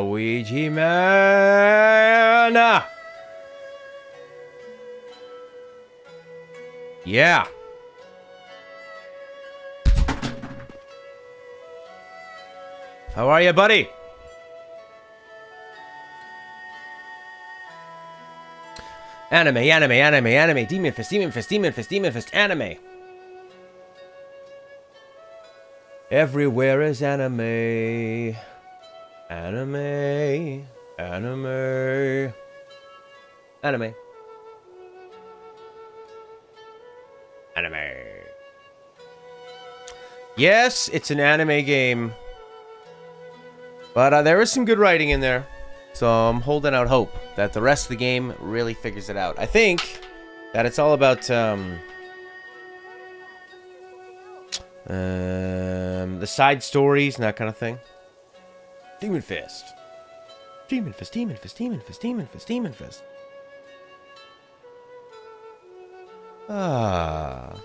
Ouija Man! Yeah. How are you, buddy? Anime, anime, anime, anime, Demon Fist, Demon Fist, Demon Fist, Demon Fist, anime. Everywhere is anime. Anime. Anime. Anime. Anime. Yes, it's an anime game. But there is some good writing in there. So I'm holding out hope that the rest of the game really figures it out. I think that it's all about the side stories and that kind of thing. Demon Fist. Demon Fist, Demon Fist, Demon Fist, Demon Fist, Demon Fist. Ah.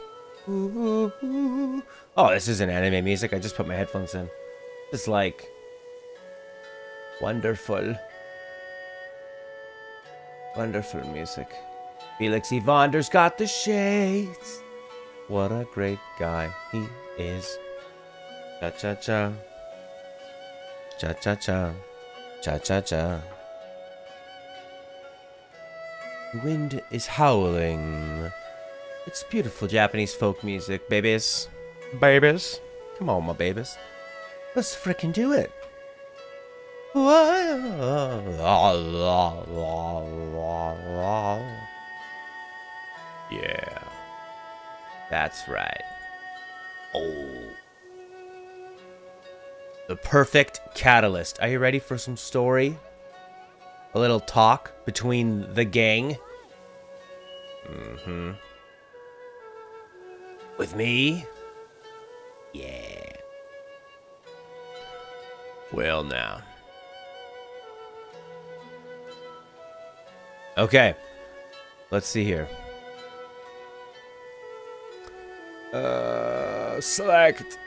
Ooh, ooh, ooh. Oh, this isn't anime music. I just put my headphones in. It's like wonderful. Wonderful music. Felix Evander's got the shades. What a great guy he is. Cha-cha-cha. Cha-cha-cha. Cha-cha-cha. The wind is howling. It's beautiful Japanese folk music, babies. Babies. Come on, my babies. Let's frickin' do it. Yeah. That's right. Oh. The perfect catalyst. Are you ready for some story? A little talk between the gang? Mm-hmm. With me? Yeah. Well, now. Okay. Let's see here. Select.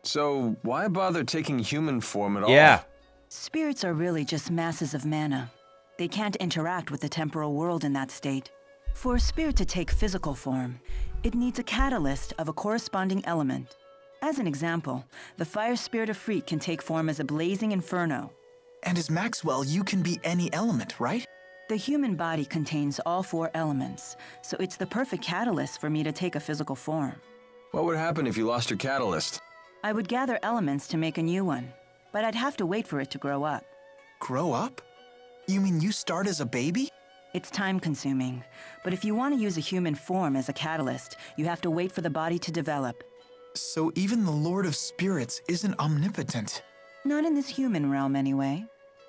So, why bother taking human form at all? Yeah. Spirits are really just masses of mana. They can't interact with the temporal world in that state. For a spirit to take physical form, it needs a catalyst of a corresponding element. As an example, the fire spirit of Freak can take form as a blazing inferno. And as Maxwell, you can be any element, right? The human body contains all 4 elements, so it's the perfect catalyst for me to take a physical form. What would happen if you lost your catalyst? I would gather elements to make a new one, but I'd have to wait for it to grow up. Grow up? You mean you start as a baby? It's time-consuming, but if you want to use a human form as a catalyst, you have to wait for the body to develop. So even the Lord of Spirits isn't omnipotent. Not in this human realm, anyway.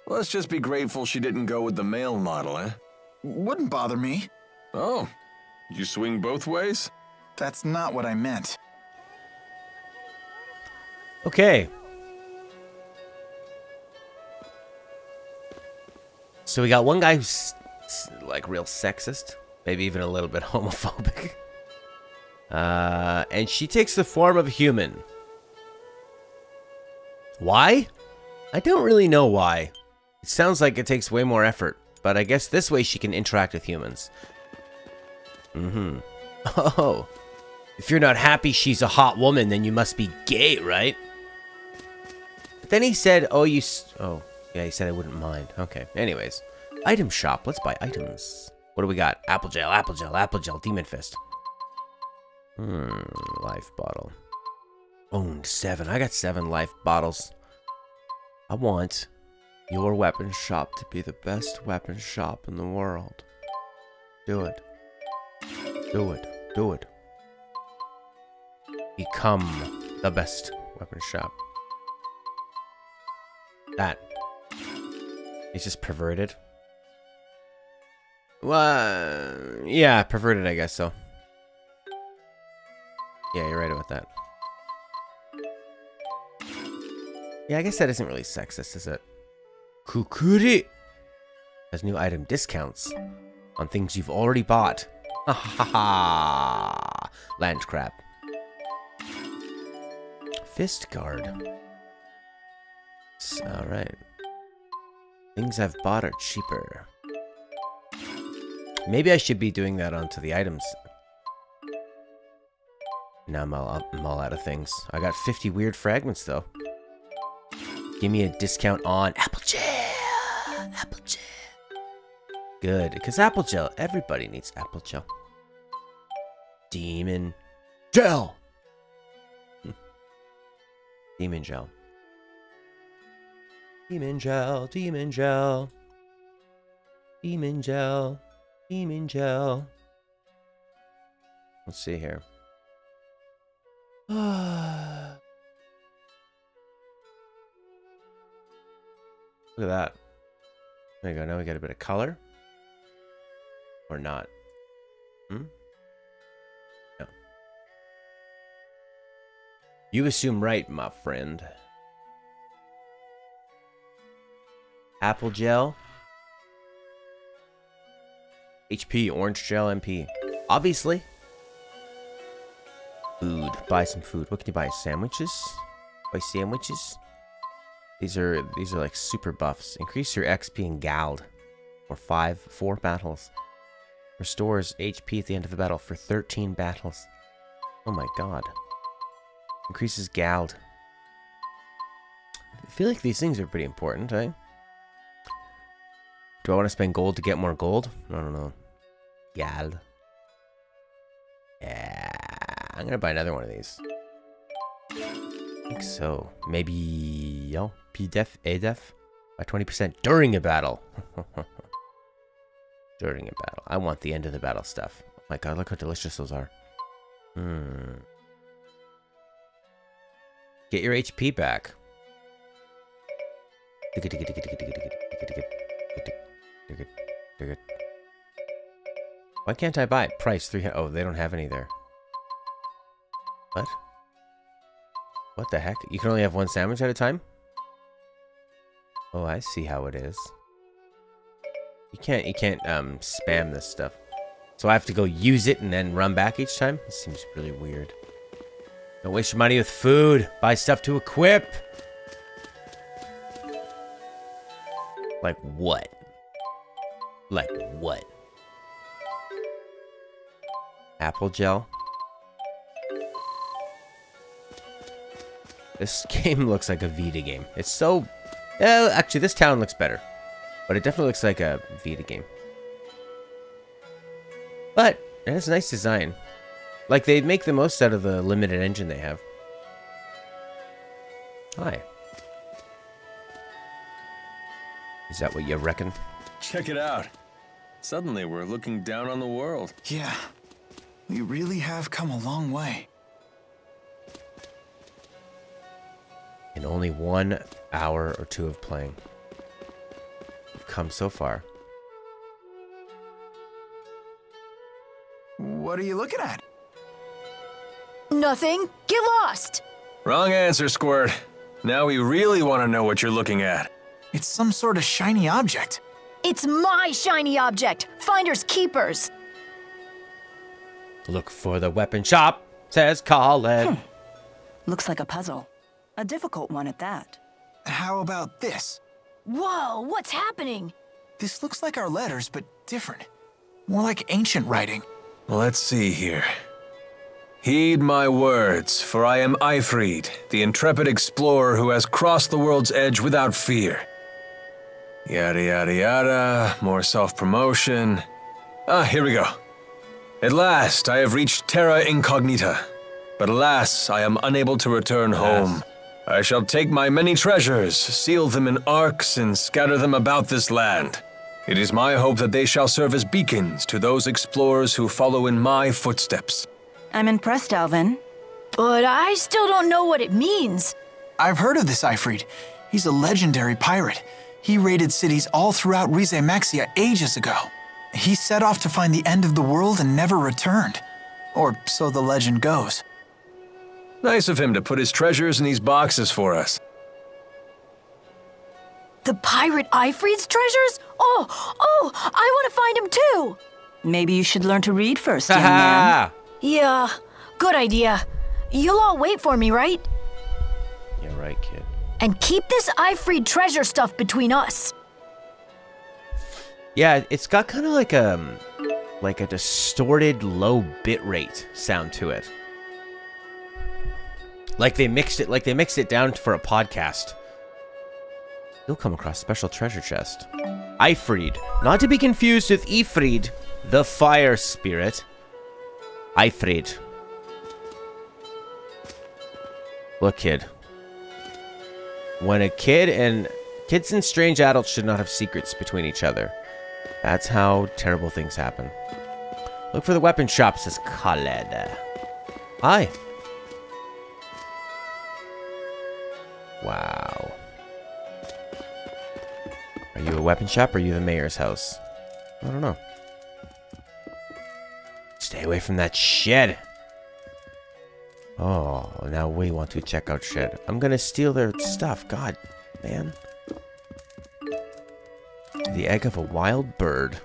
Let's just be grateful she didn't go with the male model, eh? Wouldn't bother me. Oh, you swing both ways? That's not what I meant. Okay. So we got one guy who's like real sexist, maybe even a little bit homophobic. And she takes the form of a human. Why? I don't really know why. It sounds like it takes way more effort, but I guess this way she can interact with humans. Mm-hmm. Oh. If you're not happy she's a hot woman, then you must be gay, right? But then he said, oh, oh, yeah, he said I wouldn't mind. Okay, anyways. Item shop. Let's buy items. What do we got? Apple gel, apple gel, apple gel, demon fist. Life bottle. Owned 7. I got 7 life bottles. I want your weapon shop to be the best weapon shop in the world. Do it. Do it. Do it. Become the best weapon shop. That. It's just perverted. Well, yeah, perverted, I guess so. Yeah, you're right about that. Yeah, I guess that isn't really sexist, is it? Kukuri has new item discounts on things you've already bought. Ha ha ha! Land crab. Fist guard. Alright. Things I've bought are cheaper. Maybe I should be doing that onto the items. Now I'm all out of things. I got 50 weird fragments, though. Give me a discount on apple gel! Apple gel! Good, because apple gel, everybody needs apple gel. Demon gel! Demon gel. Demon gel, demon gel. Demon gel, demon gel. Let's see here. Look at that. There you go, now we got a bit of color. Or not. No. You assume right, my friend. Apple gel. HP, orange gel, MP. Obviously. Food. Buy some food. What can you buy? Sandwiches? Buy sandwiches? These are like super buffs. Increase your XP in Gald. For 4 battles. Restores HP at the end of the battle for 13 battles. Oh my god. Increases Gald. I feel like these things are pretty important, eh? Do I want to spend gold to get more gold? I don't know. Gald. Yeah. I'm gonna buy another one of these. I think so. Maybe... Yo. P-Def, A-Def. By 20% during a battle. During a battle. I want the end of the battle stuff. Oh my god, look how delicious those are. Get your HP back. Why can't I buy it? Price 300. Oh, they don't have any there. What? What the heck? You can only have one sandwich at a time? Oh, I see how it is. You can't spam this stuff. So I have to go use it and then run back each time? This seems really weird. Don't waste your money with food. Buy stuff to equip. Like what? Like what? Apple gel. This game looks like a Vita game. It's so... actually, this town looks better. But it definitely looks like a Vita game. But it has a nice design. Like, they make the most out of the limited engine they have. Hi. Is that what you reckon? Check it out. Suddenly we're looking down on the world. Yeah, we really have come a long way. In only 1 hour or 2 of playing. We've come so far. What are you looking at? Nothing. Get lost. Wrong answer, Squirt. Now we really want to know what you're looking at. It's some sort of shiny object. It's my shiny object. Finders keepers. Look for the weapon shop, says Colin. Looks like a puzzle. A difficult one at that. How about this? Whoa, what's happening? This looks like our letters, but different. More like ancient writing. Let's see here. Heed my words, for I am Ifrid, the intrepid explorer who has crossed the world's edge without fear. Yada yada yada, more self-promotion. Ah, here we go. At last, I have reached Terra Incognita. But alas, I am unable to return home. I shall take my many treasures, seal them in arks, and scatter them about this land. It is my hope that they shall serve as beacons to those explorers who follow in my footsteps. I'm impressed, Alvin. But I still don't know what it means. I've heard of this Ifrid. He's a legendary pirate. He raided cities all throughout Rize Maxia ages ago. He set off to find the end of the world and never returned. Or so the legend goes. Nice of him to put his treasures in these boxes for us. The pirate Ifrid's treasures? Oh, I want to find him too. Maybe you should learn to read first, young man. Yeah, good idea. You'll all wait for me, right? You're right, kid. And keep this Ifreed treasure stuff between us. Yeah, it's got kind of like a distorted low bitrate sound to it. Like they mixed it down for a podcast. You'll come across special treasure chest. Ifreed, not to be confused with Ifrid, the fire spirit. Ifrid. Look, kid. When kids and strange adults should not have secrets between each other. That's how terrible things happen. Look for the weapon shop, says Khaled. Hi. Wow. Are you a weapon shop or are you the mayor's house? I don't know. Stay away from that shed. Oh, now we want to check out shed. I'm gonna steal their stuff. God, man. The egg of a wild bird.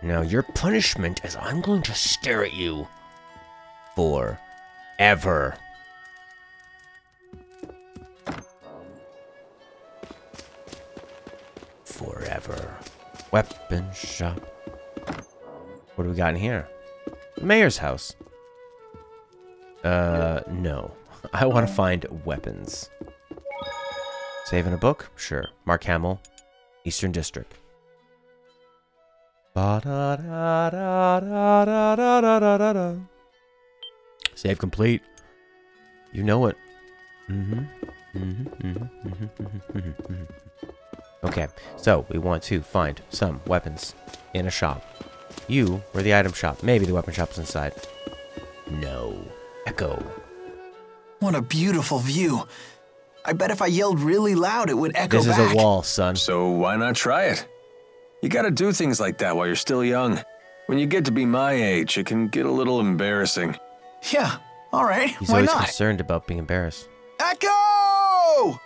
Now your punishment is I'm going to stare at you forever. Forever. Weapon shop. What do we got in here? The mayor's house. No. I want to find weapons. Save in a book? Sure. Mark Hamill, Eastern District. Save complete. You know it. Okay, so we want to find some weapons in a shop. You were the item shop. Maybe the weapon shop's inside. No. Echo. What a beautiful view. I bet if I yelled really loud, it would echo This back. is a wall, son. So why not try it? You gotta do things like that while you're still young. When you get to be my age, it can get a little embarrassing. Yeah, all right. He's Why always not? concerned about being embarrassed. Echo!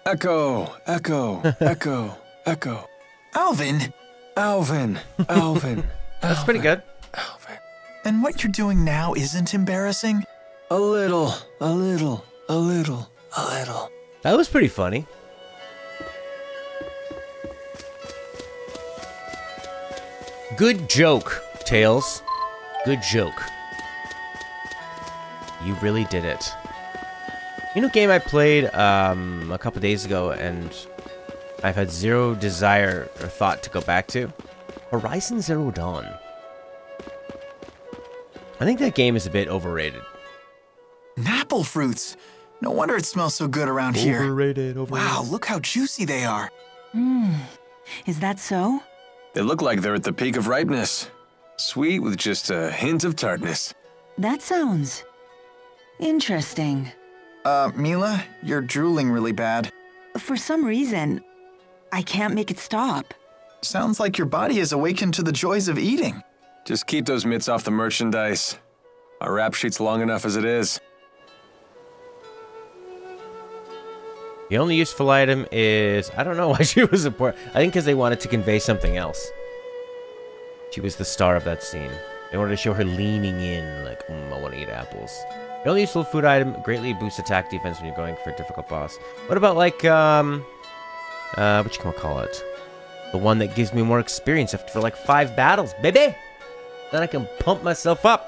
Echo, echo, echo, echo. Alvin, Alvin, Alvin. That's pretty good. Alvin. and what you're doing now isn't embarrassing? A little, a little, a little, a little. That was pretty funny. Good joke, Tails. Good joke. You really did it. You know, a game I played a couple days ago, and I've had zero desire or thought to go back to? Horizon Zero Dawn. I think that game is a bit overrated. Apple fruits. No wonder it smells so good around here. Overrated. Wow, look how juicy they are. Is that so? They look like they're at the peak of ripeness. Sweet with just a hint of tartness. That sounds interesting. Mila, you're drooling really bad. For some reason, I can't make it stop. Sounds like your body has awakened to the joys of eating. Just keep those mitts off the merchandise. Our rap sheet's long enough as it is. The only useful item is... I don't know why she was important. I think because they wanted to convey something else. She was the star of that scene. They wanted to show her leaning in, like, I want to eat apples. The only useful food item greatly boosts attack defense when you're going for a difficult boss. What about, like, what you call it? The one that gives me more experience for, like, 5 battles, baby! Then I can pump myself up.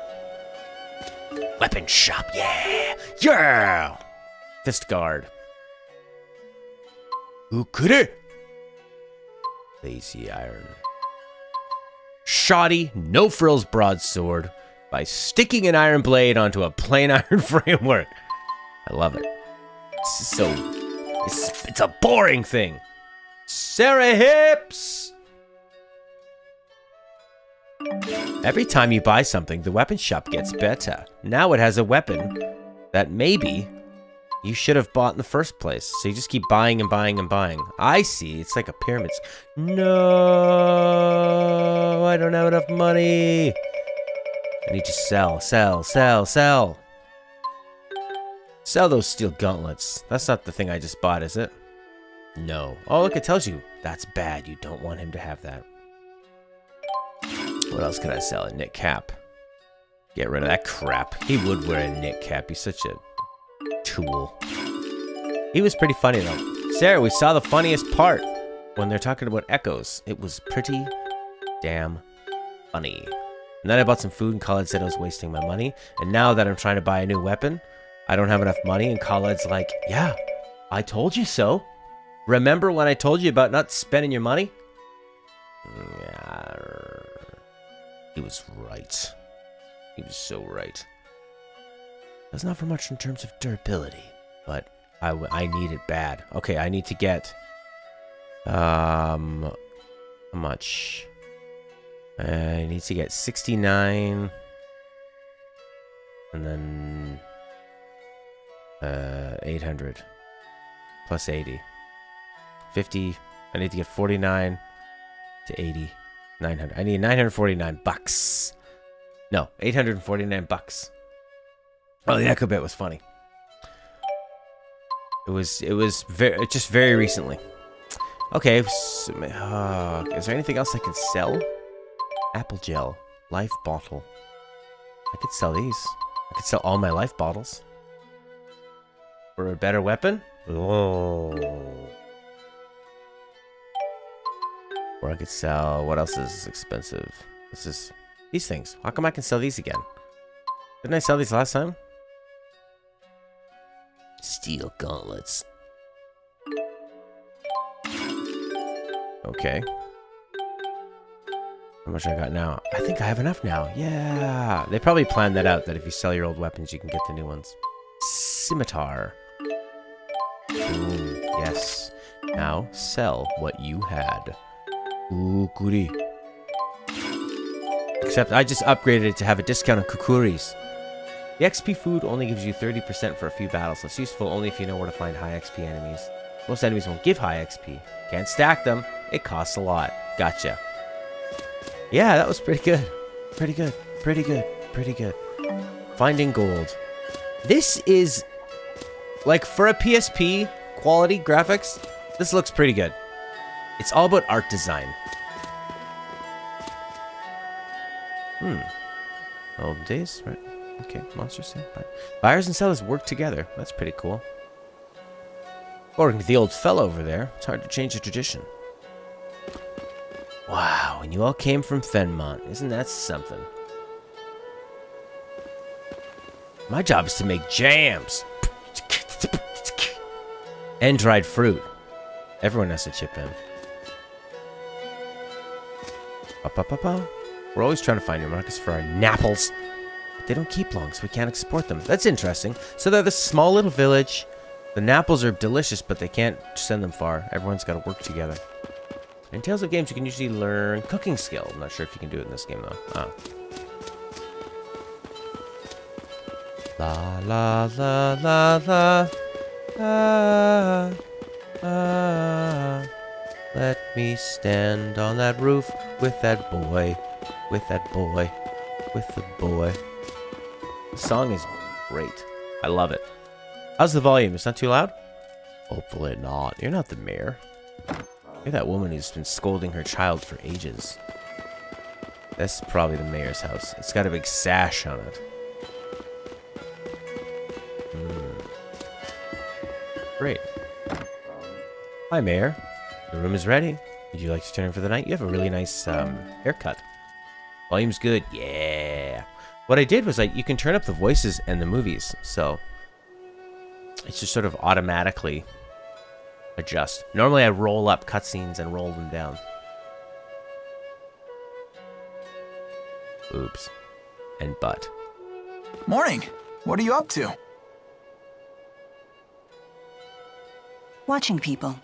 Weapon shop, yeah! Yeah! Fist guard. Ukure! Lazy iron. Shoddy, no frills broadsword by sticking an iron blade onto a plain iron framework. I love it. It's a boring thing. Sarah Hips! Every time you buy something, the weapon shop gets better. Now it has a weapon that maybe you should have bought in the first place. So you just keep buying and buying and buying. I see. It's like a pyramid. No, I don't have enough money. I need to sell, sell, sell, sell. Sell those steel gauntlets. That's not the thing I just bought, is it? No. Oh, look, it tells you. That's bad. You don't want him to have that. What else can I sell? A knit cap. Get rid of that crap. He would wear a knit cap. He's such a tool. He was pretty funny, though. Sarah, we saw the funniest part when they're talking about echoes. It was pretty damn funny. And then I bought some food, and Khaled said I was wasting my money. And now that I'm trying to buy a new weapon, I don't have enough money, and Khaled's like, yeah, I told you so. Remember when I told you about not spending your money? Yeah, he was right. He was so right. Doesn't offer much in terms of durability, but I need it bad. Okay, I need to get... how much? I need to get 69... and then... 800. Plus 80. 50. I need to get 49 to 80. 900. I need 949 bucks. No, 849 bucks. Oh, the echo bit was funny. It was just very recently. Okay, so, is there anything else I can sell? Apple gel, life bottle. I could sell these. I could sell all my life bottles. For a better weapon? Oh. Or I could sell... What else is expensive? This is... These things. How come I can sell these again? Didn't I sell these last time? Steel gauntlets. Okay. How much I got now? I think I have enough now. Yeah. They probably planned that out, that if you sell your old weapons, you can get the new ones. Scimitar. Ooh, yes. Now sell what you had. Ooh, goody. Except I just upgraded it to have a discount on kukuris. The XP food only gives you 30% for a few battles. It's useful only if you know where to find high XP enemies. Most enemies won't give high XP. Can't stack them. It costs a lot. Gotcha. Yeah, that was pretty good. Pretty good. Pretty good. Pretty good. Finding gold. This is... Like, for a PSP quality graphics, this looks pretty good. It's all about art design. Old days, right? Okay, monsters. Yeah. Buyers and sellers work together. That's pretty cool. According to the old fellow over there, it's hard to change a tradition. Wow, and you all came from Fenmont. Isn't that something? My job is to make jams. And dried fruit. Everyone has to chip in. We're always trying to find new markets for our napples. But they don't keep long, so we can't export them. That's interesting. So they're this small little village. The napples are delicious, but they can't send them far. Everyone's got to work together. In Tales of Games, you can usually learn cooking skill. I'm not sure if you can do it in this game, though. Oh. La la la la la. Let me stand on that roof with that boy. With that boy. With the boy. The song is great. I love it. How's the volume? It's not too loud? Hopefully not. You're not the mayor. You're that woman who's been scolding her child for ages. That's probably the mayor's house. It's got a big sash on it. Great. Hi, Mayor. Your room is ready. Would you like to turn in for the night? You have a really nice haircut. Volume's good. Yeah. What I did was you can turn up the voices and the movies, so it's just sort of automatically adjust. Normally I roll up cutscenes and roll them down. Oops. And butt. Morning. What are you up to? Watching people.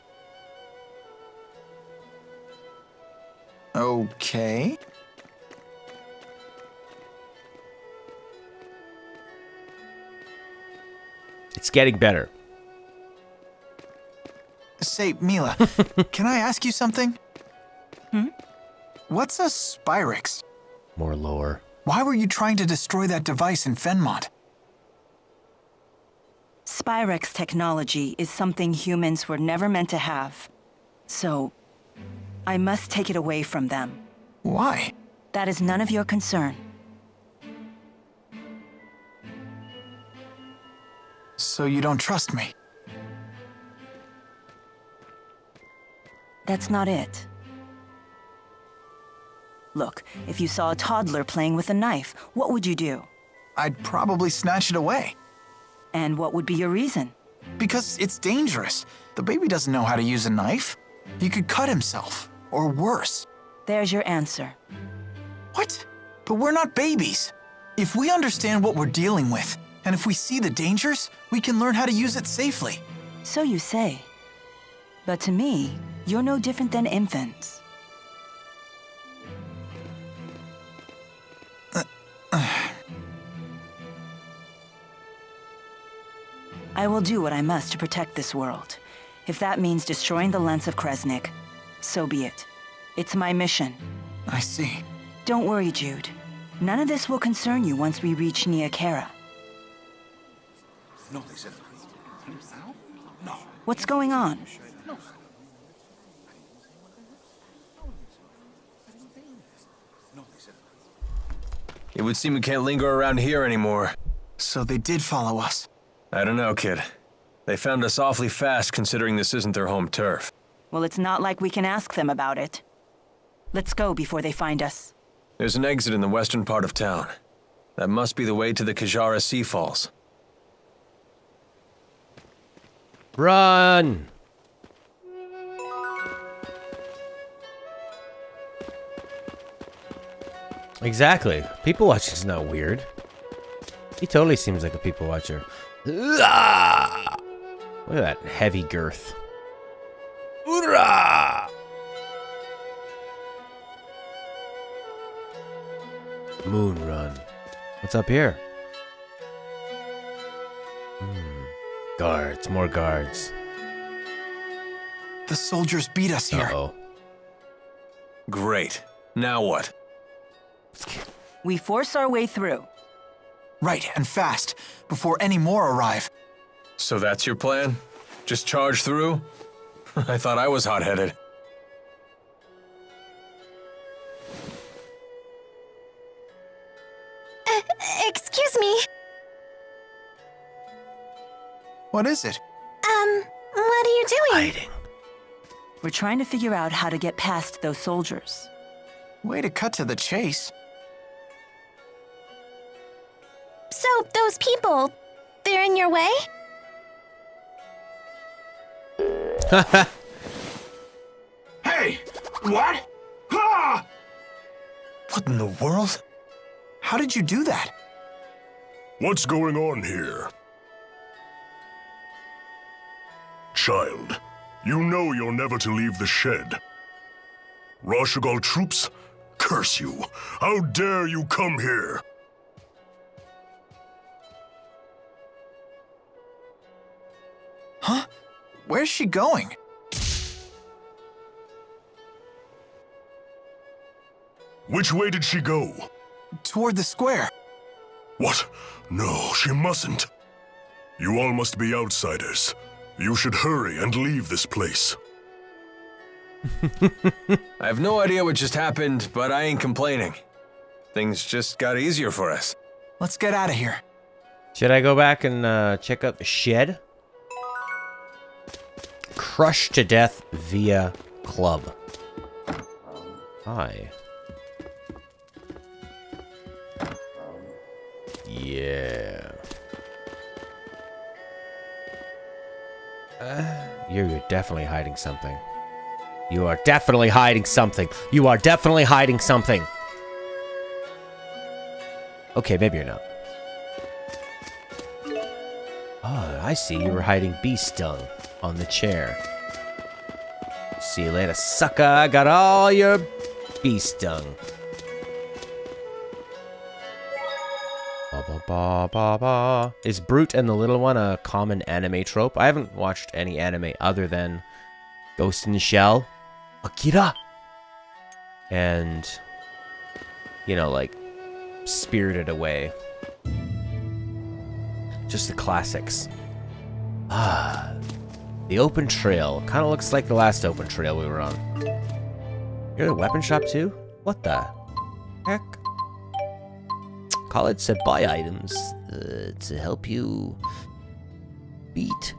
Okay. It's getting better. Say, Mila, can I ask you something? What's a Spyrix? More lore. Why were you trying to destroy that device in Fenmont? Spyrex technology is something humans were never meant to have. So, I must take it away from them. Why? That is none of your concern. So you don't trust me? That's not it. Look, if you saw a toddler playing with a knife, what would you do? I'd probably snatch it away. And what would be your reason? Because it's dangerous. The baby doesn't know how to use a knife. He could cut himself, or worse. There's your answer. What? But we're not babies. If we understand what we're dealing with, and if we see the dangers, we can learn how to use it safely. So you say. But to me, you're no different than infants. I will do what I must to protect this world. If that means destroying the lens of Kresnik, so be it. It's my mission. I see. Don't worry, Jude. None of this will concern you once we reach Nia Khera. What's going on? It would seem we can't linger around here anymore. So they did follow us. I don't know, kid. They found us awfully fast considering this isn't their home turf. Well, it's not like we can ask them about it. Let's go before they find us. There's an exit in the western part of town. That must be the way to the Kajara Sea Falls. Run! Exactly. People watching's not weird. He totally seems like a people watcher. Look at that heavy girth. Moon run. What's up here? Guards, more guards. The soldiers beat us here. Uh-oh. Great. Now what? We force our way through. Right, and fast, before any more arrive. So that's your plan? Just charge through? I thought I was hot-headed. Excuse me. What is it? What are you doing? Hiding. We're trying to figure out how to get past those soldiers. Way to cut to the chase. So, those people, they're in your way? Hey! What? Ah! What in the world? How did you do that? What's going on here? Child, you know you're never to leave the shed. Rashugal troops? Curse you! How dare you come here? Huh? Where's she going? Which way did she go? Toward the square. What? No, she mustn't. You all must be outsiders. You should hurry and leave this place. I have no idea what just happened, but I ain't complaining. Things just got easier for us. Let's get out of here. Should I go back and check out the shed? Crushed to death via club. Hi. Yeah. You're definitely hiding something. You are definitely hiding something. You are definitely hiding something. Okay, maybe you're not. Oh, I see. You were hiding beast dung on the chair. See you later, sucker. I got all your beast dung. Ba, ba, ba, ba, ba. Is Brute and the Little One a common anime trope? I haven't watched any anime other than Ghost in the Shell, Akira, and, you know, like, Spirited Away. Just the classics. Ah, the open trail. Kind of looks like the last open trail we were on. You're the weapon shop too? What the heck? Khalid said buy items to help you beat.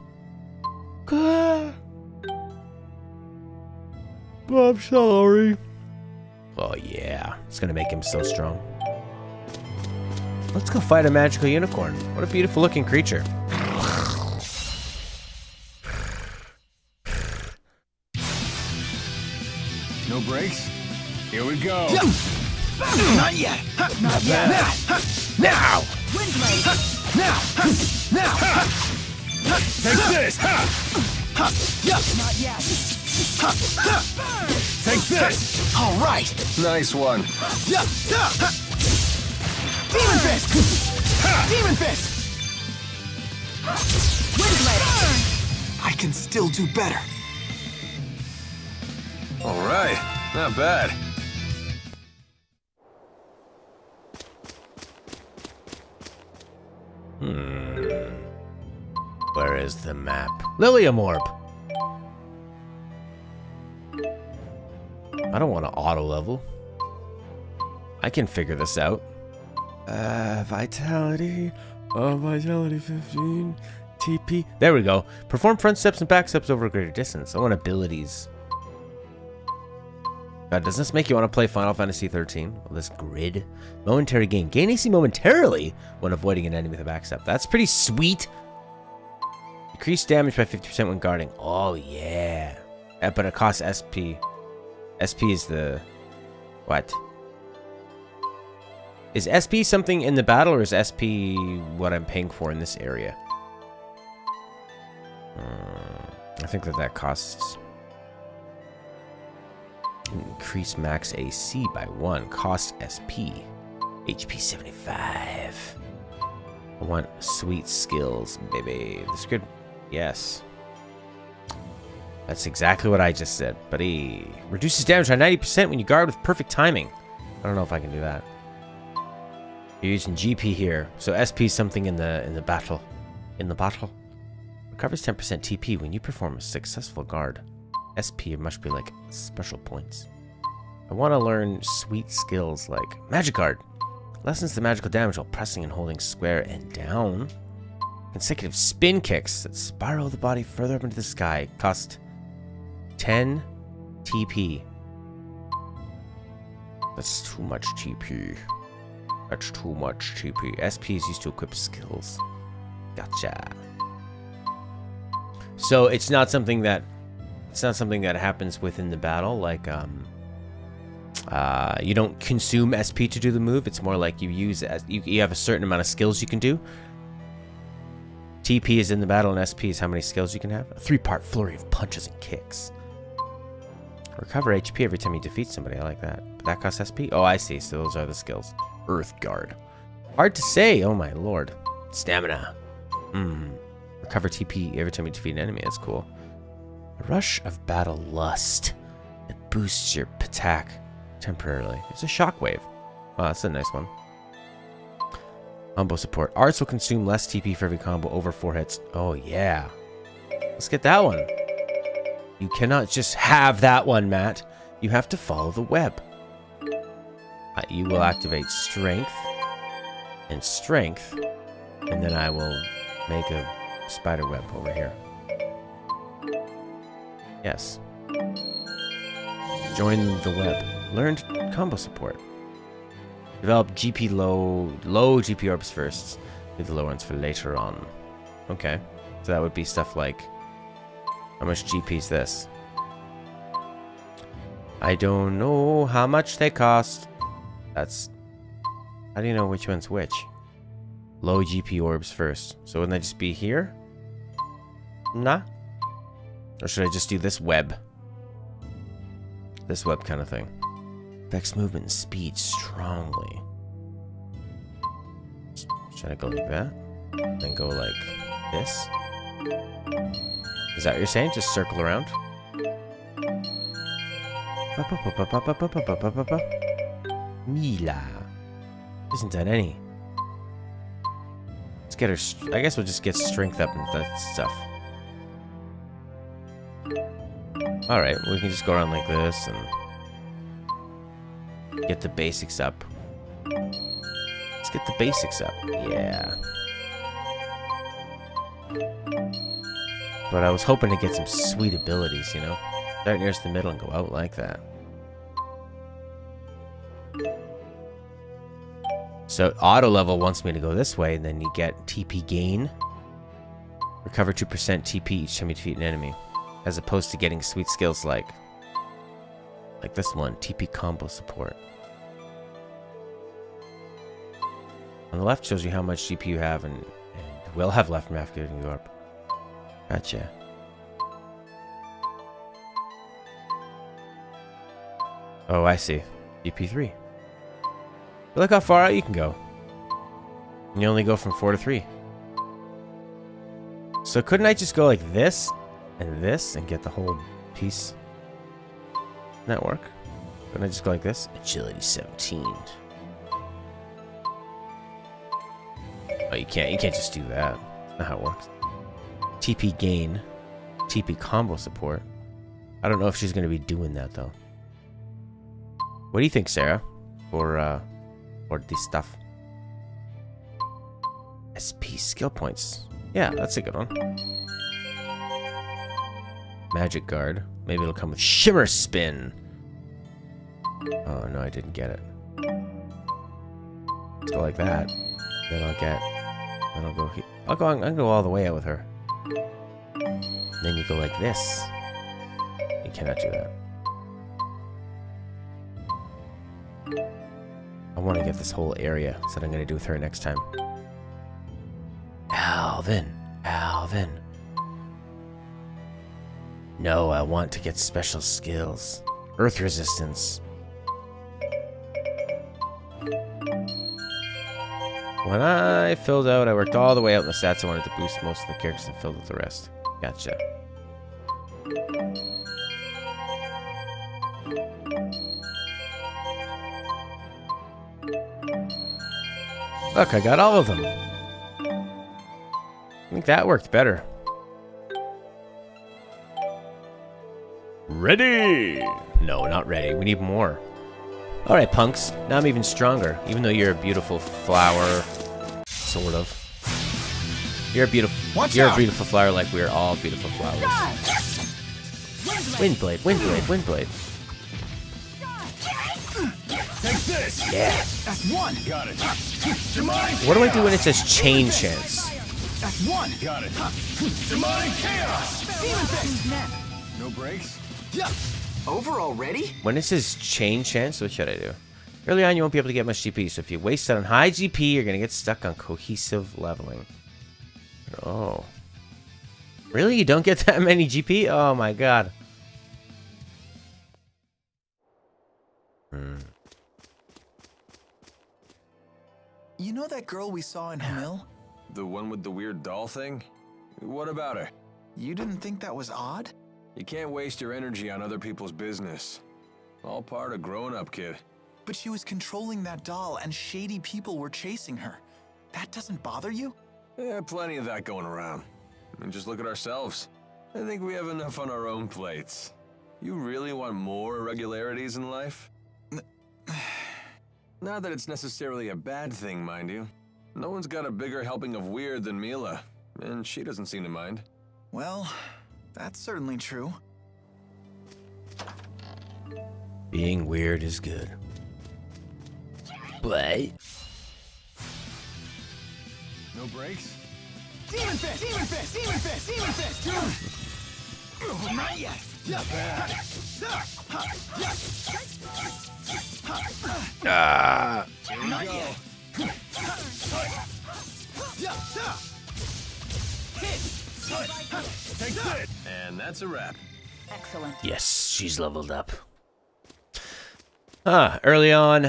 I'm sorry. Oh yeah, it's gonna make him so strong. Let's go fight a magical unicorn. What a beautiful looking creature. No breaks? Here we go. Not yet. Not yet. Now! Windblade! Now. Take this! Not yet. Take this! All right. Nice one. Demon fist. Demon fist. Windblade! I can still do better. All right, not bad. Where is the map? Lilium Orb. I don't want to auto level. I can figure this out. Vitality. Vitality 15. TP. There we go. Perform front steps and back steps over a greater distance. I want abilities. God, does this make you want to play Final Fantasy 13? Well, this grid. Momentary gain. Gain AC momentarily when avoiding an enemy with a backstep. That's pretty sweet. Increase damage by 50% when guarding. Oh, yeah. But it costs SP. SP is the... What? Is SP something in the battle, or is SP what I'm paying for in this area? I think that costs... Increase max AC by 1. Cost SP. HP 75. I want sweet skills, baby. This could... Yes. That's exactly what I just said, buddy. Reduces damage by 90% when you guard with perfect timing. I don't know if I can do that. You're using GP here, so SP is something in the battle. In the battle. Recovers 10% TP when you perform a successful guard. SP must be like special points. I want to learn sweet skills like Magic Guard. Lessens the magical damage while pressing and holding square and down. Consecutive spin kicks that spiral the body further up into the sky. Cost 10 TP. That's too much TP. That's too much TP. SP is used to equip skills. Gotcha. So it's not something that happens within the battle. Like you don't consume SP to do the move. It's more like you use as you have a certain amount of skills you can do. TP is in the battle, and SP is how many skills you can have. A 3-part flurry of punches and kicks. Recover HP every time you defeat somebody. I like that. But that costs SP? Oh, I see. So those are the skills. Earth Guard. Hard to say. Oh, my lord. Stamina. Recover TP every time you defeat an enemy. That's cool. A rush of battle lust. It boosts your attack temporarily. It's a shockwave. Wow, that's a nice one. Combo support. Arts will consume less TP for every combo over 4 hits. Oh, yeah. Let's get that one. You cannot just have that one, Matt. You have to follow the web. You will activate strength and strength, and then I will make a spider web over here. Yes. Join the web. Learned combo support. Develop GP low GP orbs first. Leave the low ones for later on. Okay. So that would be stuff like, how much GP is this? I don't know how much they cost. That's... How do you know which one's which? Low GP orbs first. So wouldn't that just be here? Nah. Or should I just do this web? This web kind of thing. Affects movement and speed strongly. Should I go like that? Then go like this? Is that what you're saying? Just circle around? Mila. Isn't that any? Let's get her... I guess we'll just get strength up and that stuff. Alright, we can just go around like this and... get the basics up. Let's get the basics up. Yeah. But I was hoping to get some sweet abilities, you know? Start nearest the middle and go out like that. So auto level wants me to go this way, and then you get TP gain. Recover 2% TP each time you defeat an enemy. As opposed to getting sweet skills like this one, TP combo support. On the left shows you how much GP you have and will have left from after getting the orb. Gotcha. Oh, I see. GP3. Look how far out you can go. And you only go from 4 to 3. So couldn't I just go like this and get the whole piece? Doesn't that work? Couldn't I just go like this? Agility 17. Oh, you can't just do that. That's not how it works. TP gain. TP combo support. I don't know if she's going to be doing that, though. What do you think, Sarah? For this stuff. SP skill points. Yeah, that's a good one. Magic guard. Maybe it'll come with shimmer spin. Oh, no, I didn't get it. Let's go like that. Then I'll get... Then I'll go here. I'll go all the way out with her. Then you go like this. You cannot do that. I want to get this whole area. That's what I'm going to do with her next time. Alvin. No, I want to get special skills. Earth resistance. When I filled out, I worked all the way out in the stats. I wanted to boost most of the characters and filled out the rest. Gotcha. Look, I got all of them. I think that worked better. Ready? No, not ready. We need more. Alright, punks. Now I'm even stronger. Even though you're a beautiful flower. Sort of. You're a beautiful flower like we're all beautiful flowers. Windblade, windblade, windblade. Take this! Yeah. That's one. Got it. What do I do when it says chain chance? That's one. Got it. Demonic chaos! No breaks? Over already? When it says chain chance, what should I do? Early on, you won't be able to get much GP, so if you waste it on high GP, you're going to get stuck on cohesive leveling. Oh. Really? You don't get that many GP? Oh my god. You know that girl we saw in Hamil? The one with the weird doll thing? What about her? You didn't think that was odd? You can't waste your energy on other people's business. All part of growing up, kid. But she was controlling that doll and shady people were chasing her. That doesn't bother you? Yeah, plenty of that going around. And just look at ourselves. I think we have enough on our own plates. You really want more irregularities in life? Not that it's necessarily a bad thing, mind you. No one's got a bigger helping of weird than Mila, and she doesn't seem to mind. Well, that's certainly true. Being weird is good. But... No breaks? Demon fist! Demon fist! Demon fist! Demon fist! Not yet! Not bad. Ah! Not yet! Take that! And that's a wrap. Excellent. Yes, she's leveled up. Early on,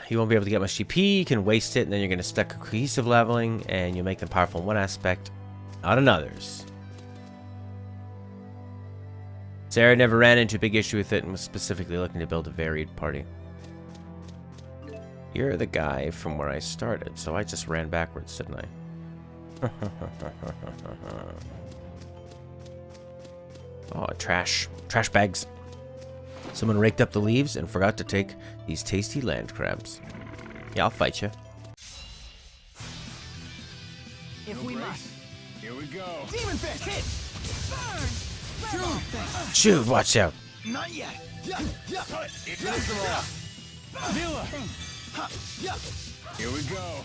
you won't be able to get much GP, you can waste it, and then you're going to stuck cohesive leveling, and you'll make them powerful in one aspect, not in others. Sarah never ran into a big issue with it and was specifically looking to build a varied party. You're the guy from where I started, so I just ran backwards, didn't I? Oh, trash. Trash bags. Someone raked up the leaves and forgot to take these tasty land crabs. Yeah, I'll fight you. If we must. Here we go. Demon fist! Hit! Shoot, watch out. Not yet. Finish them off. Here we go.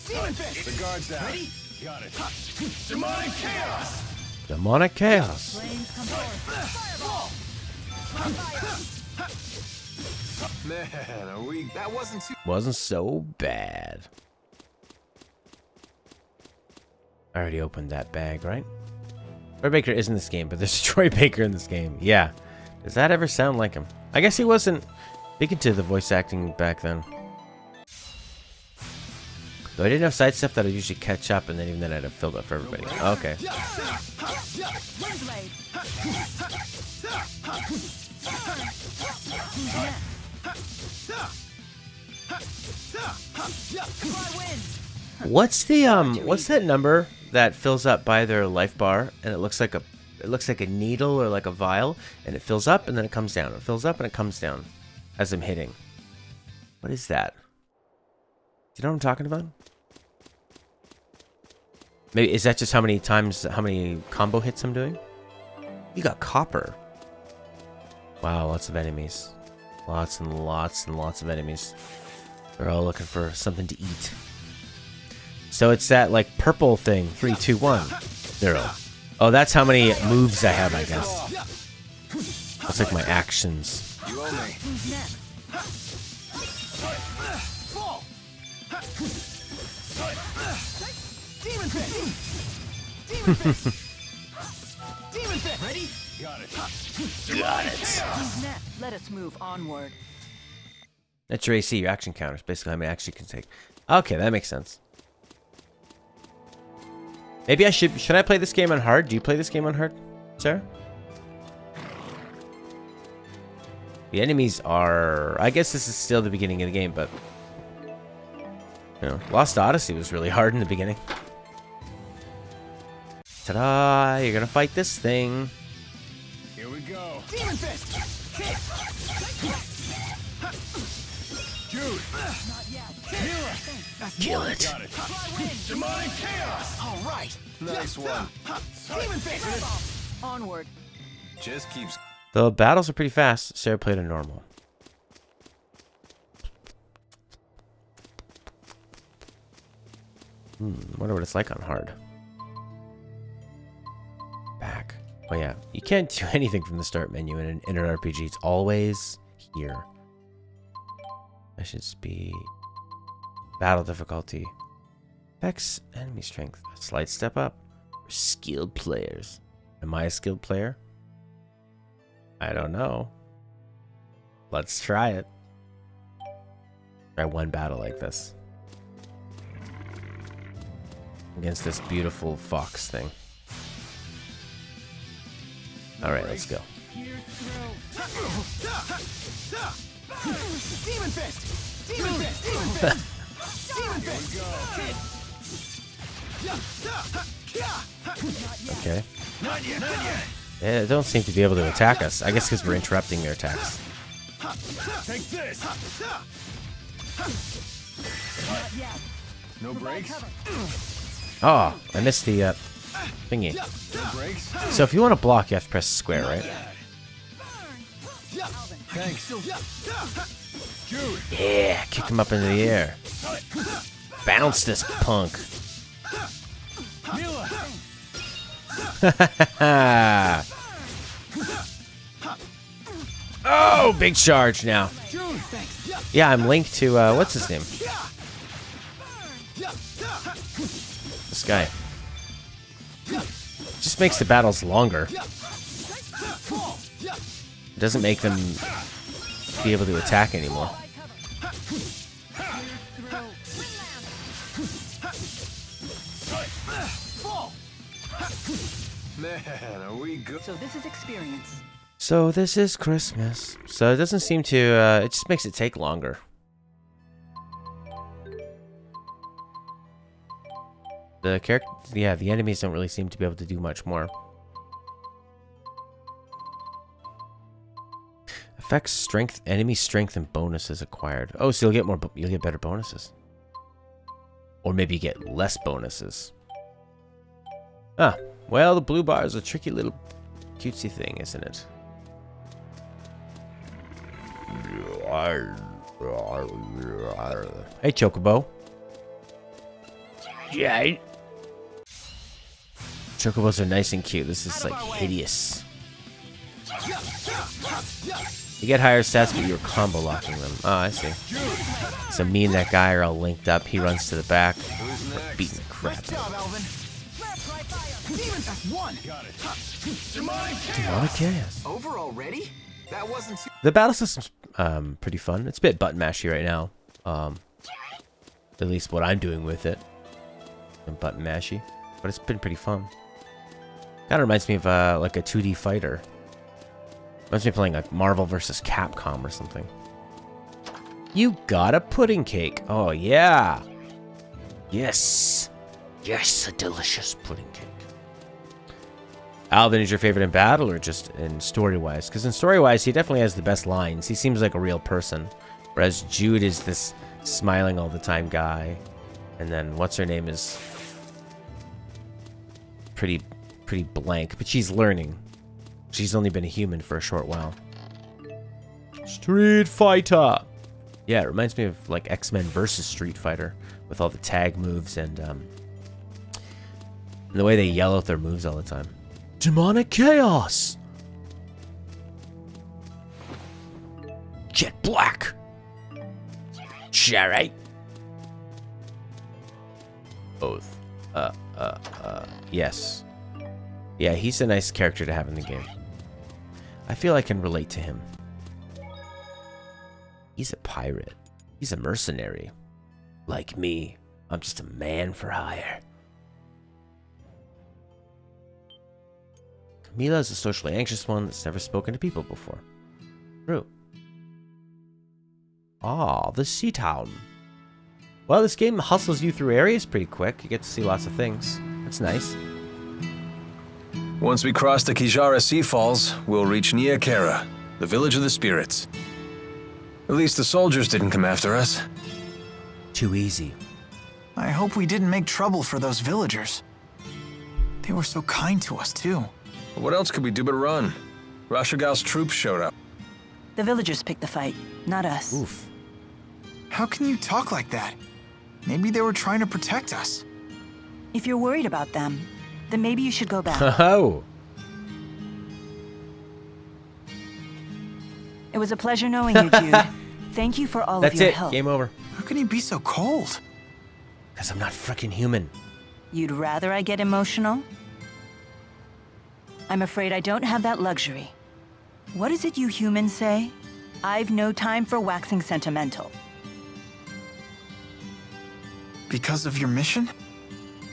Demon Fist. The guard's down. Ready? Got it. Demonic Chaos. Demonic chaos. Flames come forth. Man, are we... That wasn't too. Wasn't so bad. I already opened that bag, right? Troy Baker is in this game, but there's Troy Baker in this game. Yeah. Does that ever sound like him? I guess he wasn't big into the voice acting back then. Though I didn't have side stuff that I'd usually catch up, and then even then I'd have filled up for everybody. Okay. What's that number that fills up by their life bar, and it looks like a needle or like a vial, and it fills up and then it comes down. It fills up and it comes down as I'm hitting. What is that? Do you know what I'm talking about? Maybe is that just how many combo hits I'm doing? You got copper. Wow, lots of enemies. Lots and lots and lots of enemies. They're all looking for something to eat. So it's that like purple thing. 3, 2, 1, 0. Oh, that's how many moves I have, I guess. That's like my actions. You owe me. Demon Fist. Demon Fist. Demon Fist. Ready? Got it. Got it. Let us move onward. That's your AC, your action counters. Basically how many actions you can take. Okay, that makes sense. Maybe I should I play this game on hard? Do you play this game on hard, Sarah? The enemies are... I guess this is still the beginning of the game, but... You know, Lost Odyssey was really hard in the beginning. Ta-da! You're gonna fight this thing. Here we go. Demon Fist. Jude. Kill it. Got it. Demonic Chaos. All right. Nice one. Demon Fist. Onward. Just keeps... The battles are pretty fast. Sarah played a normal. Wonder what it's like on hard. Back. Oh yeah, you can't do anything from the start menu in an RPG. It's always here. Mission speed. Battle difficulty. Effects, enemy strength. A slight step up. For skilled players. Am I a skilled player? I don't know. Let's try it. Try one battle like this. Against this beautiful fox thing. Alright, let's go. Demon Fist. Demon Fist. Demon Fist. Demon Fist. Okay. Not yet. Not yet. They don't seem to be able to attack us. I guess because we're interrupting their attacks. Take this. No breaks. Oh, I missed the thingy. No breaks. So if you want to block, you have to press square, right? Thanks. Jude. Yeah, kick him up into the air. Bounce this punk. Mila. Oh, big charge now. Jude. Yeah, I'm linked to, what's his name? This guy. Just makes the battles longer. It doesn't make them be able to attack anymore. Man, are we good? So this is experience. So this is Christmas. So it doesn't seem to, it just makes it take longer. The character, yeah, the enemies don't really seem to be able to do much more. Affects strength, enemy strength, and bonuses acquired. Oh, so you'll get more, you'll get better bonuses. Or maybe you get less bonuses. Ah, Well, the blue bar is a tricky little cutesy thing, isn't it? Hey, Chocobo. Yeah. Chocobos are nice and cute. This is like hideous. You get higher stats, but you're combo locking them. Oh, I see. So me and that guy are all linked up. He runs to the back. We're beating the crap out of him. Demonic chaos. Over already? That wasn't too. The battle system's pretty fun. It's a bit button mashy right now. At least what I'm doing with it. And button mashy. But it's been pretty fun. Kind of reminds me of like a 2D fighter. Reminds me of playing like Marvel vs. Capcom or something. You got a pudding cake. Oh, yeah. Yes. Yes, a delicious pudding cake. Alvin is your favorite in battle or just in story-wise? Because in story-wise, he definitely has the best lines. He seems like a real person. Whereas Jude is this smiling all the time guy. And then what's her name is pretty blank. But she's learning. She's only been a human for a short while. Street Fighter! Yeah, it reminds me of like X-Men versus Street Fighter. With all the tag moves and the way they yell out their moves all the time. Demonic chaos! Jet Black! Sherry! Both. Yes. Yeah, he's a nice character to have in the game. I feel I can relate to him. He's a pirate. He's a mercenary. Like me. I'm just a man for hire. Camila is a socially anxious one that's never spoken to people before. True. Ah, the sea town. Well, this game hustles you through areas pretty quick. You get to see lots of things. That's nice. Once we cross the Kijara Sea Falls, we'll reach Niakara, the village of the spirits. At least the soldiers didn't come after us. Too easy. I hope we didn't make trouble for those villagers. They were so kind to us, too. What else could we do but run? Rashigal's troops showed up. The villagers picked the fight, not us. Oof. How can you talk like that? Maybe they were trying to protect us. If you're worried about them, then maybe you should go back. Oh. It was a pleasure knowing you, Jude. Thank you for all That's of your it. help. Game over. How can you be so cold? Because I'm not freaking human. You'd rather I get emotional? I'm afraid I don't have that luxury. What is it you humans say? I've no time for waxing sentimental. Because of your mission?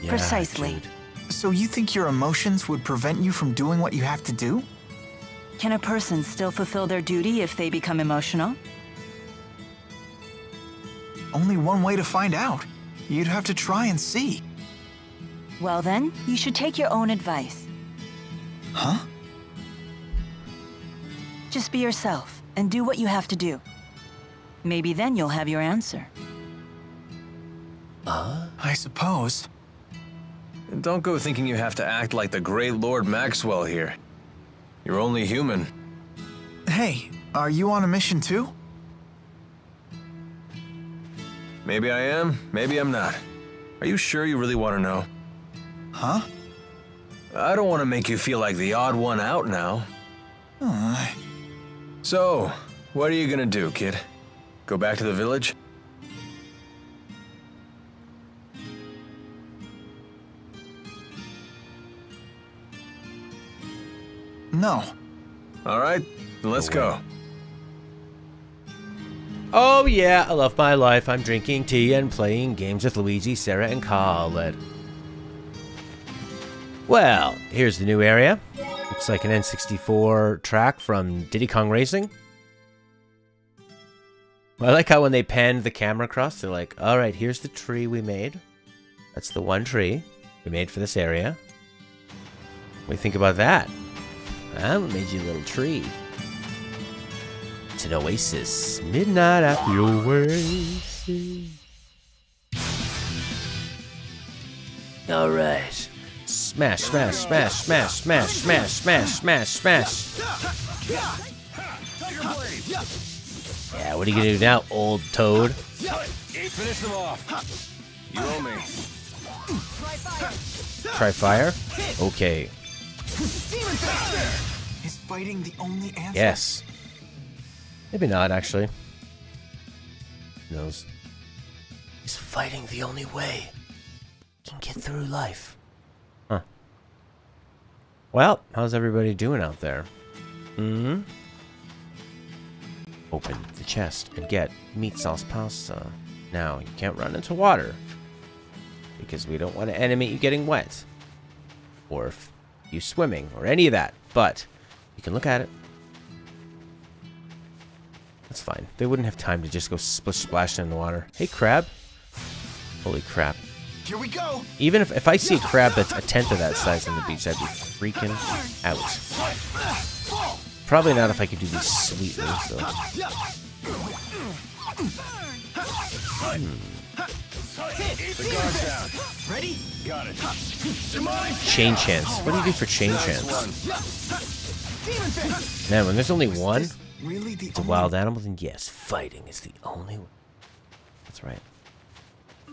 Yeah, Precisely. Jude. So you think your emotions would prevent you from doing what you have to do? Can a person still fulfill their duty if they become emotional? Only one way to find out. You'd have to try and see. Well then, you should take your own advice. Huh? Just be yourself and do what you have to do. Maybe then you'll have your answer. I suppose. And don't go thinking you have to act like the great Lord Maxwell here. You're only human. Hey, are you on a mission too? Maybe I am, maybe I'm not. Are you sure you really want to know? Huh? I don't want to make you feel like the odd one out now. So, what are you gonna do, kid? Go back to the village? No. All right, then let's go. Oh yeah, I love my life. I'm drinking tea and playing games with Luigi, Sarah, and Carlet. Well, here's the new area. Looks like an N64 track from Diddy Kong Racing. I like how when they panned the camera across, they're like, alright, here's the tree we made. That's the one tree we made for this area. What do you think about that? I made you a little tree. It's an oasis. Midnight at the oasis. Alright. Smash, smash, smash, smash, smash, smash, smash, smash, smash. Yeah, what are you gonna do now, old toad? Finish them off. You owe me. Try fire? Okay. Is fighting the only answer? Yes. Maybe not, actually. Who knows? Is fighting the only way you can get through life? Huh. Well, how's everybody doing out there? Mm-hmm. Open the chest and get meat sauce pasta. Now, you can't run into water, because we don't want to animate you getting wet, or if you swimming, or any of that, but you can look at it. That's fine. They wouldn't have time to just go splish splash in the water. Hey, crab. Holy crap. Here we go. Even if I see a crab that's a tenth of that size on the beach, I'd be freaking out. Probably not if I could do these sweetly, so. The guard's down. Ready? Got it. Chain chance. What do you do for chain chance? Man, when there's only one, Really the it's a wild animal, then yes, fighting is the only way. That's right.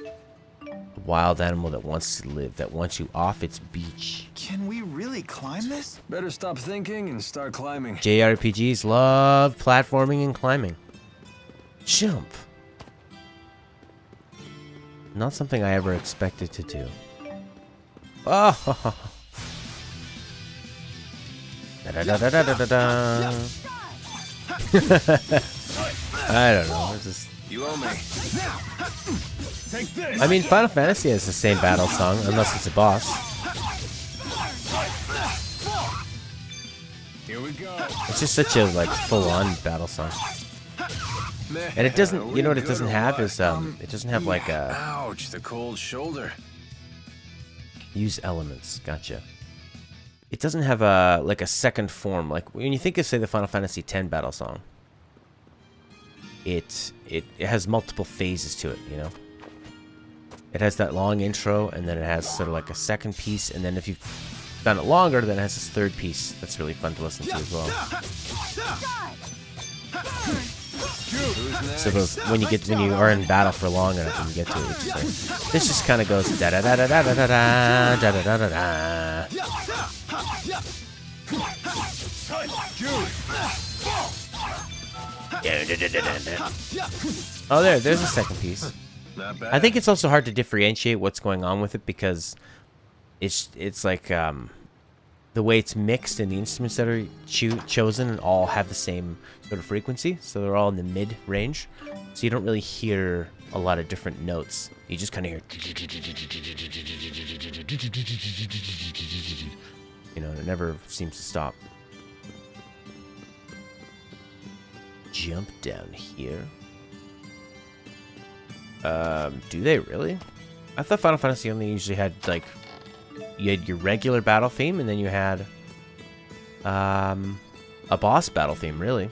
A wild animal that wants to live, that wants you off its beach. Can we really climb this? Better stop thinking and start climbing. JRPGs love platforming and climbing. Jump. Not something I ever expected to do. Oh. Da da da da da da da. I don't know. It's just. You owe me. Take this. I mean, Final Fantasy has the same battle song, unless it's a boss. Here we go. It's just such a like full-on battle song. And it doesn't. You know what it doesn't have is it doesn't have like a Ouch! The cold shoulder. use elements. Gotcha. It doesn't have a like a second form. Like when you think of say the Final Fantasy X battle song, it has multiple phases to it. You know, it has that long intro, and then it has sort of like a second piece, and then if you've done it longer, then it has this third piece. That's really fun to listen to as well. So those when you are in battle for long enough and you get to it, it's just like, this just kind of goes da da da da da da da da da da da da. Oh, there's a second piece. Not bad. I think it's also hard to differentiate what's going on with it because it's like the way it's mixed and the instruments that are chosen and all have the same sort of frequency, so they're all in the mid range, so you don't really hear a lot of different notes. You just kind of hear, you know, and it never seems to stop. Jump down here. Do they really? I thought Final Fantasy only usually had like, you had your regular battle theme and then you had a boss battle theme, really.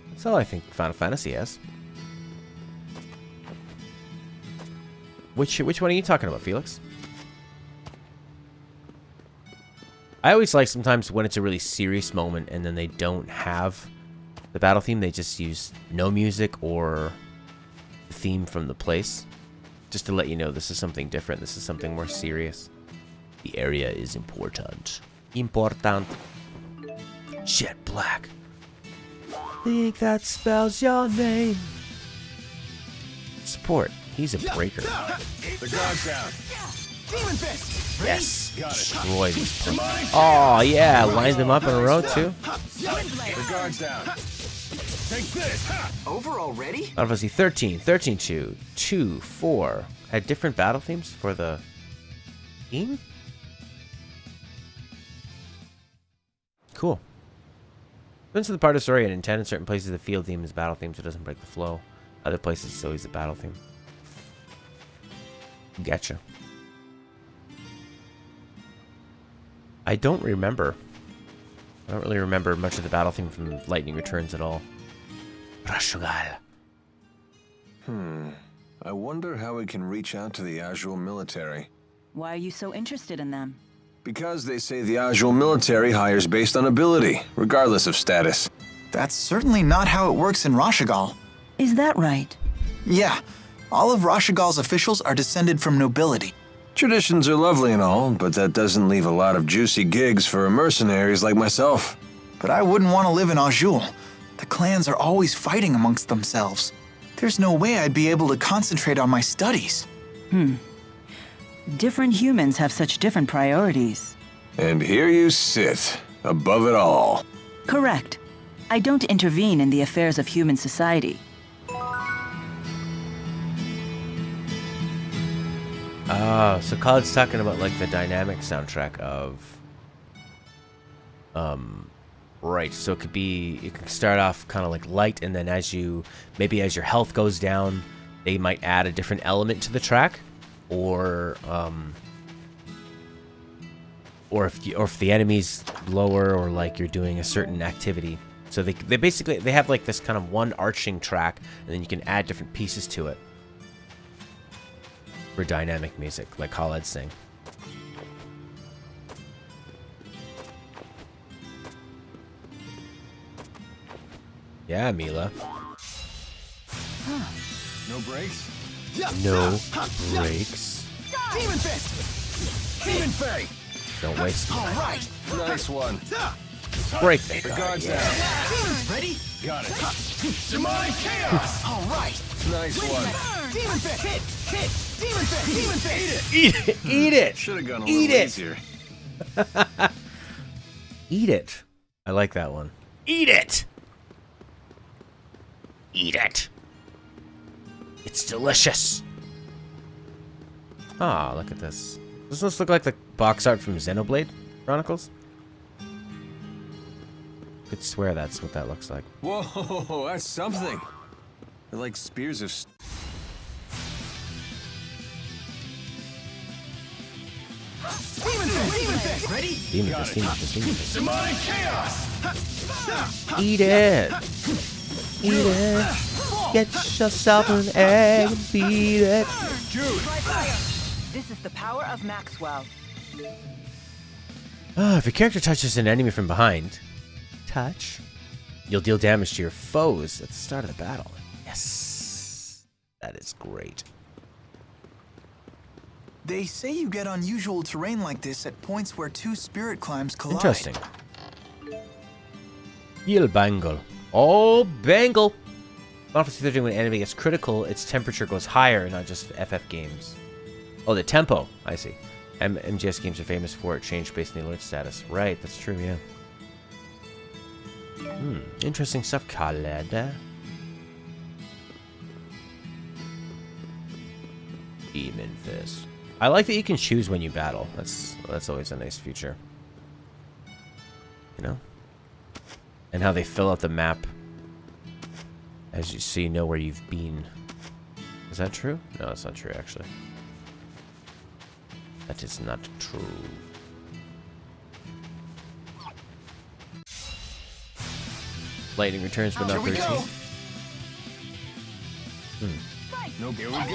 That's all I think Final Fantasy has. Which one are you talking about, Felix? I always like sometimes when it's a really serious moment and then they don't have the battle theme, they just use no music or the theme from the place. Just to let you know this is something different. This is something more serious. The area is important. Important. Jet black. Think that spells your name. Support. He's a breaker. The guard's down. Yes. Destroy these punks. Oh, yeah. Lined them up in a row, too. The guard's down. Take this. Over already? Final Fantasy 13, 13-2, 2, 4. Had different battle themes for the theme? Cool. Depends on the part of the story and intent. In certain places, the field theme is battle theme, so it doesn't break the flow. Other places, it's always the battle theme. Gotcha. I don't remember. I don't really remember much of the battle theme from Lightning Returns at all. Rashugal. I wonder how we can reach out to the Azul military. Why are you so interested in them? Because they say the Azul military hires based on ability, regardless of status. That's certainly not how it works in Rashigal. Is that right? Yeah, all of Rashigal's officials are descended from nobility. Traditions are lovely and all, but that doesn't leave a lot of juicy gigs for mercenaries like myself. But I wouldn't want to live in Azul. The clans are always fighting amongst themselves. There's no way I'd be able to concentrate on my studies. Different humans have such different priorities. And here you sit, above it all. Correct. I don't intervene in the affairs of human society. Oh, so Khaled's talking about like the dynamic soundtrack of right, so it can start off kind of like light, and then as your health goes down, they might add a different element to the track, or if the enemy's lower, or like you're doing a certain activity. So they basically have like this kind of one arching track, and then you can add different pieces to it for dynamic music, like Khaled's saying. Yeah, Mila. No breaks? No breaks. Demon Fist! Demon Fey! Don't waste them. All right! Nice one. Break the Guards down. Ready? Got it. Demonic Chaos! All right. Nice one. Demon Fist! Hit! Demon Fist! Demon Fist! Eat it! Eat it! Should have gone a Eat little it! easier. Eat it. I like that one. Eat it! Eat it! It's delicious! Ah, look at this. Doesn't this look like the box art from Xenoblade Chronicles? Could swear that's what that looks like. Whoa, that's something. They're like spears of... Demon Fist! Ready? Demon Fist, Demon Fist, Demon Fist. Demonic Chaos! Eat it! Eat it! Get yourself an egg and beat it! This is the power of Maxwell. If your character touches an enemy from behind, you'll deal damage to your foes at the start of the battle. Yes! That is great. They say you get unusual terrain like this at points where two spirit climbs collide. Interesting. Yil Bangle. Oh, Bangle! Final Fantasy 13, when an enemy gets critical, its temperature goes higher, not just FF games. Oh, the tempo. I see. MGS games are famous for it, changed based on the alert status. Right, that's true, yeah. Interesting stuff, Khaled. Demon Fist. I like that you can choose when you battle. That's always a nice feature. You know? And how they fill out the map as you see, know where you've been. Is that true? No, that's not true, actually. That is not true. Lightning returns, but not 13. No, here we go.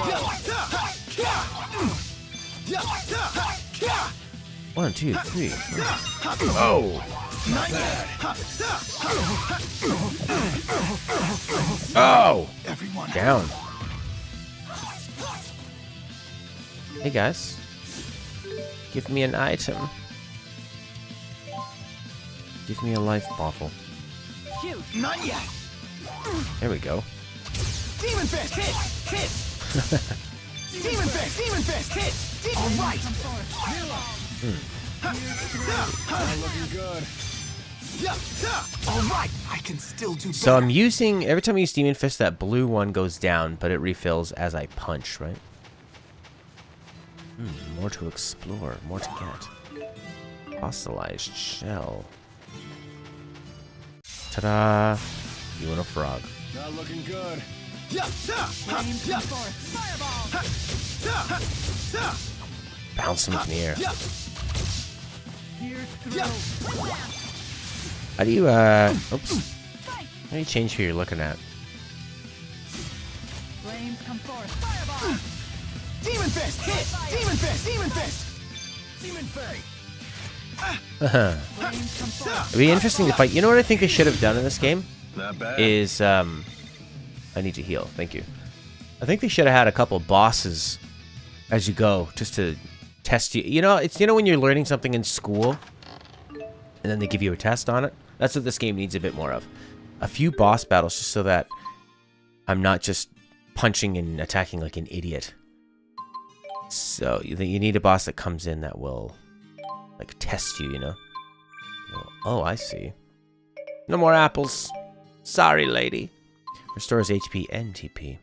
1, 2, 3. Oh! Oh! Everyone. Down. Hey guys. Give me an item. Give me a life bottle. Shoot, not yet. There we go. Demon Fist! Hit! Demon Fist! Demon Fist! Hit! All right. Looking good. All right. I can still do better. So I'm using, every time I use Demon Fist, that blue one goes down, but it refills as I punch, right? More to explore, more to get. Fossilized shell. Ta-da! You and a frog. Not looking good. Bounce him in the air. How do you, oops. How do you change who you're looking at? Demon Fist! Hit! Demon Fist! Demon Fist! Demon Fang! It'd be interesting to fight. You know what I think they should have done in this game? Not bad. Is, I need to heal. Thank you. I think they should have had a couple bosses as you go, just to test you. You know, it's, you know when you're learning something in school, and then they give you a test on it? That's what this game needs a bit more of. A few boss battles, just so that I'm not just punching and attacking like an idiot. So, you need a boss that comes in that will, like, test you, you know? Oh, I see. No more apples. Sorry, lady. Restores HP and TP.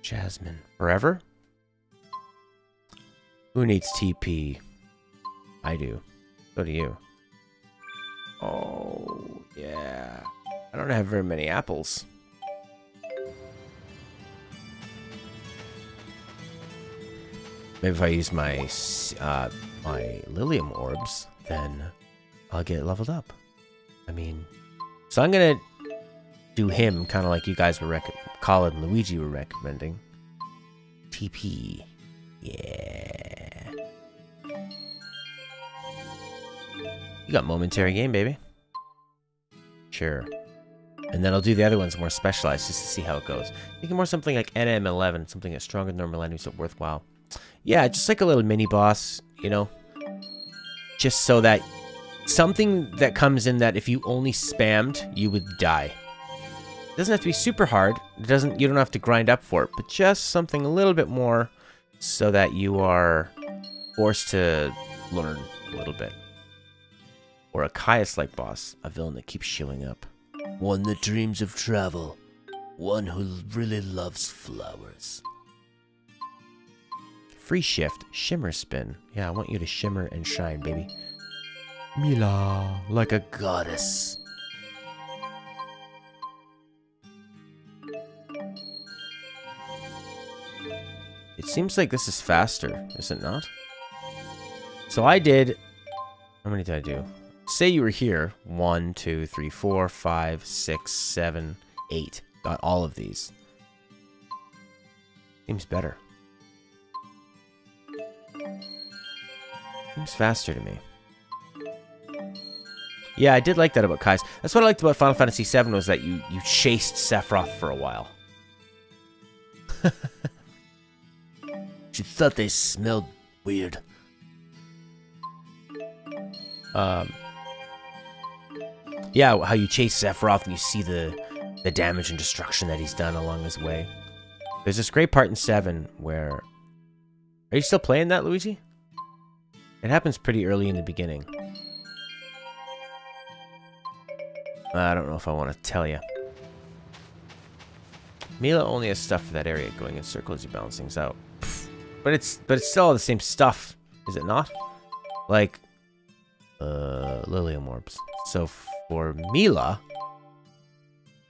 Jasmine. Forever? Who needs TP? I do. So do you. Oh, yeah. I don't have very many apples. Maybe if I use my my Lilium orbs, then I'll get leveled up. I mean, so I'm gonna do him kind of like you guys were Colin and Luigi were recommending. TP, yeah. You got momentary game, baby. Sure. And then I'll do the other ones more specialized just to see how it goes. Thinking more something like NM11, something that's stronger than normal enemies but worthwhile. Yeah, just like a little mini boss, you know? Just so that something that comes in that if you only spammed, you would die. It doesn't have to be super hard. You don't have to grind up for it, but just something a little bit more so that you are forced to learn a little bit. Or a Caius-like boss, a villain that keeps showing up. One that dreams of travel. One who really loves flowers. Free shift, shimmer spin. Yeah, I want you to shimmer and shine, baby. Mila, like a goddess. It seems like this is faster, is it not? So I did... How many did I do? Say you were here. 1, 2, 3, 4, 5, 6, 7, 8. Got all of these. Seems better. Seems faster to me. Yeah, I did like that about Kai's. That's what I liked about Final Fantasy VII was that you chased Sephiroth for a while. She thought they smelled weird. Yeah, how you chase Sephiroth and you see the damage and destruction that he's done along his way. There's this great part in 7 where... Are you still playing that, Luigi? It happens pretty early in the beginning. I don't know if I want to tell you. Mila only has stuff for that area. Going in circles, you balance things out. But it's still all the same stuff, is it not? Like, Lilium orbs. So for Mila,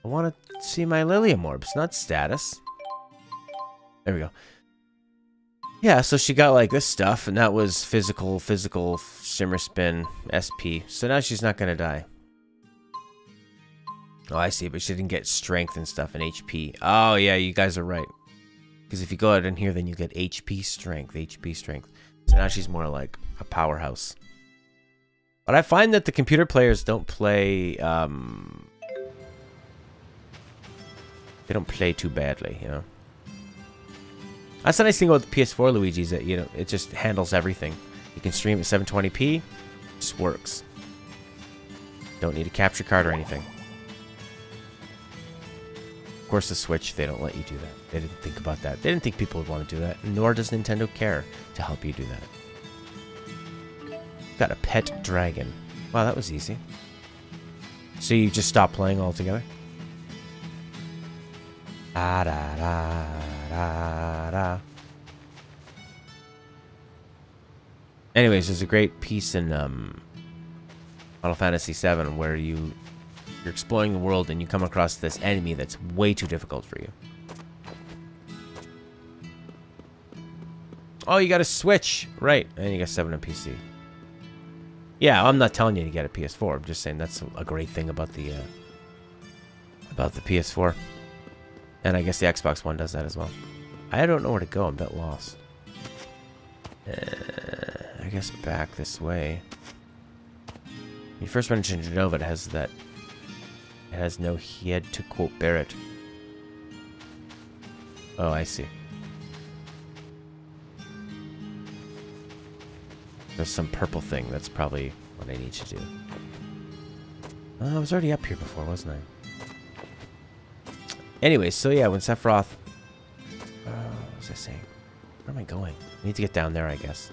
I want to see my Lilium orbs, not status. There we go. Yeah, so she got like this stuff, and that was physical, shimmer spin, SP. So now she's not gonna die. Oh, I see, but she didn't get strength and stuff and HP. Oh, yeah, you guys are right. Because if you go out in here, then you get HP strength. So now she's more like a powerhouse. But I find that the computer players don't play... they don't play too badly, you know? That's the nice thing about the PS4, Luigi, is that, you know, it just handles everything. You can stream at 720p. Just works. Don't need a capture card or anything. Of course, the Switch, they don't let you do that. They didn't think about that. They didn't think people would want to do that, nor does Nintendo care to help you do that. Got a pet dragon. Wow, that was easy. So you just stop playing altogether? Da da da da da. Anyways, there's a great piece in Final Fantasy VII where you're exploring the world and you come across this enemy that's way too difficult for you. Oh, you got a Switch, right? And you got 7 on PC. Yeah, I'm not telling you to get a PS4. I'm just saying that's a great thing about the PS4. And I guess the Xbox One does that as well. I don't know where to go. I'm a bit lost. I guess back this way. When you first run into Genova, it has that... It has no head, to quote Barrett. Oh, I see. There's some purple thing. That's probably what I need to do. I was already up here before, wasn't I? Anyway, so yeah, when Sephiroth... what was I saying? Where am I going? I need to get down there, I guess.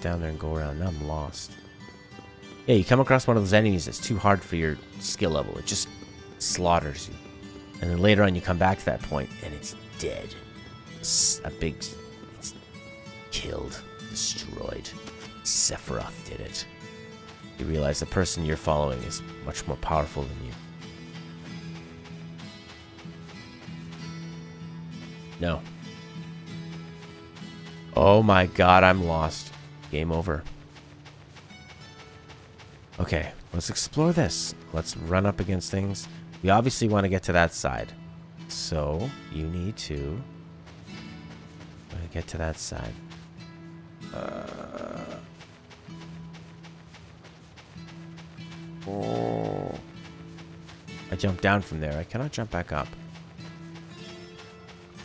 Down there and go around. Now I'm lost. Yeah, you come across one of those enemies that's too hard for your skill level. It just slaughters you. And then later on you come back to that point and it's dead. It's killed. Destroyed. Sephiroth did it. You realize the person you're following is much more powerful than you. No. Oh my god, I'm lost. Game over. Okay, let's explore this. Let's run up against things. We obviously want to get to that side. So, you need to get to that side. Oh. I jumped down from there. I cannot jump back up.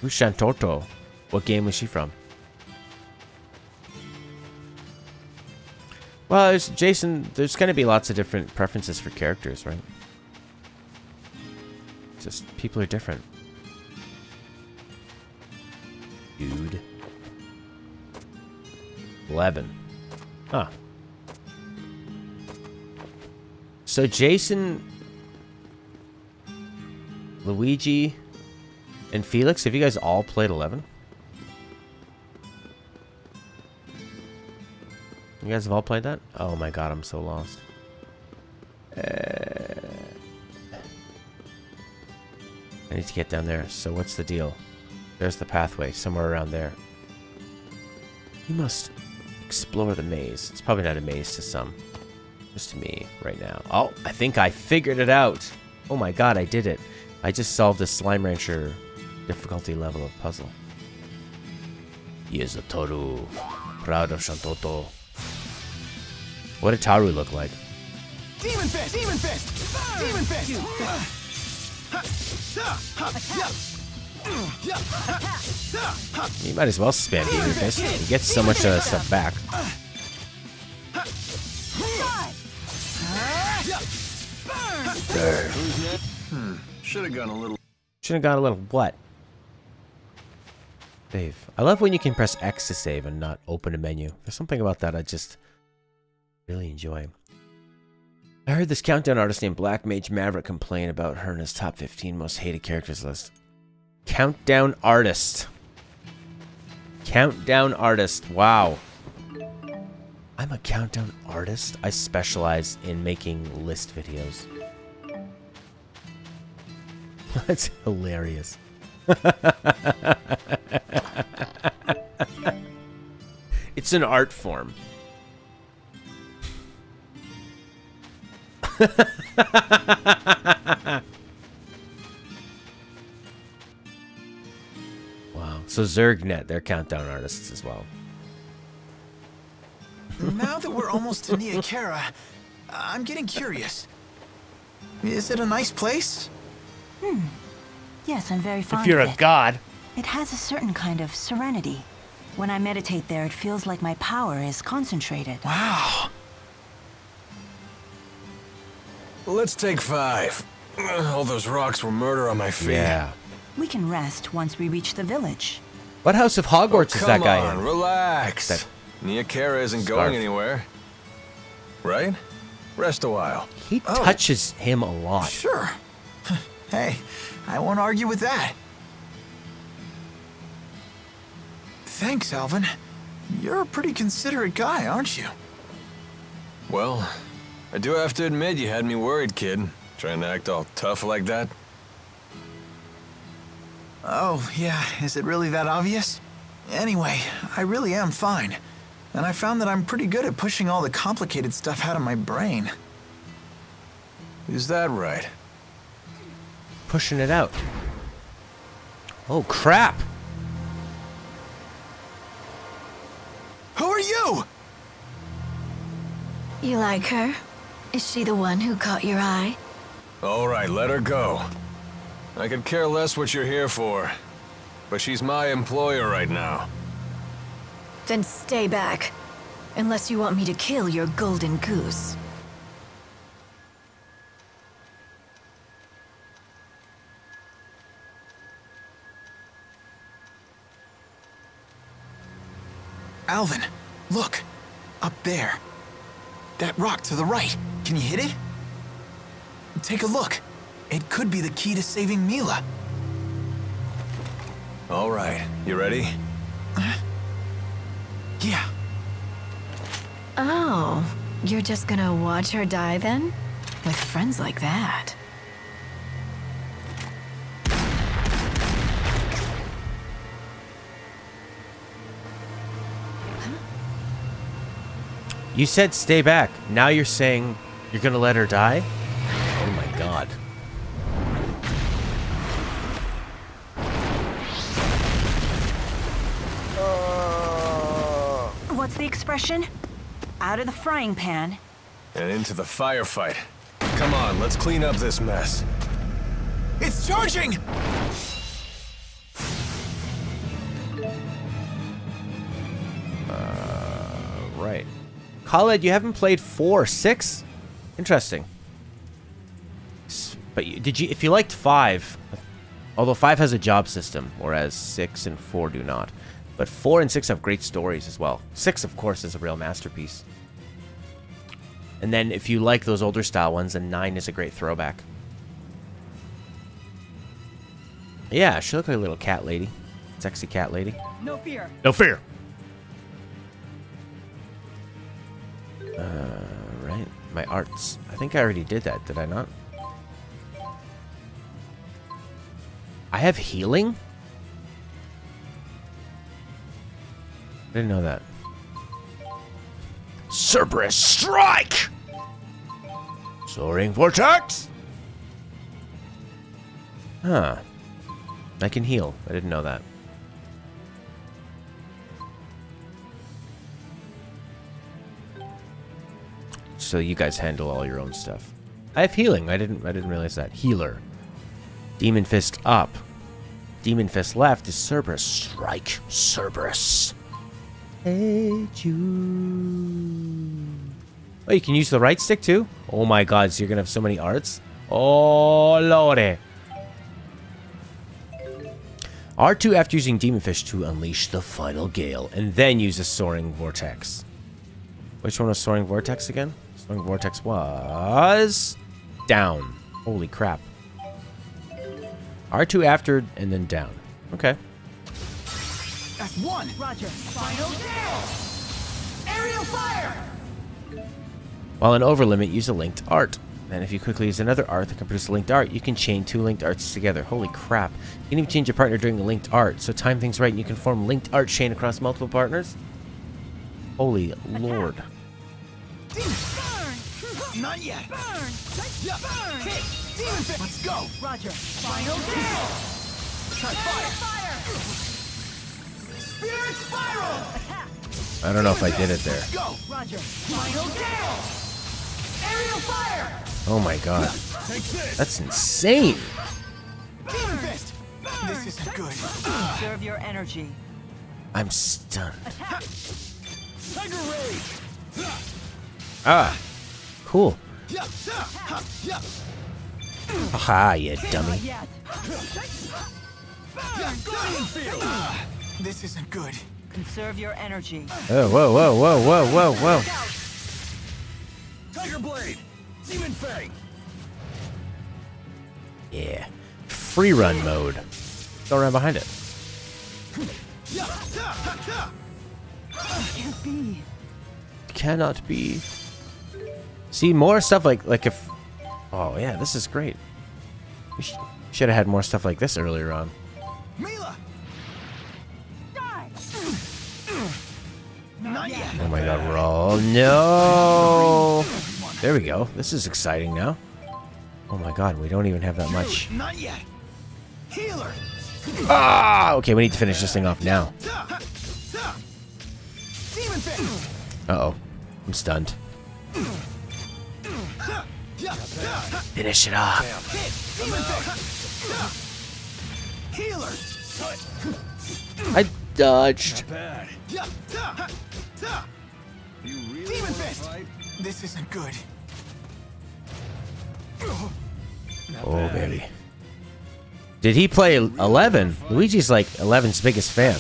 Who's Shantoto? What game was she from? Well, there's Jason. There's going to be lots of different preferences for characters, right? Just people are different. Dude. 11. Huh. So Jason, Luigi, and Felix, have you guys all played 11? You guys have all played that? Oh my god, I'm so lost. I need to get down there. So what's the deal? There's the pathway, somewhere around there. You must explore the maze. It's probably not a maze to some. Just to me right now. Oh, I think I figured it out. Oh my god, I did it. I just solved a Slime Rancher difficulty level of puzzle. He is a Toru. Proud of Shantoto. What did Taru look like? Demon Fist! Demon Fist! Demon Fist! You might as well spam Demon Fist. You get so much stuff back. Should have gone a little. Should have got a little what? Save. I love when you can press X to save and not open a menu. There's something about that I just really enjoy. I heard this countdown artist named Black Mage Maverick complain about her in his top 15 most hated characters list. Countdown artist. Countdown artist. Wow. I'm a countdown artist. I specialize in making list videos. That's hilarious. It's an art form. Wow. So Zergnet, they're countdown artists as well. Now that we're almost to Nia Khera, I'm getting curious. Is it a nice place? Yes, I'm very fond If you're of a it. god. It has a certain kind of serenity. When I meditate there, it feels like my power is concentrated. Wow. Let's take 5. All those rocks were murder on my feet. Yeah. We can rest once we reach the village. What house of Hogwarts is that guy Come on, in? relax. That Nia Khera isn't scarf. going anywhere. Right? Rest a while. He touches him a lot. Sure. Hey, I won't argue with that. Thanks, Alvin. You're a pretty considerate guy, aren't you? Well, I do have to admit you had me worried, kid. Trying to act all tough like that. Oh, yeah, is it really that obvious? Anyway, I really am fine. And I found that I'm pretty good at pushing all the complicated stuff out of my brain. Is that right? pushing it out. Oh, crap! Who are you? You like her? Is she the one who caught your eye? All right, let her go. I could care less what you're here for, but she's my employer right now. Then stay back. Unless you want me to kill your golden goose. Alvin, look. Up there. That rock to the right. Can you hit it? Take a look. It could be the key to saving Mila. All right, you ready? Yeah. Oh, you're just gonna watch her die then? With friends like that. You said stay back. Now you're saying you're gonna let her die? Oh my god. What's the expression? Out of the frying pan. And into the firefight. Come on, let's clean up this mess. It's charging! Right. Khaled, you haven't played 4, 6? Interesting. But did you? If you liked 5, although 5 has a job system, whereas 6 and 4 do not. But 4 and 6 have great stories as well. 6, of course, is a real masterpiece. And then if you like those older style ones, then 9 is a great throwback. Yeah, she looked like a little cat lady. Sexy cat lady. No fear. No fear. Right. My arts. I think I already did that, did I not? I have healing? I didn't know that. Cerberus strike! Soaring vortex? Huh. I can heal. I didn't know that. So you guys handle all your own stuff. I have healing. I didn't realize that. Healer. Demon Fist up. Demon Fist left is Cerberus strike. Cerberus. Hate you. Oh, you can use the right stick too? Oh my god, so you're gonna have so many arts? Oh lordy. R2 after using Demon Fist to unleash the final gale, and then use a Soaring Vortex. Which one was Soaring Vortex again? Soaring Vortex was... down. Holy crap. R2 after, and then down. Okay. F1! Roger. Final gale! Aerial fire! While in overlimit, use a linked art. And if you quickly use another art that can produce a linked art, you can chain 2 linked arts together. Holy crap. You can even change your partner during the linked art. So time things right and you can form linked art chain across multiple partners. Holy lord. Burn! Not yet. Burn! Burn! Hit! Demon Fist! Let's go! Roger. Final gale! Try fire! Spirit spiral! Attack. I don't know if I did it there. Go! Roger. Final gale! Aerial fire! Oh my god. Take this! That's insane. Demon Fist! This isn't good. Conserve your energy. I'm stunned. Attack. Tiger Rage! Ah. Cool. Yeah. Haha, you dummy. Not yet. Guardian Field! This isn't good. Conserve your energy. Oh, whoa, whoa, whoa, whoa, whoa, whoa. Tiger Blade! Demon Fang! Yeah. Free run mode. Go around behind it. Can't be. Cannot be. See, more stuff like if... Oh, yeah, this is great. We should have had more stuff like this earlier on. Mila! Die. Not yet. Oh my god, we're all... No! There we go. This is exciting now. Oh my god, we don't even have that much. Not yet. Healer. Ah! Okay, we need to finish this thing off now. Demon fist. Uh-oh. I'm stunned. Finish it off. Demon fist. Healer. I dodged. Bad. You really Demon wanna fist. fight? This isn't good. Oh, baby. Did he play 11? Luigi's like 11's biggest fan.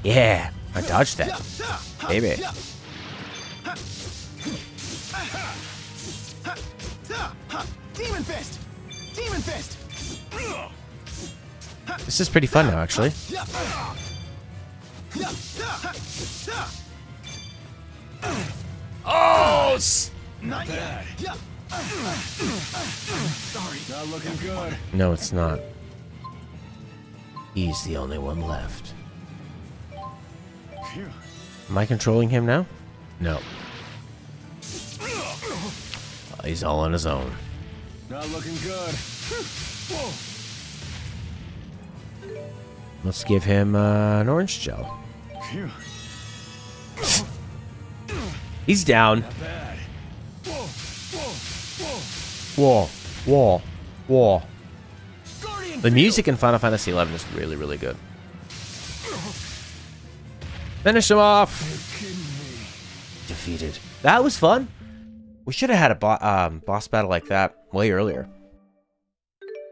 Yeah, I dodged that. Baby. Demon fist. Demon fist. This is pretty fun now, actually. Oh! Not yet. Not looking good. No, it's not. He's the only one left. Phew. Am I controlling him now? No. He's all on his own. Not looking good. Let's give him an orange gel. Phew. He's down. Not bad. Whoa, whoa, whoa. Guardian The music in Final Fantasy XI is really, really good. Finish him off. Defeated. That was fun. We should have had a boss battle like that way earlier.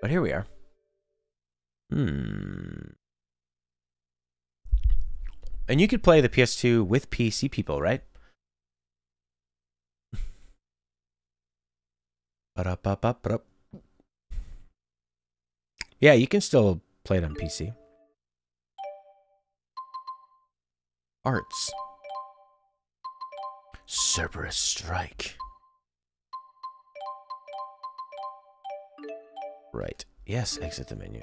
But here we are. And you could play the PS2 with PC people, right? Yeah, you can still play it on PC. Arts. Cerberus Strike. Right. Yes, exit the menu.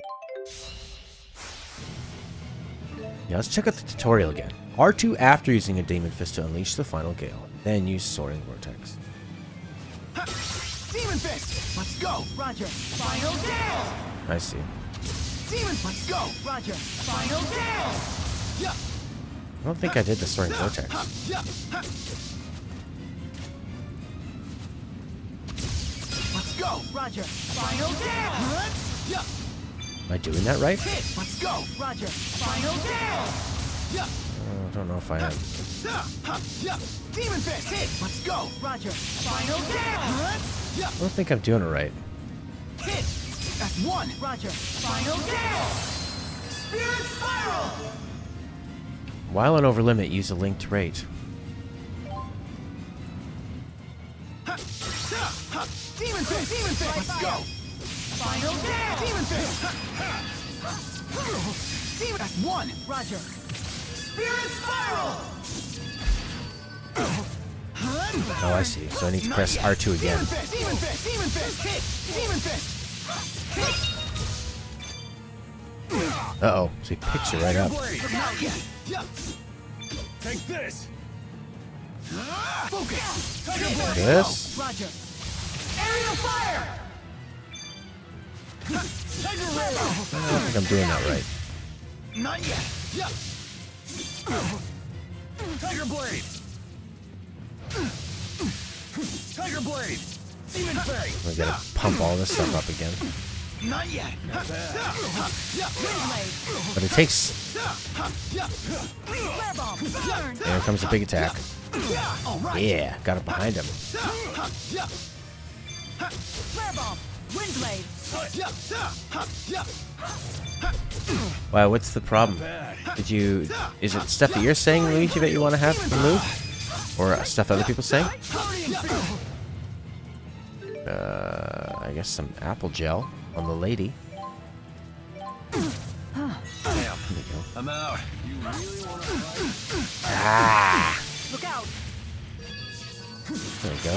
Yeah, let's check out the tutorial again. R2 after using a Demon Fist to unleash the final gale. Then use Soaring Vortex. Demon fist. Let's go. Roger. Final gale. I see. Demon, let's go. Roger. Final gale. I don't think I did the Soaring Vortex. Let's go. Roger. Final gale. Am I doing that right? Let's go. Roger. Final gale. I don't know if I am. Demon fist. Hit. Let's go. Roger. Final gale. I don't think I'm doing it right. Hit. That's one. Roger. Final gale. Spirit spiral. While on over limit, use a linked rate. Demon fist. Demon fist. Let's go. Final gale. Demon fist. Demon. That's one. Roger. Spirit spiral. Oh, I see. So I need to press R2 again. Demon fist. Demon fist. Demon fist. Hit. Demon fist. Uh-oh. So he picks you right up. Not yet. Take this. Focus. This. Roger. Aerial fire. I don't think I'm doing that right. Not yet. Tiger blade. Tiger blade. Demon fang. I gotta pump all this stuff up again. Not yet. But it takes... There comes a big attack. Yeah, got it behind him. Wow, what's the problem? Did you... Is it stuff that you're saying, Luigi, that you want to have removed? Or stuff other people saying? I guess some apple gel on the lady. Damn. There we go. I'm out. You really want to fight? Ah! Look out! There we go.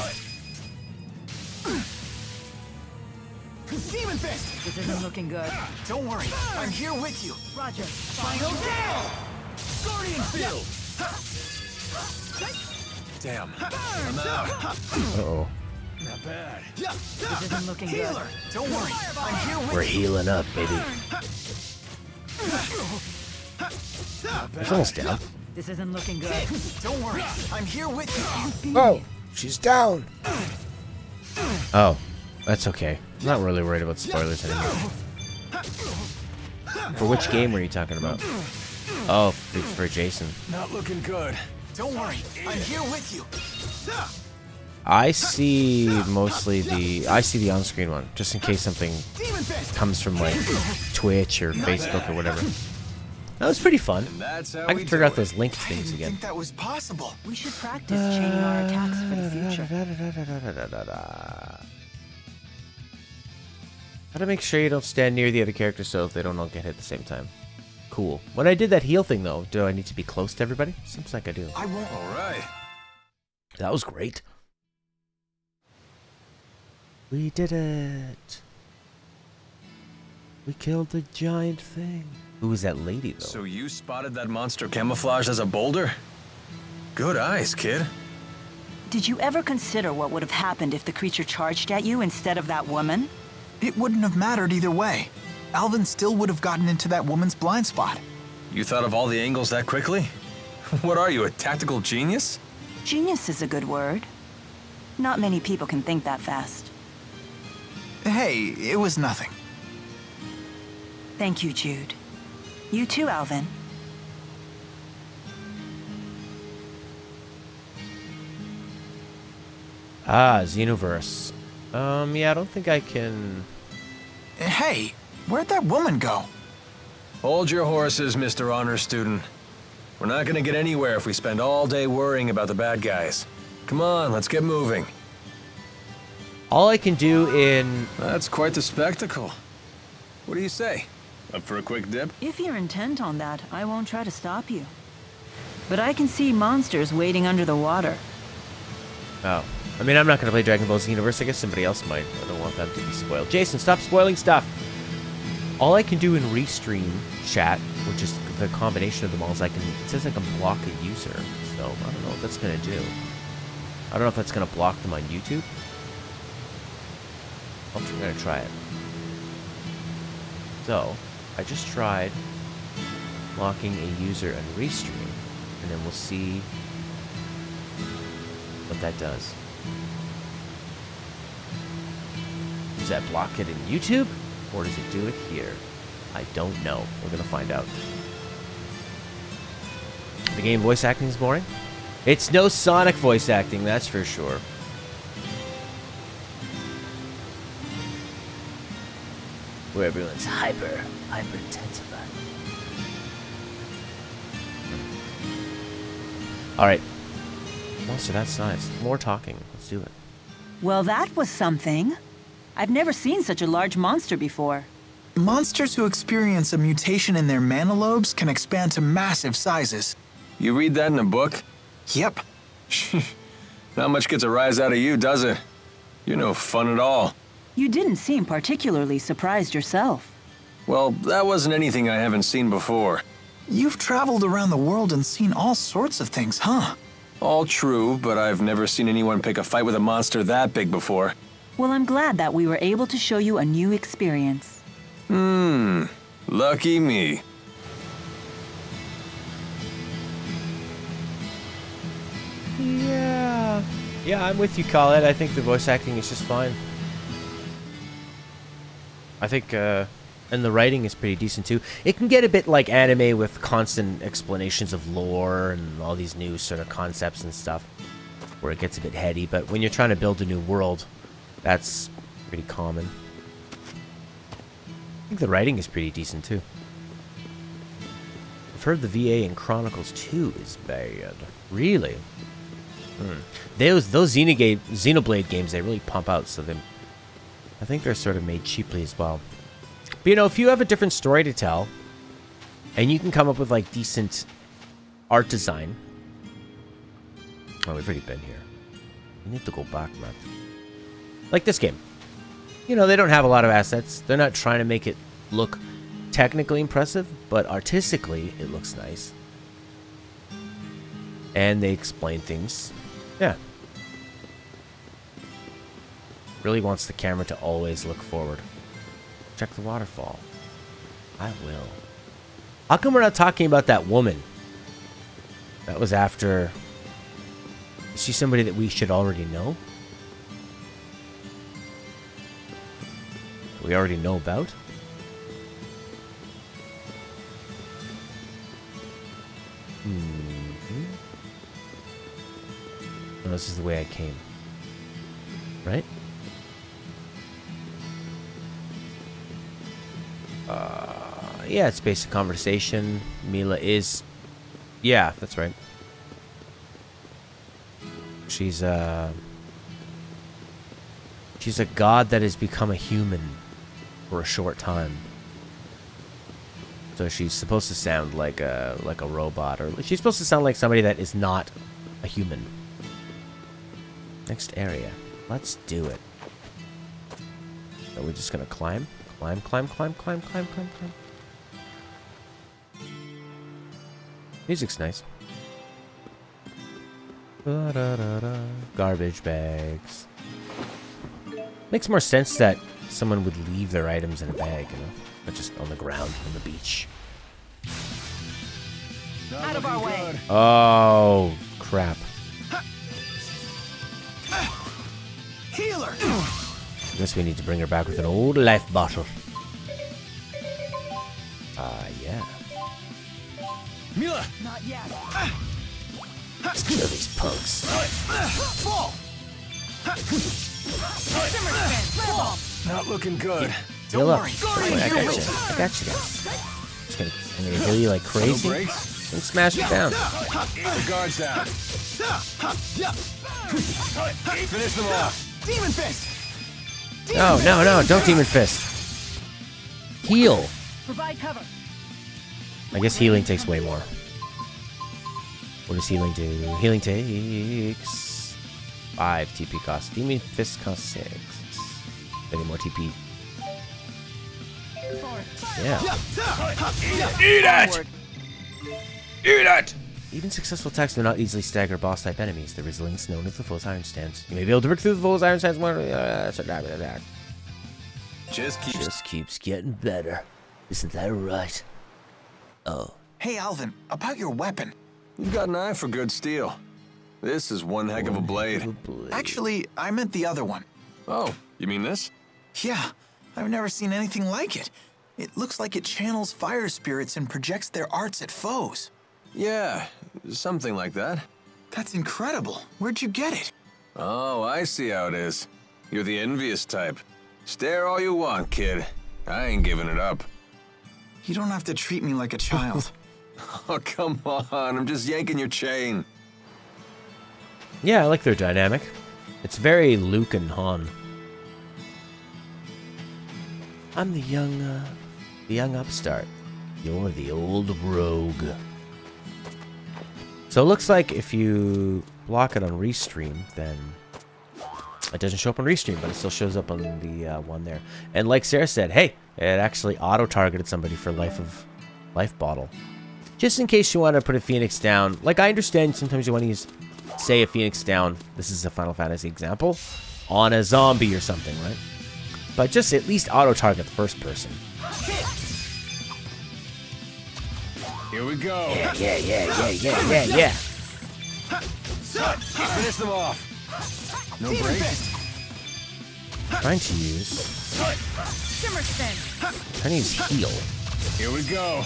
Demon fist. This isn't looking good. Don't worry. I'm here with you. Roger. Final gale. Guardian field. Damn. I'm out. Uh-oh. Not bad. This isn't looking good. Don't worry, I'm here with We're healing up, baby. It's almost down. This isn't looking good. Don't worry, I'm here with you. Oh, she's down. Oh, that's okay. I'm not really worried about spoilers anymore. For which game were you talking about? Oh, for Jason. Not looking good. Don't worry, I'm here with you. I see mostly the on-screen one, just in case something comes from like Twitch or Facebook or whatever. That was pretty fun. That's how I can figure out those linked I things didn't again. think that was possible. We should practice chaining our attacks for the future. How to make sure you don't stand near the other characters so they don't all get hit at the same time. Cool. When I did that heal thing though, do I need to be close to everybody? Seems like I do. I won't. All right. That was great. We did it. We killed the giant thing. Who was that lady though? So you spotted that monster camouflaged as a boulder? Good eyes, kid. Did you ever consider what would have happened if the creature charged at you instead of that woman? It wouldn't have mattered either way. Alvin still would have gotten into that woman's blind spot. You thought of all the angles that quickly? What are you, a tactical genius? Genius is a good word. Not many people can think that fast. Hey, it was nothing. Thank you, Jude. You too, Alvin. Ah, Xenoverse. Yeah, I don't think I can... Hey, where'd that woman go? Hold your horses, Mr. Honor Student. We're not gonna get anywhere if we spend all day worrying about the bad guys. Come on, let's get moving. All I can do in... That's quite the spectacle. What do you say? Up for a quick dip? If you're intent on that, I won't try to stop you. But I can see monsters waiting under the water. Oh. I mean, I'm not going to play Dragon Ball Xenoverse. I guess somebody else might. I don't want them to be spoiled. Jason, stop spoiling stuff! All I can do in Restream chat, which is the combination of them all, is I can... It says I can block a user. So, I don't know what that's going to do. I don't know if that's going to block them on YouTube. I'm going to try it. So, I just tried blocking a user in Restream, and then we'll see what that does. Does that block it in YouTube, or does it do it here? I don't know. We're gonna find out. The game voice acting is boring? It's no Sonic voice acting, that's for sure. Where everyone's hyper-intensified. Alright. Monster that size. More talking. Let's do it. Well, that was something. I've never seen such a large monster before. Monsters who experience a mutation in their mana lobes can expand to massive sizes. You read that in a book? Yep. Not much gets a rise out of you, does it? You're no fun at all. You didn't seem particularly surprised yourself. Well, that wasn't anything I haven't seen before. You've traveled around the world and seen all sorts of things, huh? All true, but I've never seen anyone pick a fight with a monster that big before. Well, I'm glad that we were able to show you a new experience. Lucky me. Yeah. Yeah, I'm with you, Khaled. I think the voice acting is just fine. I think, and the writing is pretty decent too. It can get a bit like anime with constant explanations of lore and all these new sort of concepts and stuff, where it gets a bit heady, but when you're trying to build a new world, that's pretty common. I think the writing is pretty decent too. I've heard the VA in Chronicles 2 is bad. Really? Those Xenoblade games, they really pump out, so I think they're sort of made cheaply as well. But you know, if you have a different story to tell, and you can come up with like decent art design. Oh, we've already been here. We need to go back, man. Like this game. You know, they don't have a lot of assets. They're not trying to make it look technically impressive, but artistically, it looks nice. And they explain things Yeah. Really wants the camera to always look forward. Check the waterfall. I will. How come we're not talking about that woman? That was after... Is she somebody that we should already know? We already know about? No, this is the way I came. Right? Yeah, it's basic conversation. Mila is... Yeah, that's right. She's a god that has become a human for a short time. So she's supposed to sound like a robot, or she's supposed to sound like somebody that is not a human. Next area. Let's do it. So we're just gonna climb. Climb, climb, climb, climb, climb, climb, climb. Music's nice. Da-da-da-da. Garbage bags. Makes more sense that someone would leave their items in a bag, you know? Not just on the ground, on the beach. Out of our way. Oh, crap. Healer! Guess we need to bring her back with an old life bottle. Yeah. Mila! Not yet. Let's kill these punks. Fall! Not looking good. Heal Don't up. worry. I got you. I got you guys. I'm gonna heal you like crazy. And smash it down. The guard's down. Finish them off. Demon Fist! No, no, no. Don't Demon Fist. Heal. Provide cover. I guess healing takes way more. What does healing do? Healing takes 5 TP cost. Demon Fist costs 6. Any more TP? Yeah. Eat it! Eat it! Even successful attacks do not easily stagger boss-type enemies. The resilience known as the Fool's Iron Stance. You may be able to break through the Fool's Iron Stance. Just keeps getting better. Isn't that right? Oh. Hey, Alvin, about your weapon. You've got an eye for good steel. This is one heck of a blade. Actually, I meant the other one. Oh, you mean this? Yeah, I've never seen anything like it. It looks like it channels fire spirits and projects their arts at foes. Yeah, something like that. That's incredible. Where'd you get it? Oh, I see how it is. You're the envious type. Stare all you want, kid. I ain't giving it up. You don't have to treat me like a child. Oh, come on. I'm just yanking your chain. Yeah, I like their dynamic. It's very Luke and Han. I'm the young upstart. You're the old rogue. So it looks like if you block it on Restream, then it doesn't show up on Restream, but it still shows up on the one there. And like Sarah said, hey, it actually auto-targeted somebody for life bottle. Just in case you want to put a Phoenix down. Like, I understand sometimes you want to use, say, a Phoenix down. This is a Final Fantasy example. On a zombie or something, right? But just at least auto-target the first person. Here we go. Yeah. Finish them off. No break. Trying to use heal. Here we go.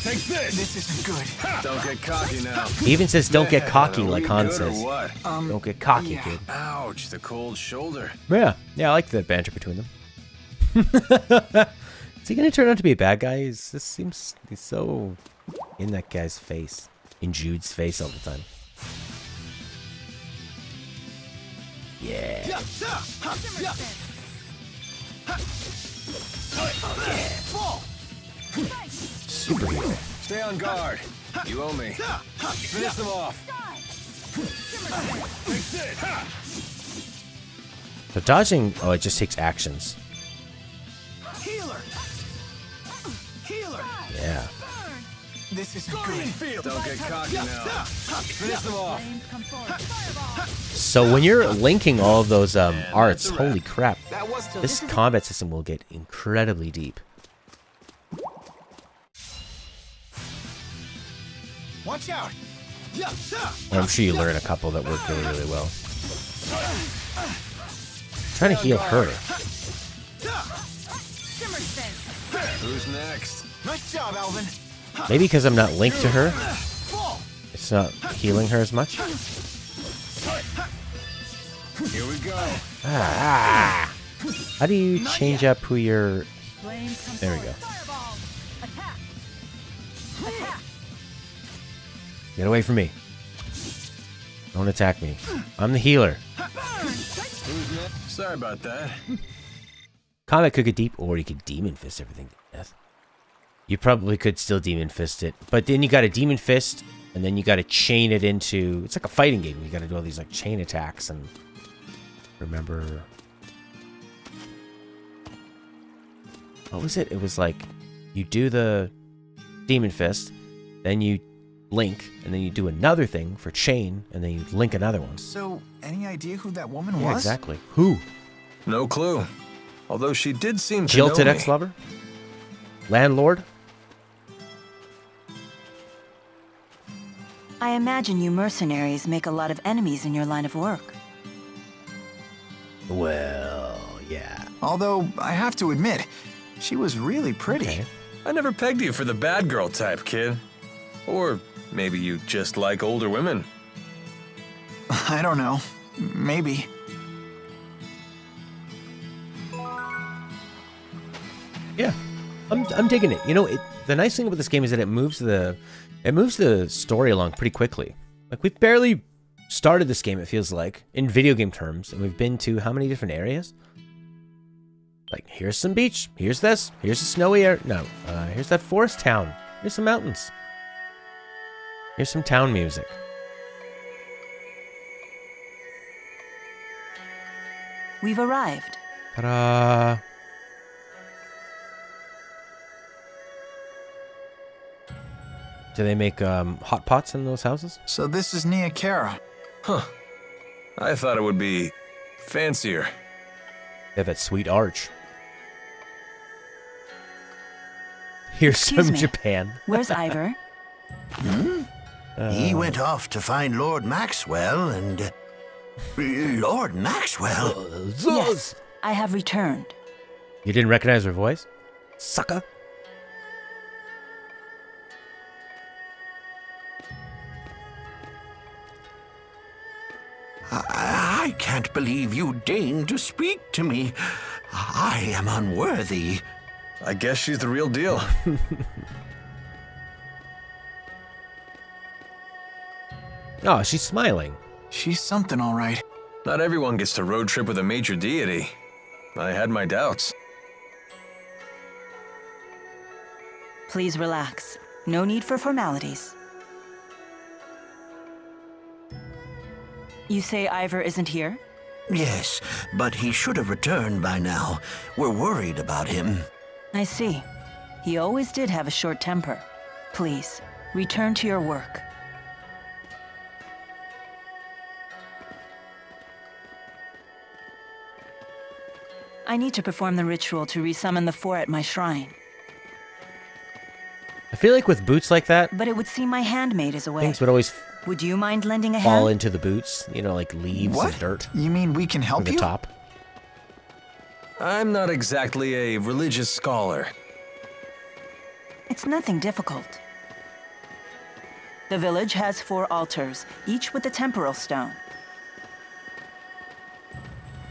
Take this. This isn't good. Don't get cocky now. He even says don't get cocky, Are like we Han good or says. what? Don't get cocky, yeah. kid. Ouch, the cold shoulder. Yeah, I like the banter between them. Is he gonna turn out to be a bad guy? He's so in that guy's face, in Jude's face all the time. Yeah. Superhero. Stay on guard. You owe me. Finish them off. So dodging, oh, it just takes actions. Healer! Yeah. This isn't good. Don't get cocky now. Finish them off. So when you're linking all of those arts, holy crap, this combat system will get incredibly deep. Watch out. And I'm sure you learn a couple that work really, really well. Trying to heal her. Who's next? Nice job, Alvin. Maybe because I'm not linked to her, it's not healing her as much. Here we go. Ah. How do you change up who you're... There we go. Get away from me. Don't attack me. I'm the healer. Who's next? Sorry about that. Combat could get deep, or you could Demon Fist everything to death. You probably could still Demon Fist it, but then you got a Demon Fist, and then you got to chain it into... It's like a fighting game. You got to do all these like chain attacks, and remember... What was it? It was like you do the Demon Fist, then you link, and then you do another thing for chain, and then you link another one. So, any idea who that woman Yeah, was? exactly. Who? No clue. Although she did seem to Jilted know me. ex-lover? Landlord? I imagine you mercenaries make a lot of enemies in your line of work. Well, yeah. Although, I have to admit, she was really pretty. Okay. I never pegged you for the bad girl type, kid. Or maybe you just like older women. I don't know. Maybe. Yeah, I'm digging it. You know, the nice thing about this game is that it moves the story along pretty quickly. Like, we've barely started this game, it feels like, in video game terms, and we've been to how many different areas? Like, here's some beach, here's this, here's a snowy area. No, here's that forest town, here's some mountains, here's some town music. We've arrived. Ta-da! Do they make hot pots in those houses? So this is Nia Kara. Huh. I thought it would be fancier. They have that sweet arch. Here's Excuse some me. Japan. Where's Ivor? He went off to find Lord Maxwell and... Lord Maxwell? Yes, I have returned. You didn't recognize her voice? Sucker. I can't believe you deigned to speak to me. I am unworthy. I guess she's the real deal. Oh, she's smiling. She's something, all right. Not everyone gets to road trip with a major deity. I had my doubts. Please relax. No need for formalities. You say Ivor isn't here? Yes, but he should have returned by now. We're worried about him. I see. He always did have a short temper. Please, return to your work. I need to perform the ritual to resummon the four at my shrine. I feel like with boots like that, But it would seem my handmaid is away. things would always Would you mind lending a fall hand? into the boots. You know, like leaves What? and dirt You mean we can from help the you? top. I'm not exactly a religious scholar. It's nothing difficult. The village has 4 altars, each with a temporal stone.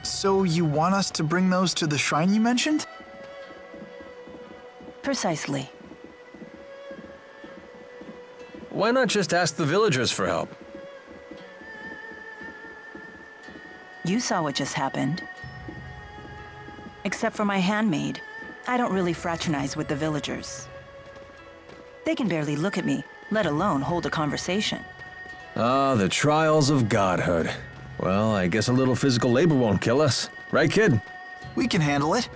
So you want us to bring those to the shrine you mentioned? Precisely. Why not just ask the villagers for help? You saw what just happened. Except for my handmaid, I don't really fraternize with the villagers. They can barely look at me, let alone hold a conversation. Ah, the trials of godhood. Well, I guess a little physical labor won't kill us. Right, kid? We can handle it.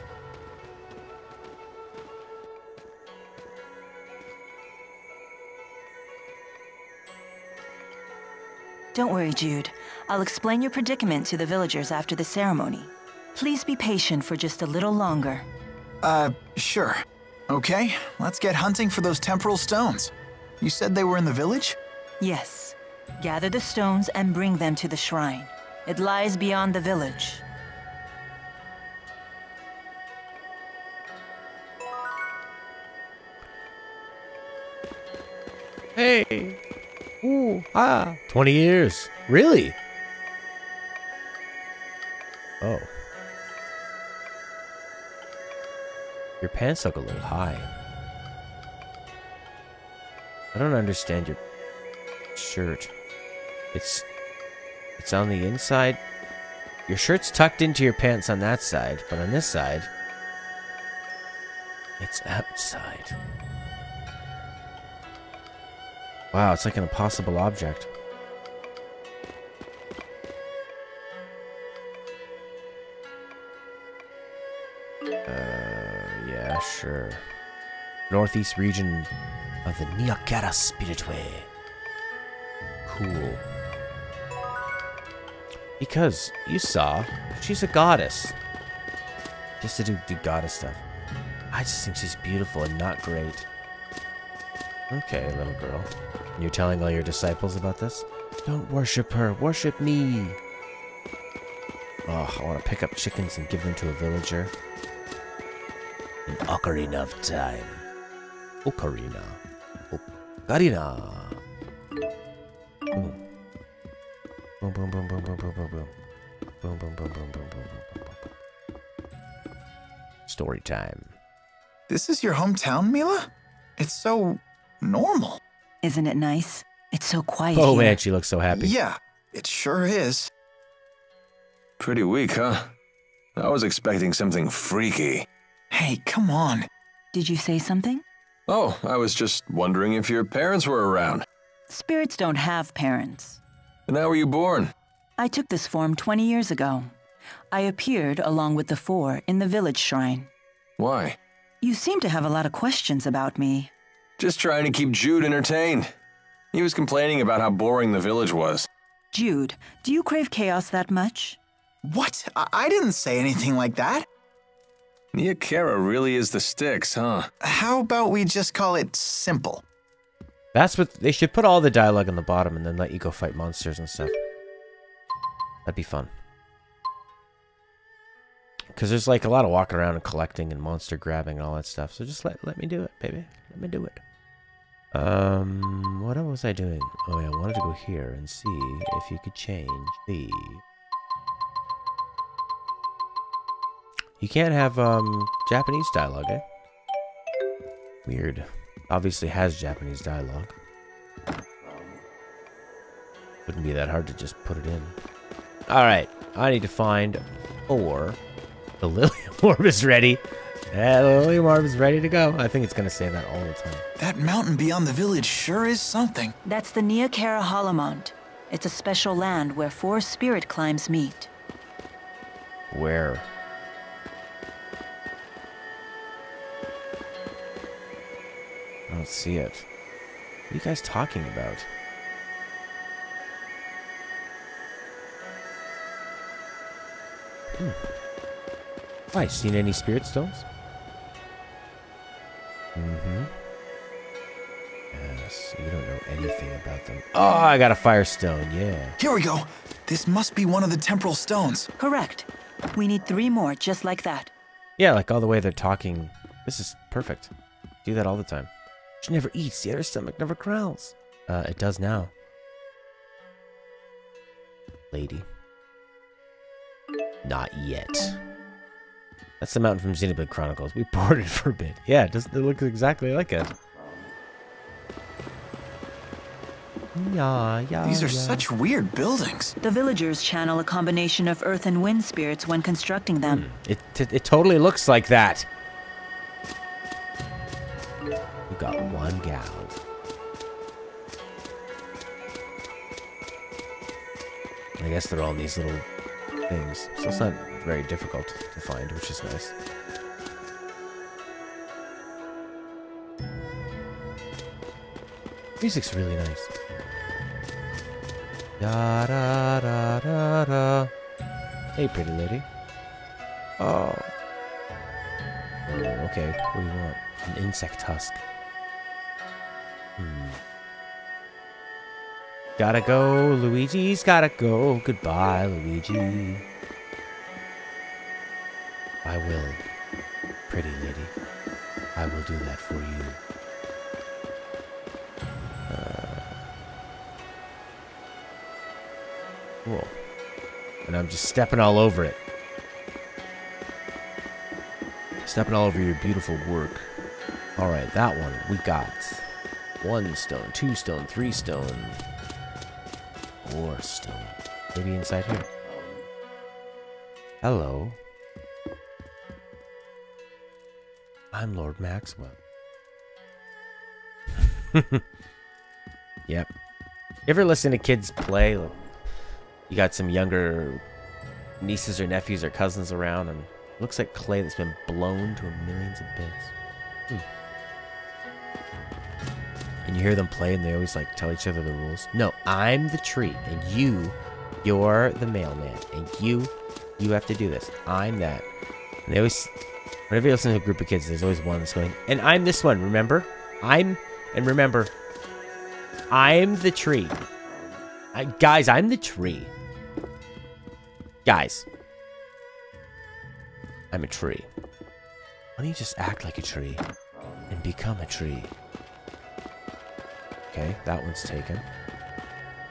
Don't worry, Jude. I'll explain your predicament to the villagers after the ceremony. Please be patient for just a little longer. Sure. Okay, let's get hunting for those temporal stones. You said they were in the village? Yes. Gather the stones and bring them to the shrine. It lies beyond the village. Hey! Ooh, 20 years. Really? Oh. Your pants look a little high. I don't understand your shirt. It's on the inside. Your shirt's tucked into your pants on that side, but on this side, it's outside. Wow, it's like an impossible object. Yeah, sure. Northeast region of the Niakara Spiritway. Cool. Because, you saw, she's a goddess. Just to do goddess stuff. I just think she's beautiful and not great. Okay, little girl. You're telling all your disciples about this? Don't worship her, worship me. Oh, I want to pick up chickens and give them to a villager. An ocarina of time. Ocarina. Ocarina. Boom. Boom, boom, boom, boom, boom, boom, boom, boom. Boom, boom, boom, boom, boom, boom, boom, boom. Story time. This is your hometown, Mila? It's so normal. Isn't it nice? It's so quiet Oh here. man, she looks so happy. Yeah, it sure is. Pretty weak, huh? I was expecting something freaky. Hey, come on. Did you say something? Oh, I was just wondering if your parents were around. Spirits don't have parents. And how were you born? I took this form 20 years ago. I appeared along with the four in the village shrine. Why? You seem to have a lot of questions about me. Just trying to keep Jude entertained. He was complaining about how boring the village was. Jude, do you crave chaos that much? What? I didn't say anything like that. Niakara really is the sticks, huh? How about we just call it simple? That's what they should put all the dialogue on the bottom and then let you go fight monsters and stuff. That'd be fun. Because there's like a lot of walking around and collecting and monster grabbing and all that stuff. So just let me do it, baby. Let me do it. What was I doing? Oh yeah, I wanted to go here and see if you could change the... You can't have, Japanese dialogue, eh? Weird. Obviously has Japanese dialogue. Wouldn't be that hard to just put it in. Alright, I need to find 4. The Lilium Orb is ready. Yeah, the Lilium Orb is ready to go. I think it's gonna say that all the time. That mountain beyond the village sure is something. That's the Niakara Holomont. It's a special land where 4 spirit climbs meet. Where? I don't see it. What are you guys talking about? Why, seen any spirit stones? Mm-hmm. Yes, you don't know anything about them. Oh, I got a firestone, yeah. Here we go. This must be one of the temporal stones. Correct. We need 3 more just like that. Yeah, like all the way they're talking. This is perfect. Do that all the time. She never eats, yet her stomach never growls. It does now. Lady. Not yet. That's the mountain from Xenoblade Chronicles. We boarded for a bit. Yeah, it looks exactly like it. Yeah. These are such weird buildings. The villagers channel a combination of earth and wind spirits when constructing them. It totally looks like that. You got 1 gal. I guess they're all in these little things, so it's not very difficult to find, which is nice. Music's really nice. Da da da da da. Hey, pretty lady. Oh. Oh, okay. What do you want? An insect husk. Gotta go. Luigi's gotta go. Goodbye, Luigi. I will, pretty lady. I will do that for you. Cool. And I'm just stepping all over it. Stepping all over your beautiful work. Alright, that one we got. 1 stone, 2 stone, 3 stone, 4 stone. Maybe inside here. Hello. I'm Lord Maxwell. Yep. You ever listen to kids play? You got some younger nieces or nephews or cousins around, and it looks like clay that's been blown to millions of bits. And you hear them play, and they always like tell each other the rules. No, I'm the tree, and you're the mailman, and you have to do this. I'm that. And they always, whenever you listen to a group of kids, there's always one that's going, and I'm this one, remember? Remember, I'm the tree. Guys, I'm the tree. Guys. I'm a tree. Why don't you just act like a tree and become a tree? Okay, that one's taken.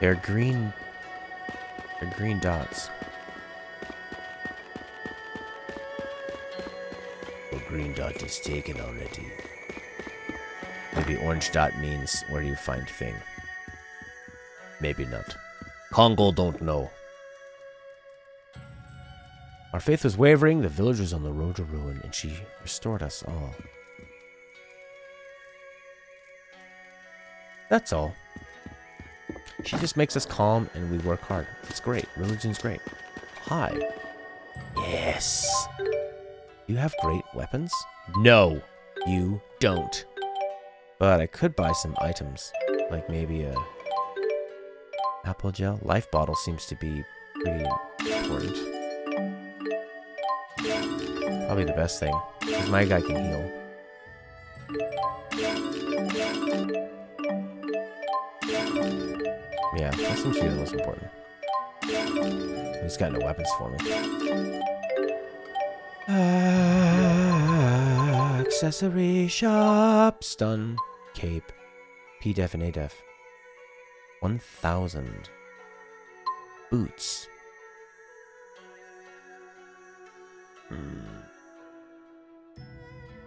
They're green dots. The green dot is taken already. Maybe orange dot means where do you find thing? Maybe not. Congo don't know. Our faith was wavering, the village was on the road to ruin, and she restored us all. That's all. She just makes us calm and we work hard. It's great. Religion's great. Hi. Yes. You have great weapons? No, you don't. But I could buy some items. Like maybe a apple gel. Life bottle seems to be pretty important. Probably the best thing. Because my guy can heal. Yeah, that seems to be the most important. He's got no weapons for me. Accessory shop. Stun. Cape. P-Def and A-Def. 1,000. Boots.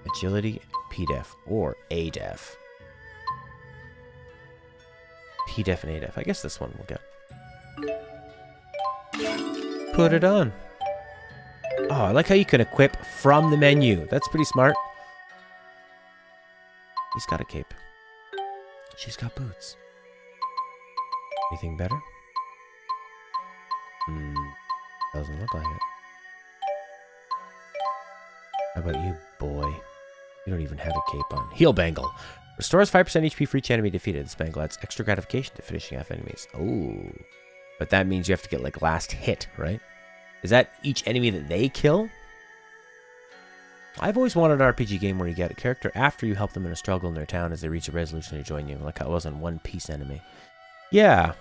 Agility. P-Def or A-Def. P-Def and A-Def. I guess this one will get. Put it on. Oh, I like how you can equip from the menu. That's pretty smart. He's got a cape. She's got boots. Anything better? Doesn't look like it. How about you, boy? You don't even have a cape on. Heal Bangle. Restores 5% HP for each enemy defeated. This bangle adds extra gratification to finishing off enemies. Oh. But that means you have to get, like, last hit, right? Is that each enemy that they kill? I've always wanted an RPG game where you get a character after you help them in a struggle in their town as they reach a resolution to join you. Like how it was on One Piece Enemy. Yeah.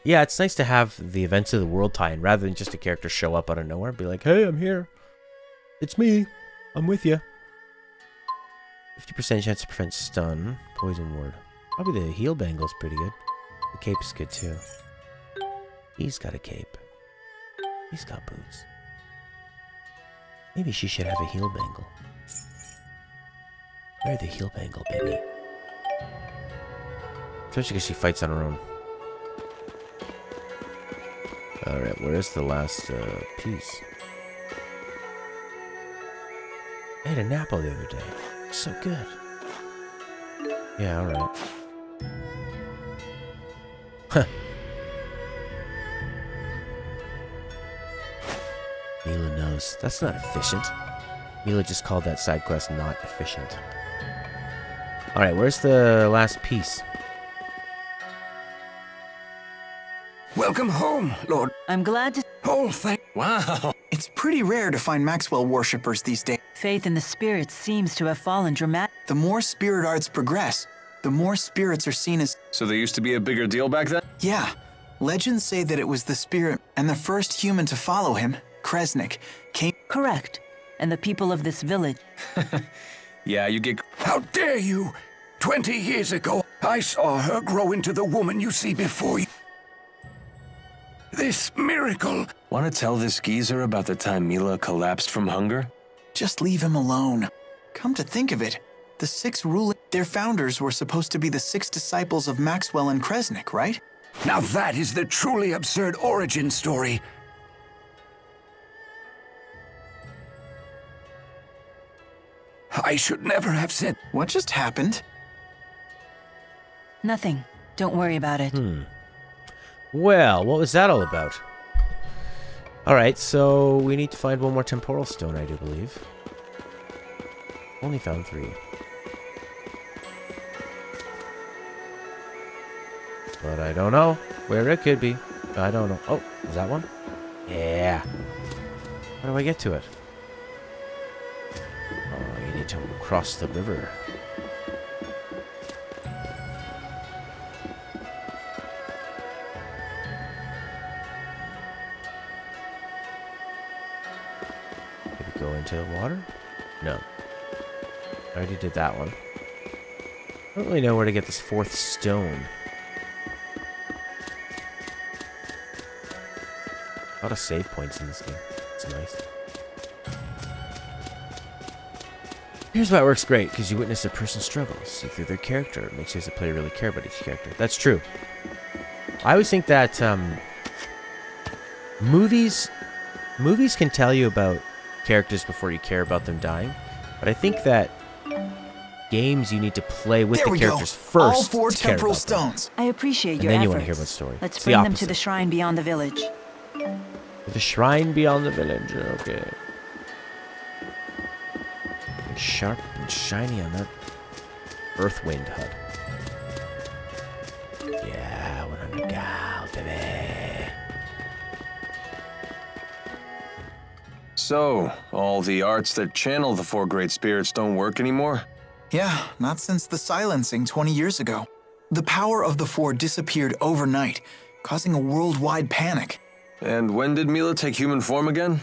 Yeah, it's nice to have the events of the world tie-in rather than just a character show up out of nowhere and be like, hey, I'm here. It's me. I'm with you. 50% chance to prevent stun. Poison ward. Probably the heal bangle's pretty good. The cape's good too. He's got a cape. He's got boots. Maybe she should have a heal bangle. Wear the heal bangle, baby. Especially because she fights on her own. Alright, where's the last piece? I had an apple the other day. It's so good. Yeah, alright. Huh. Mila knows. That's not efficient. Mila just called that side quest not efficient. Alright, where's the last piece? Welcome home, Lord. I'm glad to... Oh, thank... Wow. It's pretty rare to find Maxwell worshippers these days. Faith in the spirits seems to have fallen dramatically. The more spirit arts progress, the more spirits are seen as... So there used to be a bigger deal back then? Yeah. Legends say that it was the spirit, and the first human to follow him, Kresnik, came... Correct. And the people of this village. Yeah, you get... How dare you! 20 years ago, I saw her grow into the woman you see before you. This miracle. Want to tell this geezer about the time Mila collapsed from hunger? Just leave him alone. Come to think of it, the 6 ruling... Their founders were supposed to be the 6 disciples of Maxwell and Kresnik, right? Now that is the truly absurd origin story. I should never have said... What just happened? Nothing. Don't worry about it. Well, what was that all about? Alright, so we need to find one more temporal stone, I do believe. Only found 3. But I don't know where it could be. I don't know. Oh, is that one? Yeah. How do I get to it? Oh, you need to cross the river. Maybe go into the water? No. I already did that one. I don't really know where to get this 4th stone. A lot of save points in this game. It's nice. Here's why it works great, because you witness a person's struggles, see through their character. It makes you as a player really care about each character. That's true. I always think that movies can tell you about characters before you care about them dying, but I think that games you need to play with the characters first. All 4 to care temporal about them. stones. I appreciate And your then efforts. you want to hear about the story. Let's It's the bring them to opposite. the shrine beyond the village. The shrine beyond the village. Okay. Sharp and shiny on that Earthwind hut. Yeah, 100 gal, baby. So, all the arts that channel the 4 great spirits don't work anymore? Yeah, not since the silencing 20 years ago. The power of the 4 disappeared overnight, causing a worldwide panic. And when did Mila take human form again?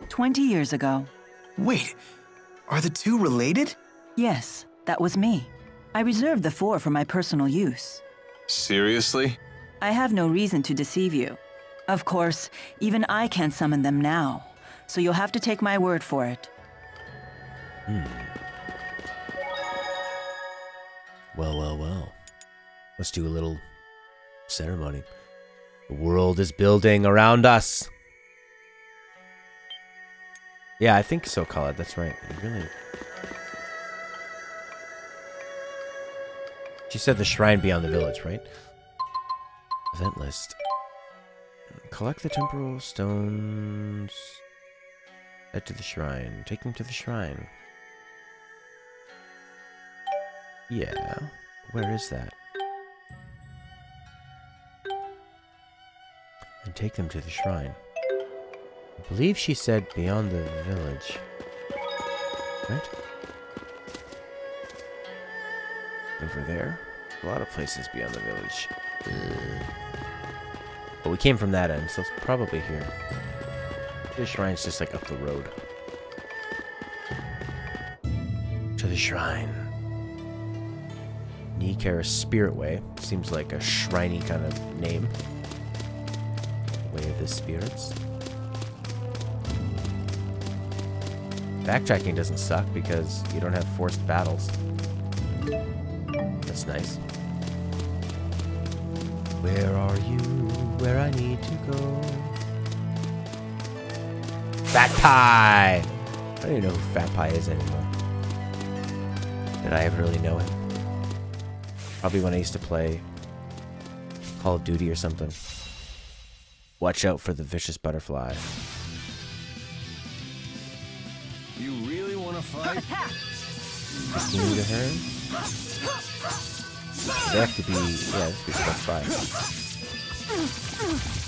20 years ago. Wait, are the 2 related? Yes, that was me. I reserved the 4 for my personal use. Seriously? I have no reason to deceive you. Of course, even I can't summon them now, so you'll have to take my word for it. Well. Let's do a little ceremony. The world is building around us. Yeah, I think so, Khaled. That's right. You really... She said the shrine beyond the village, right? Event list. Collect the temporal stones. Head to the shrine. Take them to the shrine. Yeah. Where is that? And take them to the shrine. I believe she said beyond the village. Right? Over there? A lot of places beyond the village. But we came from that end, so it's probably here. The shrine's just like up the road. To the shrine. Nikara Spirit Way. Seems like a shriny kind of name. Way of the spirits. Backtracking doesn't suck because you don't have forced battles. That's nice. Where are you? Where I need to go? Fat Pie! I don't even know who Fat Pie is anymore. Did I ever really know him? Probably when I used to play Call of Duty or something. Watch out for the vicious butterfly. You really want to fight? Listening to her? They have to be, yeah, this would be +5.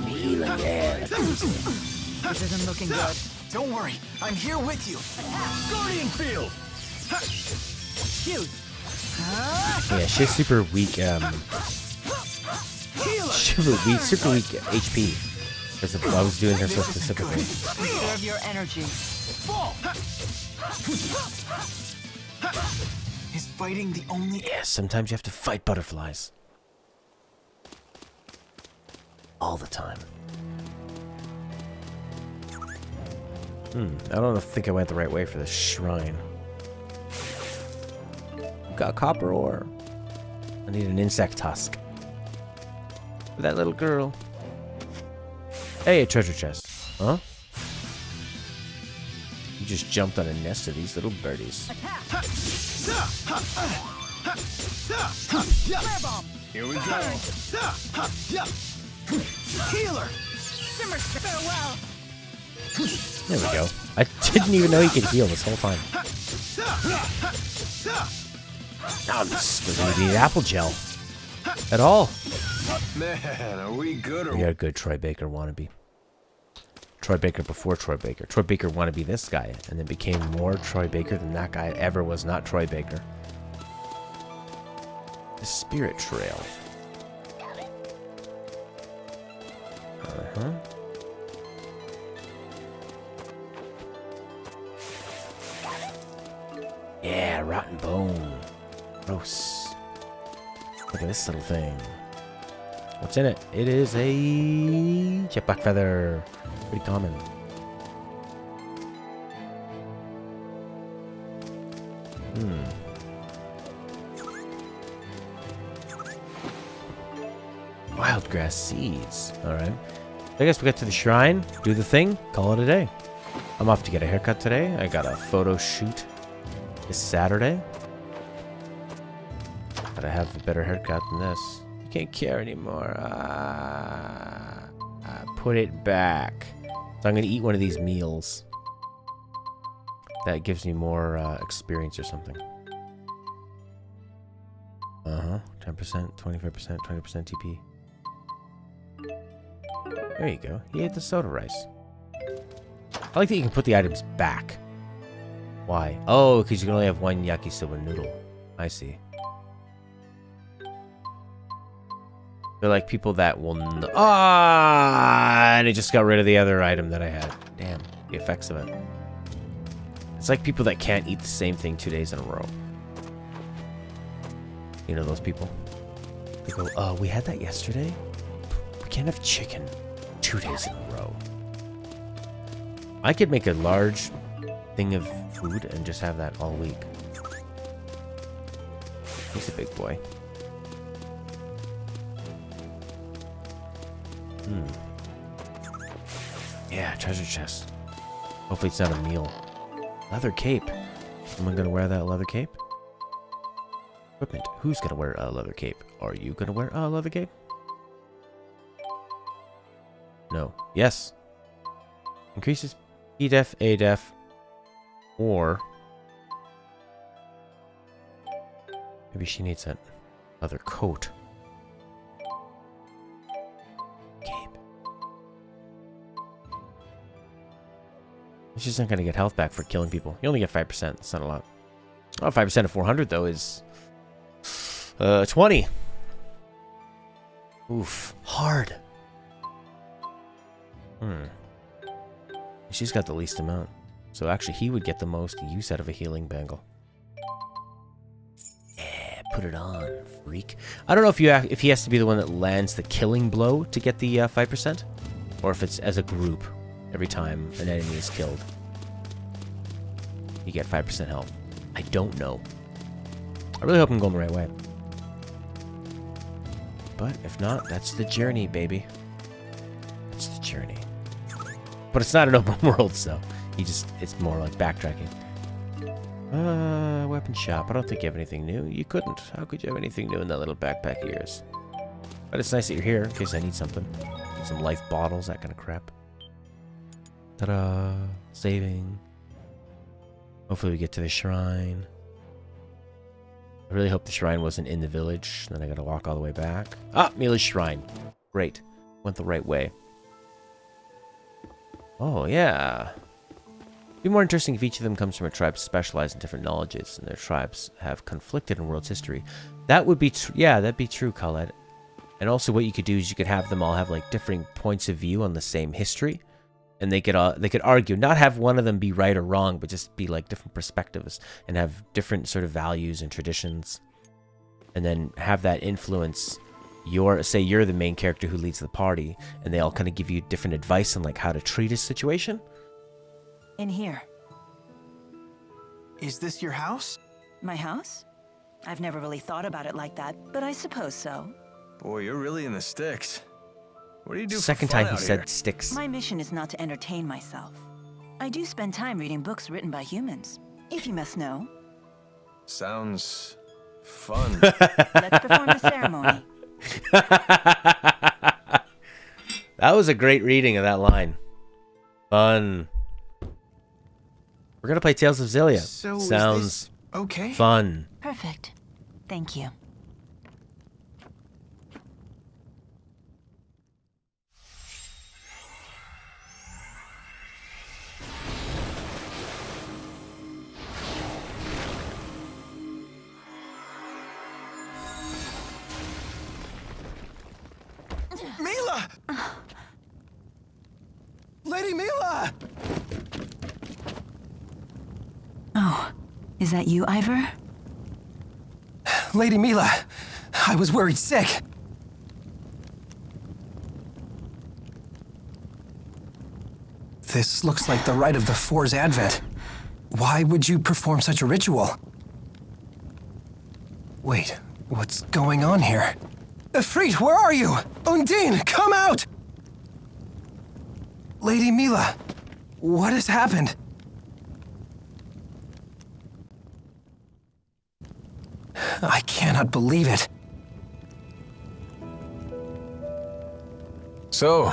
Healing, yeah. This isn't looking good. Don't worry, I'm here with you. Guardian Field! Shoot! Yeah, she's super weak, super weak HP. Because of I was doing her so specifically. Conserve your energy. Is fighting the only... Yeah, sometimes you have to fight butterflies. All the time. I don't think I went the right way for this shrine. Got copper ore. I need an insect tusk. For that little girl. Hey, a treasure chest. Huh? You just jumped on a nest of these little birdies. Here we go. Healer! Farewell! There we go. I didn't even know he could heal this whole time. Oh, this doesn't need apple gel. At all. Man, are we good or We got a good Troy Baker wannabe. Troy Baker before Troy Baker. Troy Baker wannabe this guy, and then became more Troy Baker than that guy ever was not Troy Baker. The Spirit Trail. Uh-huh. Yeah, rotten bone. Gross. Look at this little thing. What's in it? It is a jetpack feather. Pretty common. Wild grass seeds. Alright. I guess we get to the shrine, do the thing, call it a day. I'm off to get a haircut today. I got a photo shoot this Saturday. Gotta have a better haircut than this. You can't care anymore. Put it back. So I'm gonna eat one of these meals. That gives me more experience or something. 10%, 25%, 20% TP. There you go. He ate the soda rice. I like that you can put the items back. Why? Oh, because you can only have one yakisoba noodle. I see. They're like people that will... and it just got rid of the other item that I had. Damn, the effects of it. It's like people that can't eat the same thing 2 days in a row. You know those people? They go, oh, we had that yesterday? We can't have chicken 2 days in a row. I could make a large thing of food and just have that all week. He's a big boy. Yeah, treasure chest. Hopefully it's not a meal. Leather cape. Am I gonna wear that leather cape? Equipment. Who's gonna wear a leather cape? Are you gonna wear a leather cape? No. Yes. Increases P-def, A-def, or... maybe she needs that leather coat. Cape. She's not gonna get health back for killing people. You only get 5%. That's not a lot. Oh, 5% of 400, though, is... 20. Oof. Hard. She's got the least amount. So actually, he would get the most use out of a healing bangle. Yeah, put it on, freak. I don't know if he has to be the one that lands the killing blow to get the 5%, or if it's as a group every time an enemy is killed. You get 5% health. I don't know. I really hope I'm going the right way. But if not, that's the journey, baby. It's the journey. But it's not an open world, so it's more like backtracking. Weapon shop. I don't think you have anything new. You couldn't. How could you have anything new in that little backpack of yours? But it's nice that you're here in case I need something. Need some life bottles, that kind of crap. Ta-da! Saving. Hopefully we get to the shrine. I really hope the shrine wasn't in the village. Then I gotta walk all the way back. Ah, Mila's shrine. Great. Went the right way. Oh, yeah. It'd be more interesting if each of them comes from a tribe specialized in different knowledges, and their tribes have conflicted in world's history. That would be yeah, that'd be true, Khaled. And also what you could do is you could have them all have like differing points of view on the same history. And they could argue, not have one of them be right or wrong, but just be like different perspectives and have different sort of values and traditions. And then have that influence say you're the main character who leads the party, and they all kind of give you different advice on like how to treat a situation. In here. Is this your house? My house? I've never really thought about it like that, but I suppose so. Boy, you're really in the sticks. What do you do Second for fun time he out said here? sticks. My mission is not to entertain myself. I do spend time reading books written by humans, if you must know. Sounds fun. Let's perform the ceremony. That was a great reading of that line. Fun. We're gonna play Tales of Xillia. So Sounds is this okay? fun. Perfect. Thank you. Mila! Lady Mila! Oh, is that you, Ivor? Lady Mila, I was worried sick. This looks like the rite of the Four's advent. Why would you perform such a ritual? Wait, what's going on here? Ifrit, where are you? Undine, come out! Lady Mila, what has happened? I cannot believe it. So,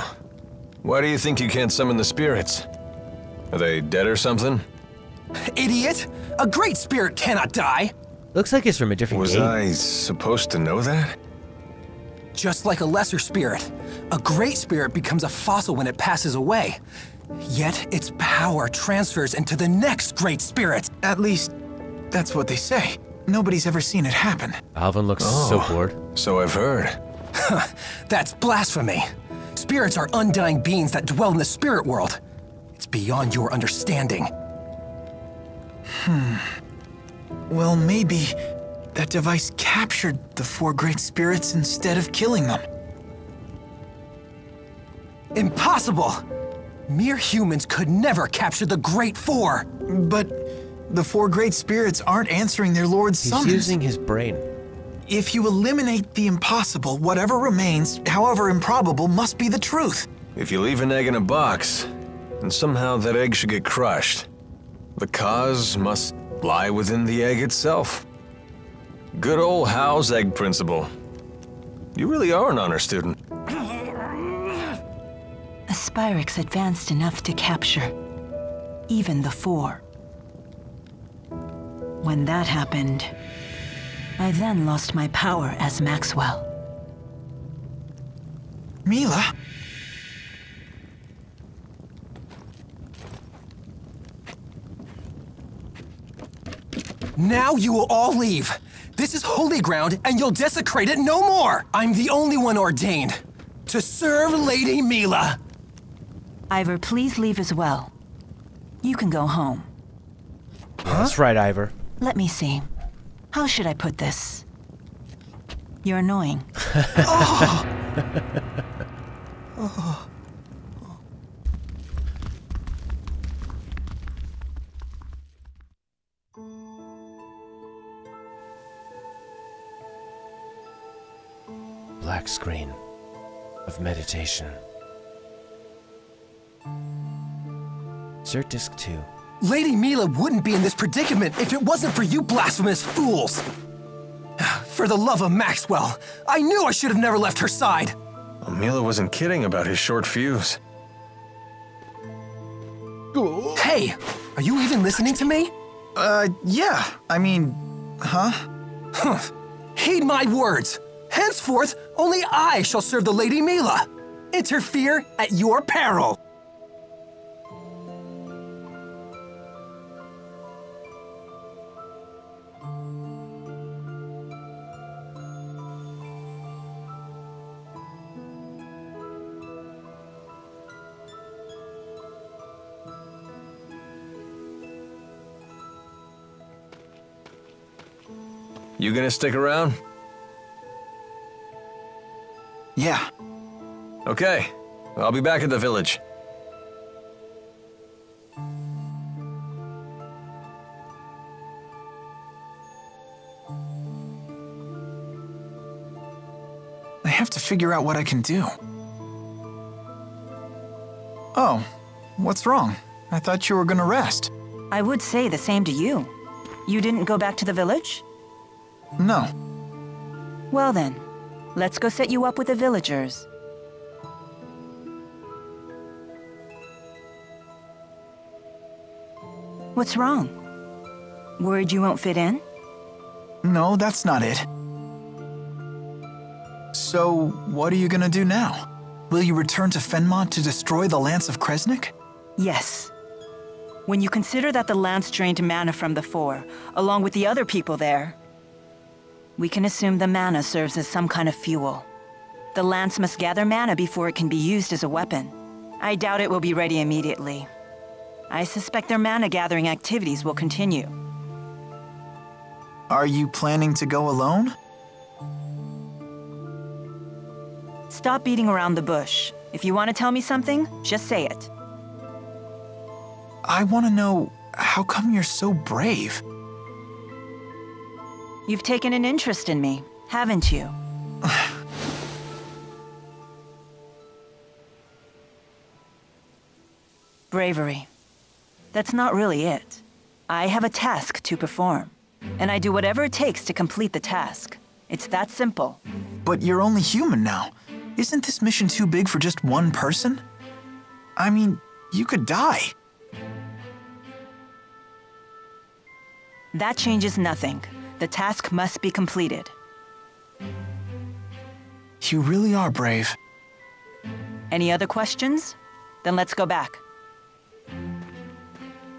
why do you think you can't summon the spirits? Are they dead or something? Idiot! A great spirit cannot die! Looks like it's from a different Was game. I supposed to know that? Just like a lesser spirit, a great spirit becomes a fossil when it passes away. Yet its power transfers into the next great spirit. At least, that's what they say. Nobody's ever seen it happen. Alvin looks so bored. So I've heard. That's blasphemy. Spirits are undying beings that dwell in the spirit world. It's beyond your understanding. Well, maybe that device captured the four great spirits instead of killing them. Impossible! Mere humans could never capture the Great Four. But the four great spirits aren't answering their lord's He's summons. using his brain. If you eliminate the impossible, whatever remains, however improbable, must be the truth. If you leave an egg in a box, and somehow that egg should get crushed, the cause must lie within the egg itself. Good old Howe's egg principle. You really are an honor student. A Spyrix advanced enough to capture even the Four. When that happened, I then lost my power as Maxwell. Mila? Now you will all leave. This is holy ground, and you'll desecrate it no more! I'm the only one ordained to serve Lady Mila. Ivor, please leave as well. You can go home. Yeah, that's right, Ivor. Let me see. How should I put this? You're annoying. Black screen of meditation. Insert disc 2. Lady Mila wouldn't be in this predicament if it wasn't for you blasphemous fools. For the love of Maxwell, I knew I should have never left her side. Mila wasn't kidding about his short fuse. Hey, are you even listening to me? Yeah. I mean, huh? Heed my words. Henceforth, Only I shall serve the Lady Mila. Interfere at your peril. You gonna stick around? Yeah. Okay. I'll be back at the village. I have to figure out what I can do. Oh, what's wrong? I thought you were gonna rest. I would say the same to you. You didn't go back to the village? No. Well then, let's go set you up with the villagers. What's wrong? Worried you won't fit in? No, that's not it. So, what are you gonna do now? Will you return to Fenmont to destroy the Lance of Kresnik? Yes. When you consider that the Lance drained mana from the Four, along with the other people there, we can assume the mana serves as some kind of fuel. The Lance must gather mana before it can be used as a weapon. I doubt it will be ready immediately. I suspect their mana-gathering activities will continue. Are you planning to go alone? Stop beating around the bush. If you want to tell me something, just say it. I want to know, how come you're so brave? You've taken an interest in me, haven't you? Bravery. That's not really it. I have a task to perform, and I do whatever it takes to complete the task. It's that simple. But you're only human now. Isn't this mission too big for just one person? I mean, you could die. That changes nothing. The task must be completed. You really are brave. Any other questions? Then let's go back.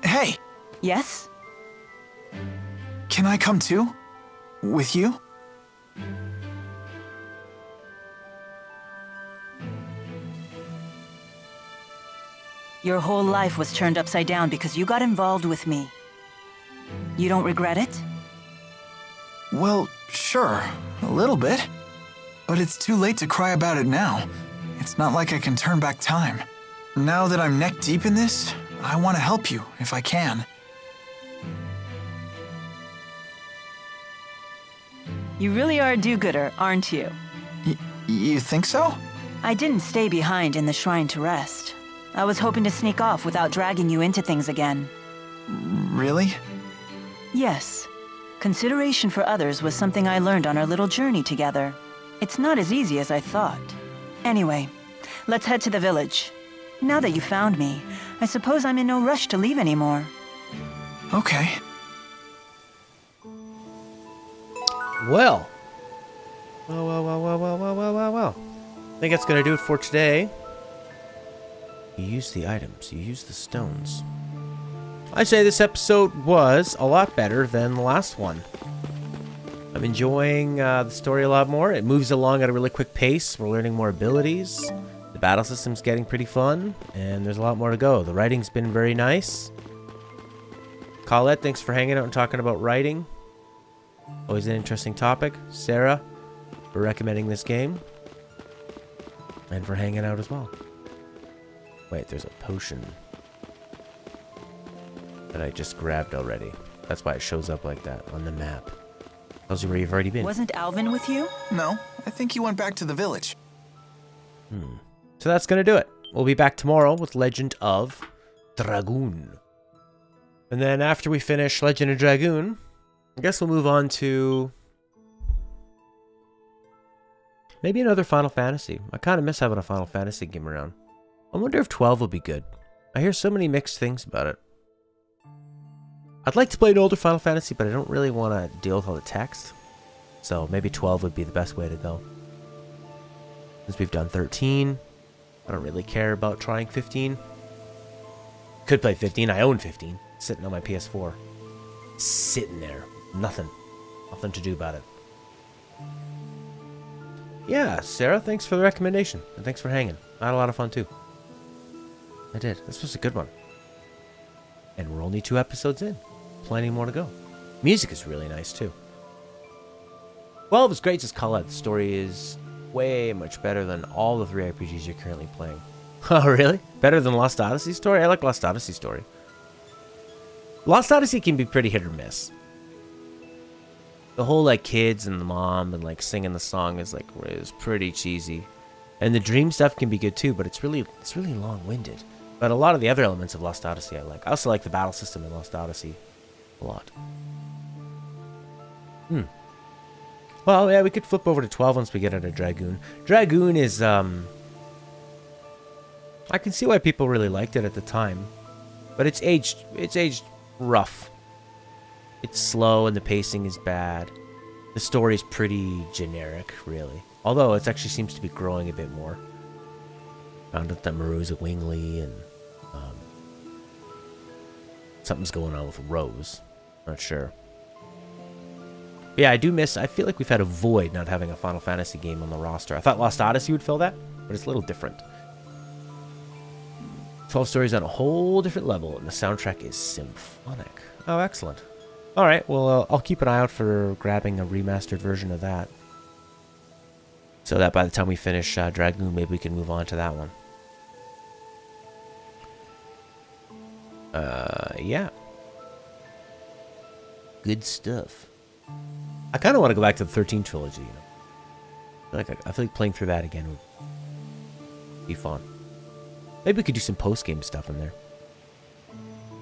Hey, Yes? can I come too? With you? Your whole life was turned upside down because you got involved with me. You don't regret it? Well, sure, a little bit. But it's too late to cry about it now. It's not like I can turn back time. Now that I'm neck deep in this, I want to help you if I can. You really are a do-gooder, aren't you? You think so? I didn't stay behind in the shrine to rest. I was hoping to sneak off without dragging you into things again. Really? Yes. Consideration for others was something I learned on our little journey together. It's not as easy as I thought. Anyway, let's head to the village. Now that you found me, I suppose I'm in no rush to leave anymore. Okay. Well. Well. I think that's going to do it for today. You use the items. You use the stones. I'd say this episode was a lot better than the last one. I'm enjoying the story a lot more. It moves along at a really quick pace. We're learning more abilities. The battle system's getting pretty fun. And there's a lot more to go. The writing's been very nice. Colette, thanks for hanging out and talking about writing. Always an interesting topic. Sarah, for recommending this game. And for hanging out as well. Wait, there's a potion that I just grabbed already. That's why it shows up like that on the map. Tells you where you've already been. Wasn't Alvin with you? No, I think he went back to the village. So that's going to do it. We'll be back tomorrow with Legend of Dragoon. And then after we finish Legend of Dragoon, I guess we'll move on to maybe another Final Fantasy. I kind of miss having a Final Fantasy game around. I wonder if 12 will be good. I hear so many mixed things about it. I'd like to play an older Final Fantasy, but I don't really want to deal with all the text. So maybe 12 would be the best way to go. since we've done 13. I don't really care about trying 15. Could play 15. I own 15. Sitting on my PS4. Sitting there. Nothing to do about it. Yeah, Sarah, thanks for the recommendation. And thanks for hanging. I had a lot of fun, too. I did. This was a good one. And we're only 2 episodes in. Plenty more to go. Music is really nice, too. 12 is great, just call out. The story is way much better than all the 3 RPGs you're currently playing. Oh, really? Better than Lost Odyssey story? I like Lost Odyssey story. Lost Odyssey can be pretty hit or miss. The whole, like, kids and the mom and, like, singing the song is pretty cheesy. And the dream stuff can be good, too, but it's really long-winded. But a lot of the other elements of Lost Odyssey I like. I also like the battle system in Lost Odyssey a lot. Well, yeah, we could flip over to 12 once we get out of Dragoon. Dragoon is, I can see why people really liked it at the time. But it's aged rough. It's slow and the pacing is bad. The story's pretty generic, really. Although it actually seems to be growing a bit more. Found out that Maru's a Wingly and something's going on with Rose. Not sure. But yeah, I feel like we've had a void not having a Final Fantasy game on the roster. I thought Lost Odyssey would fill that, but it's a little different. 12 stories on a whole different level, and the soundtrack is symphonic. Oh, excellent. Alright, well, I'll keep an eye out for grabbing a remastered version of that. So that by the time we finish Dragoon, maybe we can move on to that one. Yeah. Good stuff. I kind of want to go back to the 13 trilogy, you know. I feel like playing through that again would be fun. Maybe we could do some post-game stuff in there.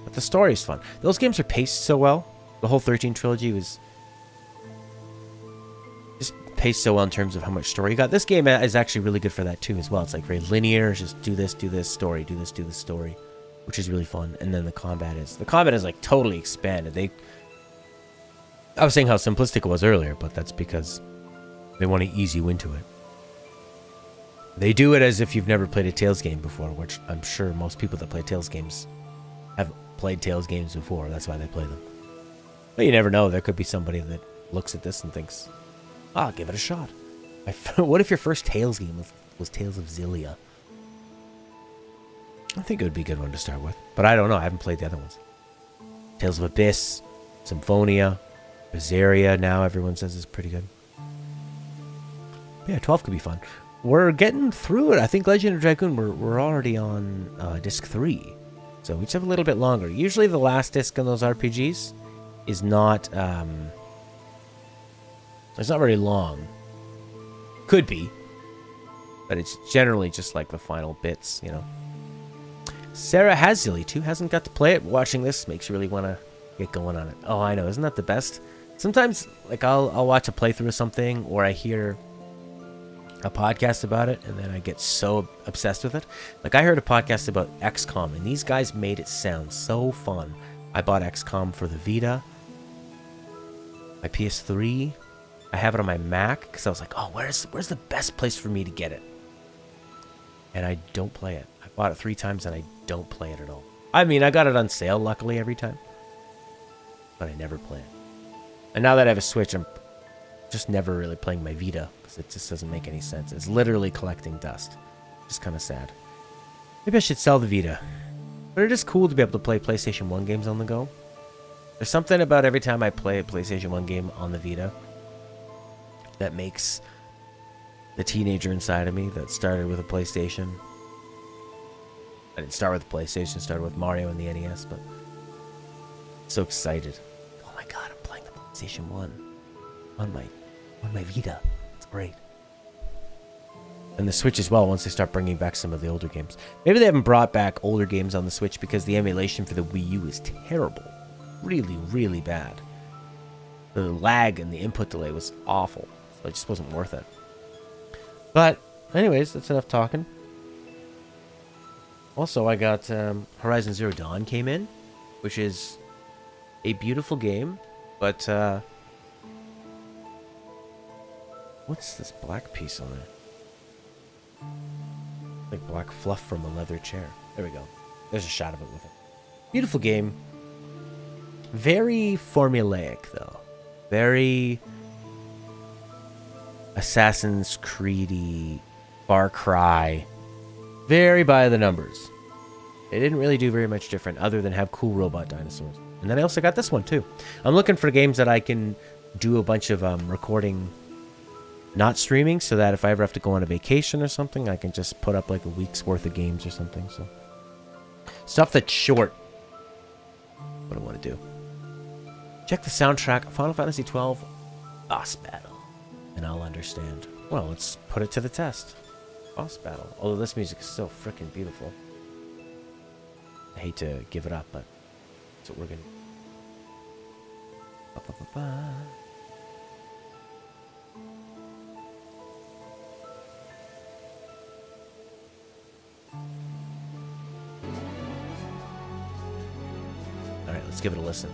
But the story is fun. Those games are paced so well. The whole 13 trilogy was just paced so well in terms of how much story you got. This game is actually really good for that too as well. It's like very linear. It's just do this story, do this story, which is really fun. And then the combat is like totally expanded. I was saying how simplistic it was earlier, but that's because they want to ease you into it. They do it as if you've never played a Tales game before, which I'm sure most people that play Tales games have played Tales games before. That's why they play them. But you never know. There could be somebody that looks at this and thinks, I'll give it a shot. What if your first Tales game was Tales of Xillia? I think it would be a good one to start with. But I don't know. I haven't played the other ones. Tales of Abyss, Symphonia, Berseria now everyone says is pretty good. Yeah, 12 could be fun. We're getting through it. I think Legend of Dragoon, we're already on disc 3. So we just have a little bit longer. Usually the last disc in those RPGs is not it's not very long. Could be. But it's generally just like the final bits, you know. Sarah has Xillia too, hasn't got to play it. Watching this makes you really want to get going on it. Oh, I know, isn't that the best? Sometimes, like, I'll watch a playthrough of something, or I hear a podcast about it, and then I get so obsessed with it. Like, I heard a podcast about XCOM, and these guys made it sound so fun. I bought XCOM for the Vita, my PS3. I have it on my Mac, because I was like, oh, where's the best place for me to get it? And I don't play it. I bought it 3 times, and I don't play it at all. I mean, I got it on sale, luckily, every time. But I never play it. And now that I have a Switch, I'm just never really playing my Vita, because it just doesn't make any sense. It's literally collecting dust. Just kind of sad. Maybe I should sell the Vita. But it is cool to be able to play PlayStation 1 games on the go. There's something about every time I play a PlayStation 1 game on the Vita that makes the teenager inside of me that started with a PlayStation. I didn't start with a PlayStation, started with Mario and the NES, but so excited. Oh my god, I'm playing the PlayStation 1 on my Vita. It's great. And the Switch as well, once they start bringing back some of the older games. Maybe they haven't brought back older games on the Switch because the emulation for the Wii U is terrible. Really, really bad. The lag and the input delay was awful. So it just wasn't worth it. But, anyways, that's enough talking. Also, I got Horizon Zero Dawn came in, which is a beautiful game, but what's this black piece on it? Like black fluff from a leather chair. There we go. There's a shot of it with it. Beautiful game. Very formulaic, though. Very Assassin's Creed-y, Far Cry. Very by the numbers. It didn't really do very much different other than have cool robot dinosaurs. And then I also got this one, too. I'm looking for games that I can do a bunch of recording, not streaming, so that if I ever have to go on a vacation or something, I can just put up like a week's worth of games or something. So stuff that's short. What I want to do. Check the soundtrack, Final Fantasy XII Boss Battle, and I'll understand. Well, let's put it to the test. Boss Battle. Although this music is so freaking beautiful. I hate to give it up, but that's what we're gonna do. Ba-ba-ba-ba. Alright, let's give it a listen.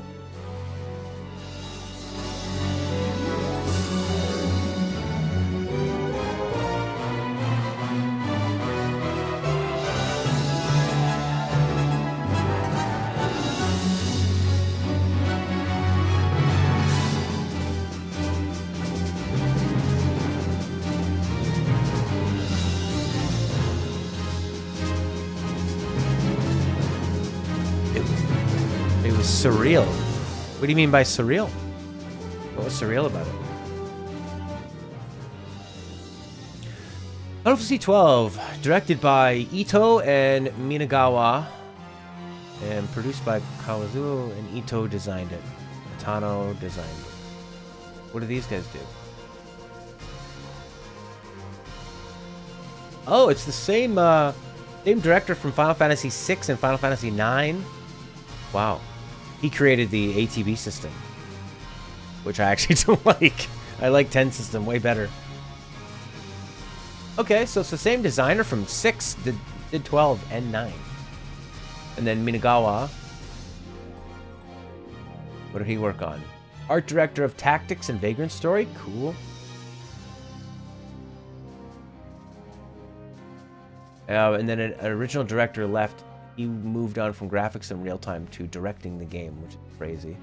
It was surreal. What do you mean by surreal? What was surreal about it? Final Fantasy XII, directed by Ito and Minagawa, and produced by Kawazuo, and Ito designed it. Tano designed it. What do these guys do? Oh, it's the same same director from Final Fantasy VI and Final Fantasy IX. Wow. He created the ATB system, which I actually don't like. I like 10 system way better. Okay, so it's the same designer from 6, did 12 and 9. And then Minagawa. What did he work on? Art director of Tactics and Vagrant Story? Cool. And then an original director left. He moved on from graphics in real time to directing the game, which is crazy.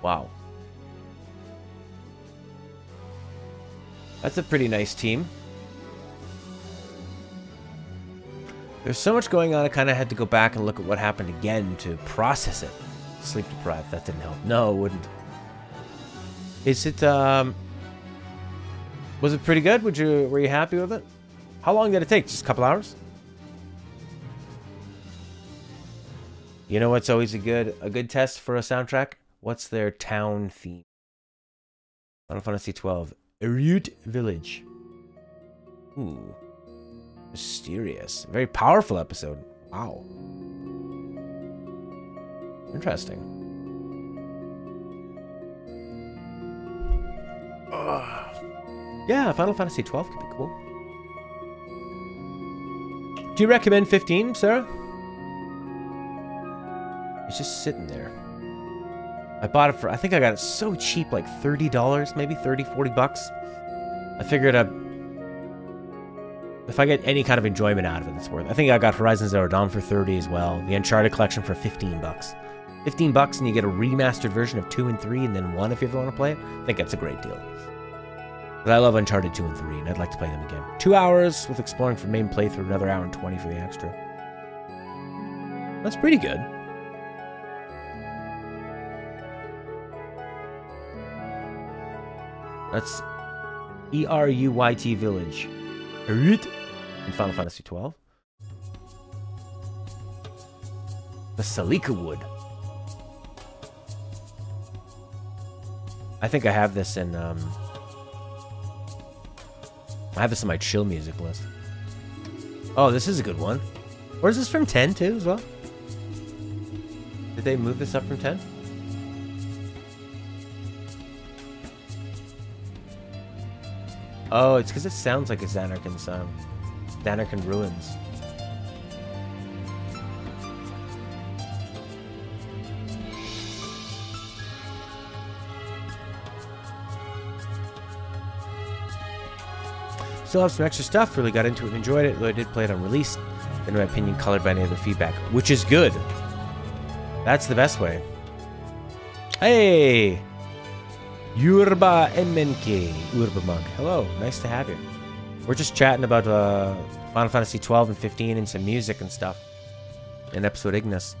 Wow. That's a pretty nice team. There's so much going on, I kind of had to go back and look at what happened again to process it. Sleep deprived, that didn't help. No, it wouldn't. Is it, was it pretty good? Were you happy with it? How long did it take? Just a couple hours? You know what's always a good test for a soundtrack? What's their town theme? Final Fantasy XII. Erut Village. Ooh. Mysterious. Very powerful episode. Wow. Interesting. Yeah, Final Fantasy XII could be cool. Do you recommend 15, Sarah? It's just sitting there. I bought it for, I think I got it so cheap, like $30, maybe 30, 40 bucks. I figured if I get any kind of enjoyment out of it, it's worth it. I think I got Horizon Zero Dawn for 30 as well. The Uncharted collection for 15 bucks. 15 bucks and you get a remastered version of 2 and 3 and then 1 if you ever want to play it. I think that's a great deal. But I love Uncharted 2 and 3, and I'd like to play them again. 2 hours with exploring for main playthrough, another hour and 20 for the extra. That's pretty good. That's Eruyt Village. Erut in Final Fantasy XII. The Salika Wood. I think I have this in, I have this in my chill music list. Oh, this is a good one. Or is this from 10 too as well? Did they move this up from 10? Oh, it's because it sounds like a Xanarkand sound. Xanarkand Ruins. Still have some extra stuff. Really got into it and enjoyed it, though I did play it on release. In my opinion, colored by any other feedback, which is good. That's the best way. Hey! Yurba Emenke. Urba Monk. Hello, nice to have you. We're just chatting about Final Fantasy 12 and 15 and some music and stuff. In episode Ignis.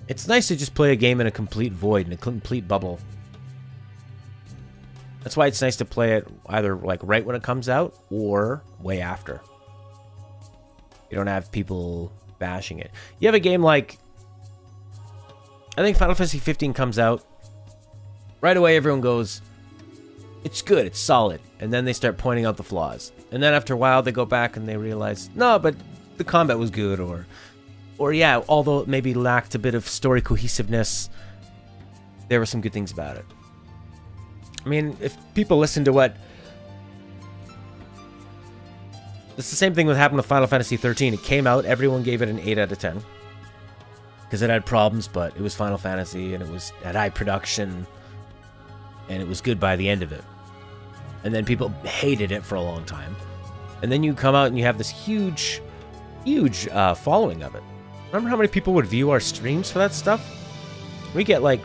It's nice to just play a game in a complete void, in a complete bubble. That's why it's nice to play it either like right when it comes out or way after. You don't have people bashing it. You have a game like... I think Final Fantasy 15 comes out. Right away everyone goes, it's good, it's solid. And then they start pointing out the flaws. And then after a while they go back and they realize, no, but the combat was good. Or yeah, although it maybe lacked a bit of story cohesiveness, there were some good things about it. I mean, if people listen to what... It's the same thing that happened with Final Fantasy 13. It came out, everyone gave it an 8 out of 10. Because it had problems, but it was Final Fantasy, and it was at high production, and it was good by the end of it. And then people hated it for a long time. And then you come out and you have this huge following of it. Remember how many people would view our streams for that stuff? We get like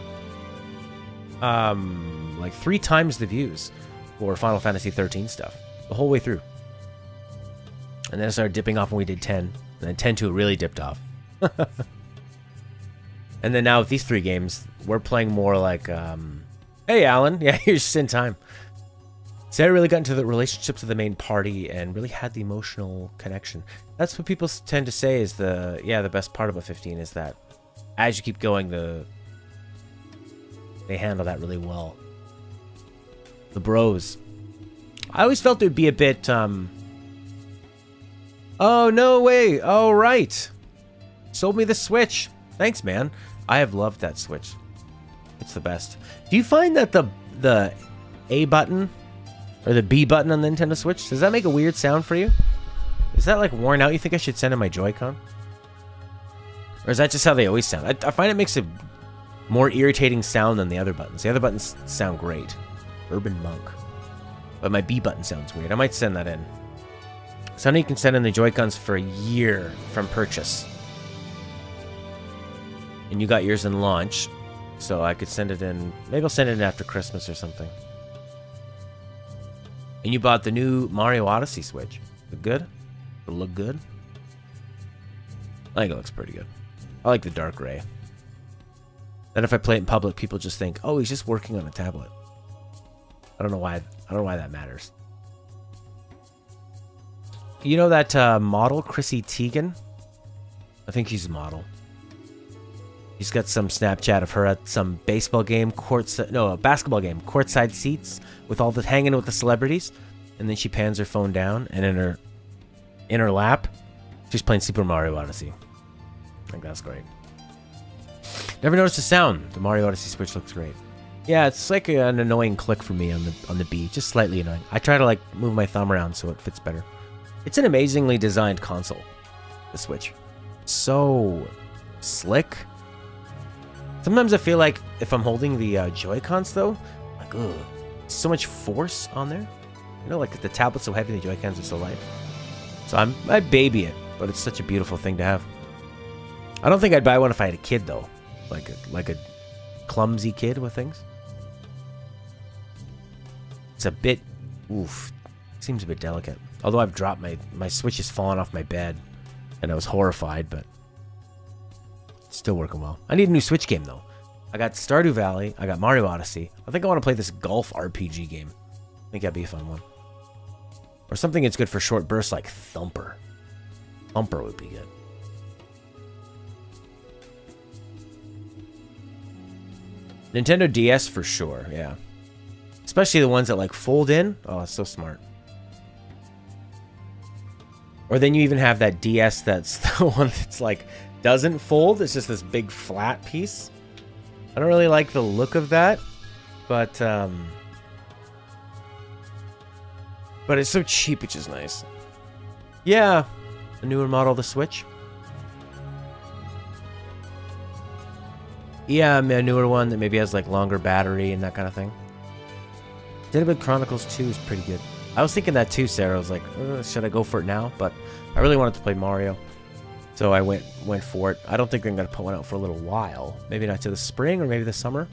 3 times the views for Final Fantasy 13 stuff the whole way through. And then it started dipping off when we did 10, and then 10-2 really dipped off. And then now with these 3 games, we're playing more like, hey Alan, yeah, you're just in time. So I really got into the relationships of the main party and really had the emotional connection. That's what people tend to say is the best part about 15 is that as you keep going, they handle that really well. The bros. I always felt there'd be a bit, oh, no way. Oh, right. Sold me the Switch. Thanks, man. I have loved that Switch. It's the best. Do you find that the A button or the B button on the Nintendo Switch, does that make a weird sound for you? Is that like worn out? You think I should send in my Joy-Con? Or is that just how they always sound? I find it makes a more irritating sound than the other buttons. The other buttons sound great. Urban Monk. But my B button sounds weird. I might send that in. So now you can send in the Joy-Cons for a year from purchase. And you got yours in launch. So I could send it in. Maybe I'll send it in after Christmas or something. And you bought the new Mario Odyssey Switch. Look good? It'll look good? I think it looks pretty good. I like the dark gray. Then if I play it in public, people just think, oh, he's just working on a tablet. I don't know why that matters. You know that model, Chrissy Teigen? I think she's a model. He's got some Snapchat of her at some baseball game, a basketball game, courtside seats with all the hanging with the celebrities, and then she pans her phone down, and in her lap, she's playing Super Mario Odyssey. I think that's great. Never noticed the sound. The Mario Odyssey Switch looks great. Yeah, it's like an annoying click for me on the B, just slightly annoying. I try to like move my thumb around so it fits better. It's an amazingly designed console, the Switch. So slick. Sometimes I feel like if I'm holding the Joy-Cons though, like, ugh, so much force on there. You know, like the tablet's so heavy, the Joy-Cons are so light. So I baby it, but it's such a beautiful thing to have. I don't think I'd buy one if I had a kid though, like a clumsy kid with things. It's a bit, oof, seems a bit delicate. Although I've dropped my Switch has fallen off my bed, and I was horrified, but it's still working well. I need a new Switch game though. I got Stardew Valley, I got Mario Odyssey. I think I want to play this golf RPG game. I think that'd be a fun one. Or something that's good for short bursts like Thumper. Thumper would be good. Nintendo DS for sure, yeah. Especially the ones that like fold in. Oh, it's so smart. Or then you even have that DS that's the one that's like doesn't fold. It's just this big flat piece. I don't really like the look of that, but it's so cheap, which is nice. Yeah, a newer model of the Switch. Yeah, a newer one that maybe has like longer battery and that kind of thing. Xenoblade Chronicles 2 is pretty good. I was thinking that too, Sarah. I was like, should I go for it now? But I really wanted to play Mario. So I went for it. I don't think I'm going to put one out for a little while. Maybe not to the spring or maybe the summer.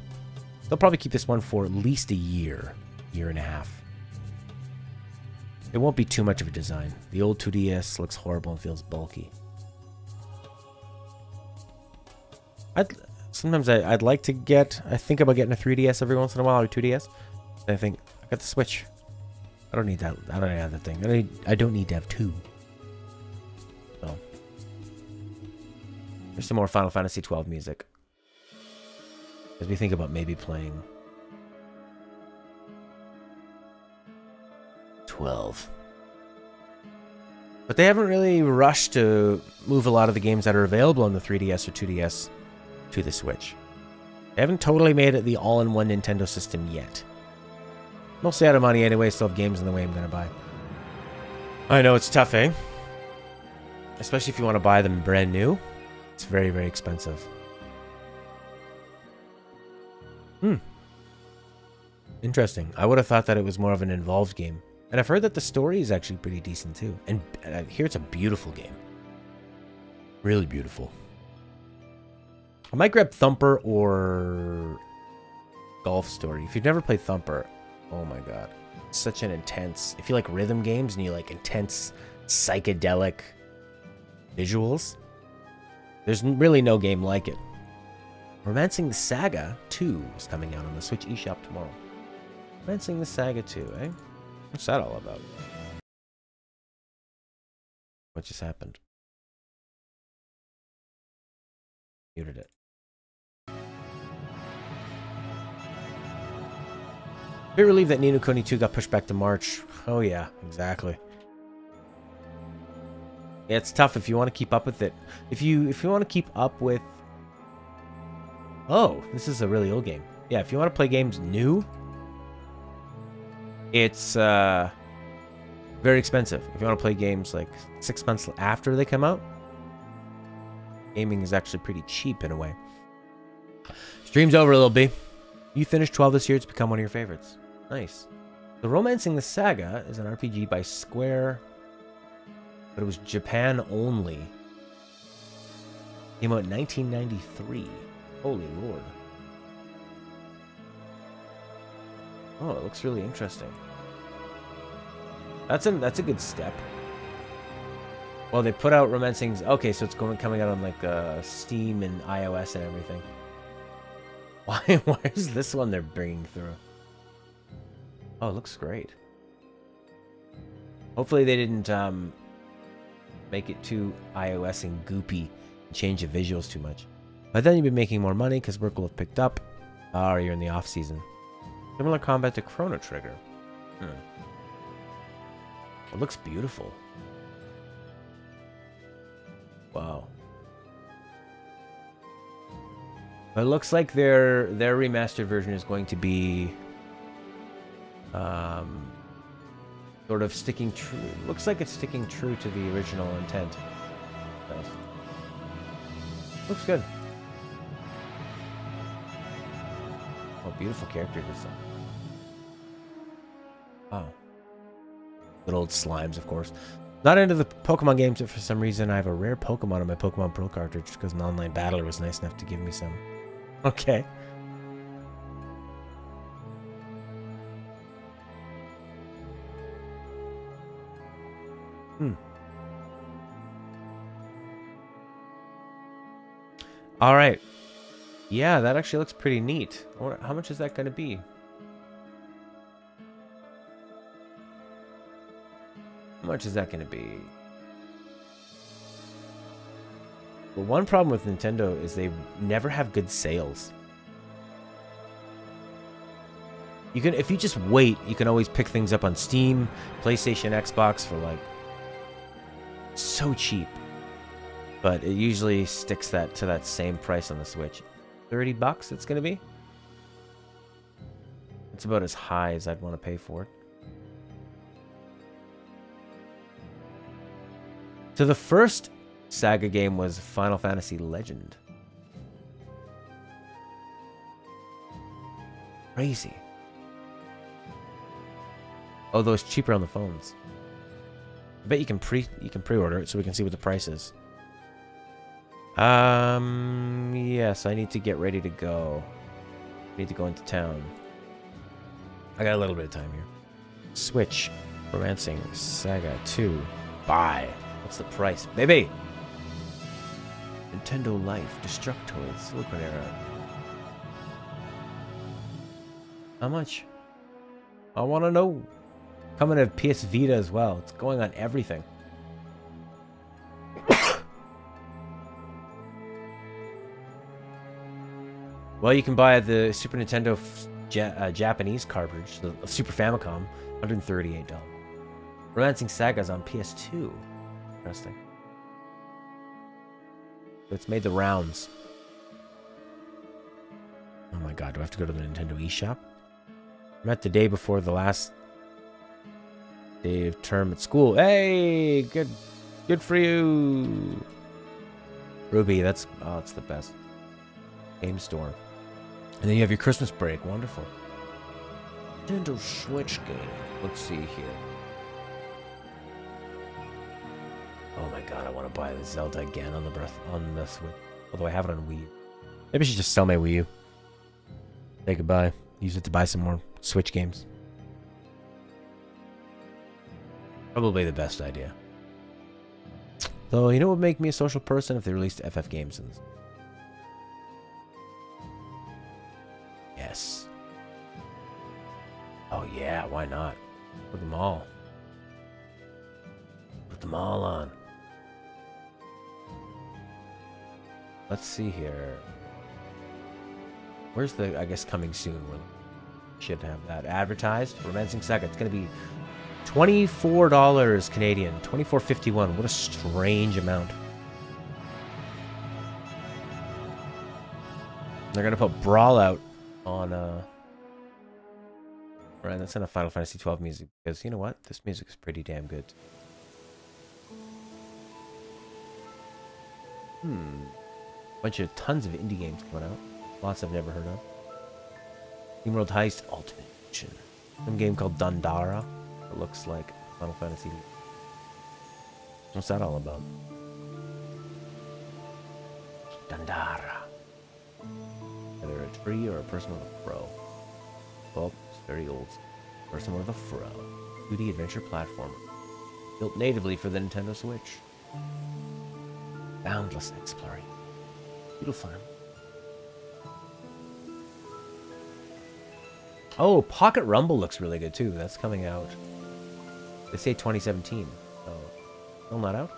They'll probably keep this one for at least a year and a half. It won't be too much of a design. The old 2DS looks horrible and feels bulky. Sometimes I'd like to get... I think about getting a 3DS every once in a while, or 2DS. And I think, I got the Switch. I don't need that. I don't need that thing. I don't need to have two. So. There's some more Final Fantasy XII music. As we think about maybe playing 12. But they haven't really rushed to move a lot of the games that are available on the 3DS or 2DS to the Switch. They haven't totally made it the all-in-one Nintendo system yet. Mostly out of money anyway, still have games in the way I'm going to buy. I know it's tough, eh? Especially if you want to buy them brand new. It's very, very expensive. Interesting. I would have thought that it was more of an involved game. And I've heard that the story is actually pretty decent too. And I hear it's a beautiful game. Really beautiful. I might grab Thumper or Golf Story. If you've never played Thumper, oh my god. It's such an intense... If you like rhythm games and you like intense, psychedelic visuals, there's really no game like it. Romancing the Saga 2 is coming out on the Switch eShop tomorrow. Romancing the Saga 2, eh? What's that all about? What just happened? Muted it. Bit relieved that Ni no Kuni 2 got pushed back to March. Oh yeah, exactly. Yeah, it's tough if you want to keep up with it. If you want to keep up with... Oh, this is a really old game. Yeah, if you want to play games new, it's very expensive. If you want to play games like 6 months after they come out, gaming is actually pretty cheap in a way. Stream's over, Lil B. You finished 12 this year, it's become one of your favorites. Nice. The Romancing the Saga is an RPG by Square, but it was Japan only. Came out in 1993. Holy Lord. Oh, it looks really interesting. That's a good step. Well, they put out Romancing... Okay, so it's coming out on like Steam and iOS and everything. Why is this one they're bringing through? Oh, it looks great. Hopefully they didn't make it too iOS and goopy and change the visuals too much. But then you'll be making more money because work will have picked up. Or you're in the off season. Similar combat to Chrono Trigger. It looks beautiful. Wow. But it looks like their remastered version is going to be sort of sticking true. Looks like it's sticking true to the original intent. Nice. Looks good. Oh, beautiful character design. Wow. Good old slimes, of course. Not into the Pokemon games, but for some reason I have a rare Pokemon on my Pokemon Pearl cartridge because an online battler was nice enough to give me some. Okay. All right. Yeah, that actually looks pretty neat. How much is that going to be? How much is that going to be? Well, one problem with Nintendo is they never have good sales. You can, if you just wait, you can always pick things up on Steam, PlayStation, Xbox for like so cheap. But it usually sticks that to that same price on the Switch. $30 it's going to be? It's about as high as I'd want to pay for it. So the first Saga game was Final Fantasy Legend. Crazy. Oh, those cheaper on the phones. I bet you can pre-order it so we can see what the price is. Yes, I need to get ready to go. I need to go into town. I got a little bit of time here. Switch. Romancing Saga 2. Buy. What's the price? Baby! Nintendo Life. Destructoid. Silicon Era. How much? I want to know. Coming to PS Vita as well. It's going on everything. Well, you can buy the Super Nintendo Japanese cartridge, the Super Famicom, $138. Romancing Sagas on PS2. Interesting. So it's made the rounds. Oh my god, do I have to go to the Nintendo eShop? I'm at the day before the last day of term at school. Hey, good for you. Ruby, it's the best. Game store. And then you have your Christmas break. Wonderful. Nintendo Switch game. Let's see here. Oh my god, I want to buy the Zelda again on the Switch. Although I have it on Wii. Maybe I should just sell my Wii U. Say goodbye. Use it to buy some more Switch games. Probably the best idea. Though, you know what would make me a social person if they released FF games in this? Yes. Oh yeah, why not? Put them all. Put them all on. Let's see here. Where's the, I guess, coming soon one? Should have that advertised. Romancing Saga. It's going to be $24 Canadian. $24.51. What a strange amount. They're going to put Brawl out on, right, that's in a Final Fantasy 12 music. Because, you know what? This music is pretty damn good. Tons of indie games coming out. Lots I've never heard of. Team World Heist Ultimate Edition. Some game called Dandara. It looks like Final Fantasy. What's that all about? Dandara. Either a tree or a person with a fro. Well, it's very old. Person with a fro. 2D adventure platformer. Built natively for the Nintendo Switch. Boundless exploration. Beautiful. Oh, Pocket Rumble looks really good too. That's coming out. They say 2017. So, still not out?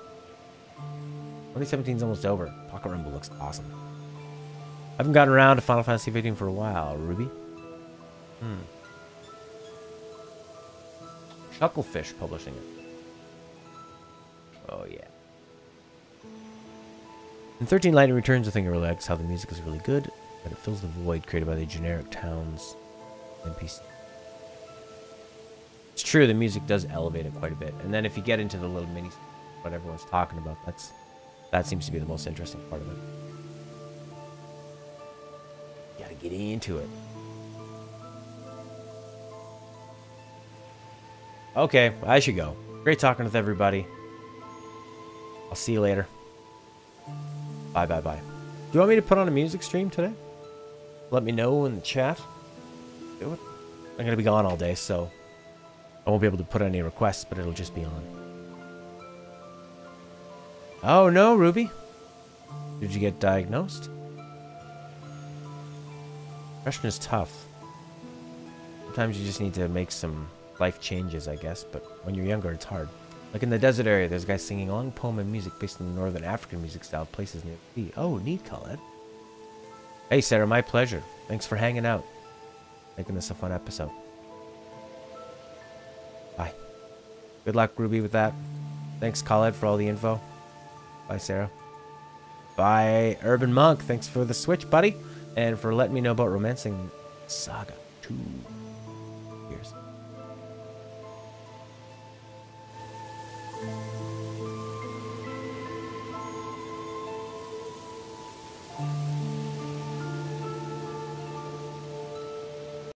2017's almost over. Pocket Rumble looks awesome. I haven't gotten around to Final Fantasy 15 for a while. Ruby? Chucklefish publishing it. Oh, yeah. And 13 Lightning Returns, I think it likes how the music is really good, but it fills the void created by the generic towns NPC. It's true, the music does elevate it quite a bit. And then if you get into the little mini, what everyone's talking about, that seems to be the most interesting part of it. You gotta get into it. Okay, I should go. Great talking with everybody. I'll see you later. Bye, bye, bye. Do you want me to put on a music stream today? Let me know in the chat. Do it. I'm going to be gone all day, so I won't be able to put any requests, but it'll just be on. Oh, no, Ruby. Did you get diagnosed? Depression is tough. Sometimes you just need to make some life changes, I guess, but when you're younger, it's hard. Like in the desert area, there's a guy singing a long poem and music based on the Northern African music style places near the sea. Oh, neat, Khaled. Hey, Sarah, my pleasure. Thanks for hanging out. Making this a fun episode. Bye. Good luck, Ruby, with that. Thanks, Khaled, for all the info. Bye, Sarah. Bye, Urban Monk. Thanks for the Switch, buddy. And for letting me know about Romancing Saga 2. Cheers.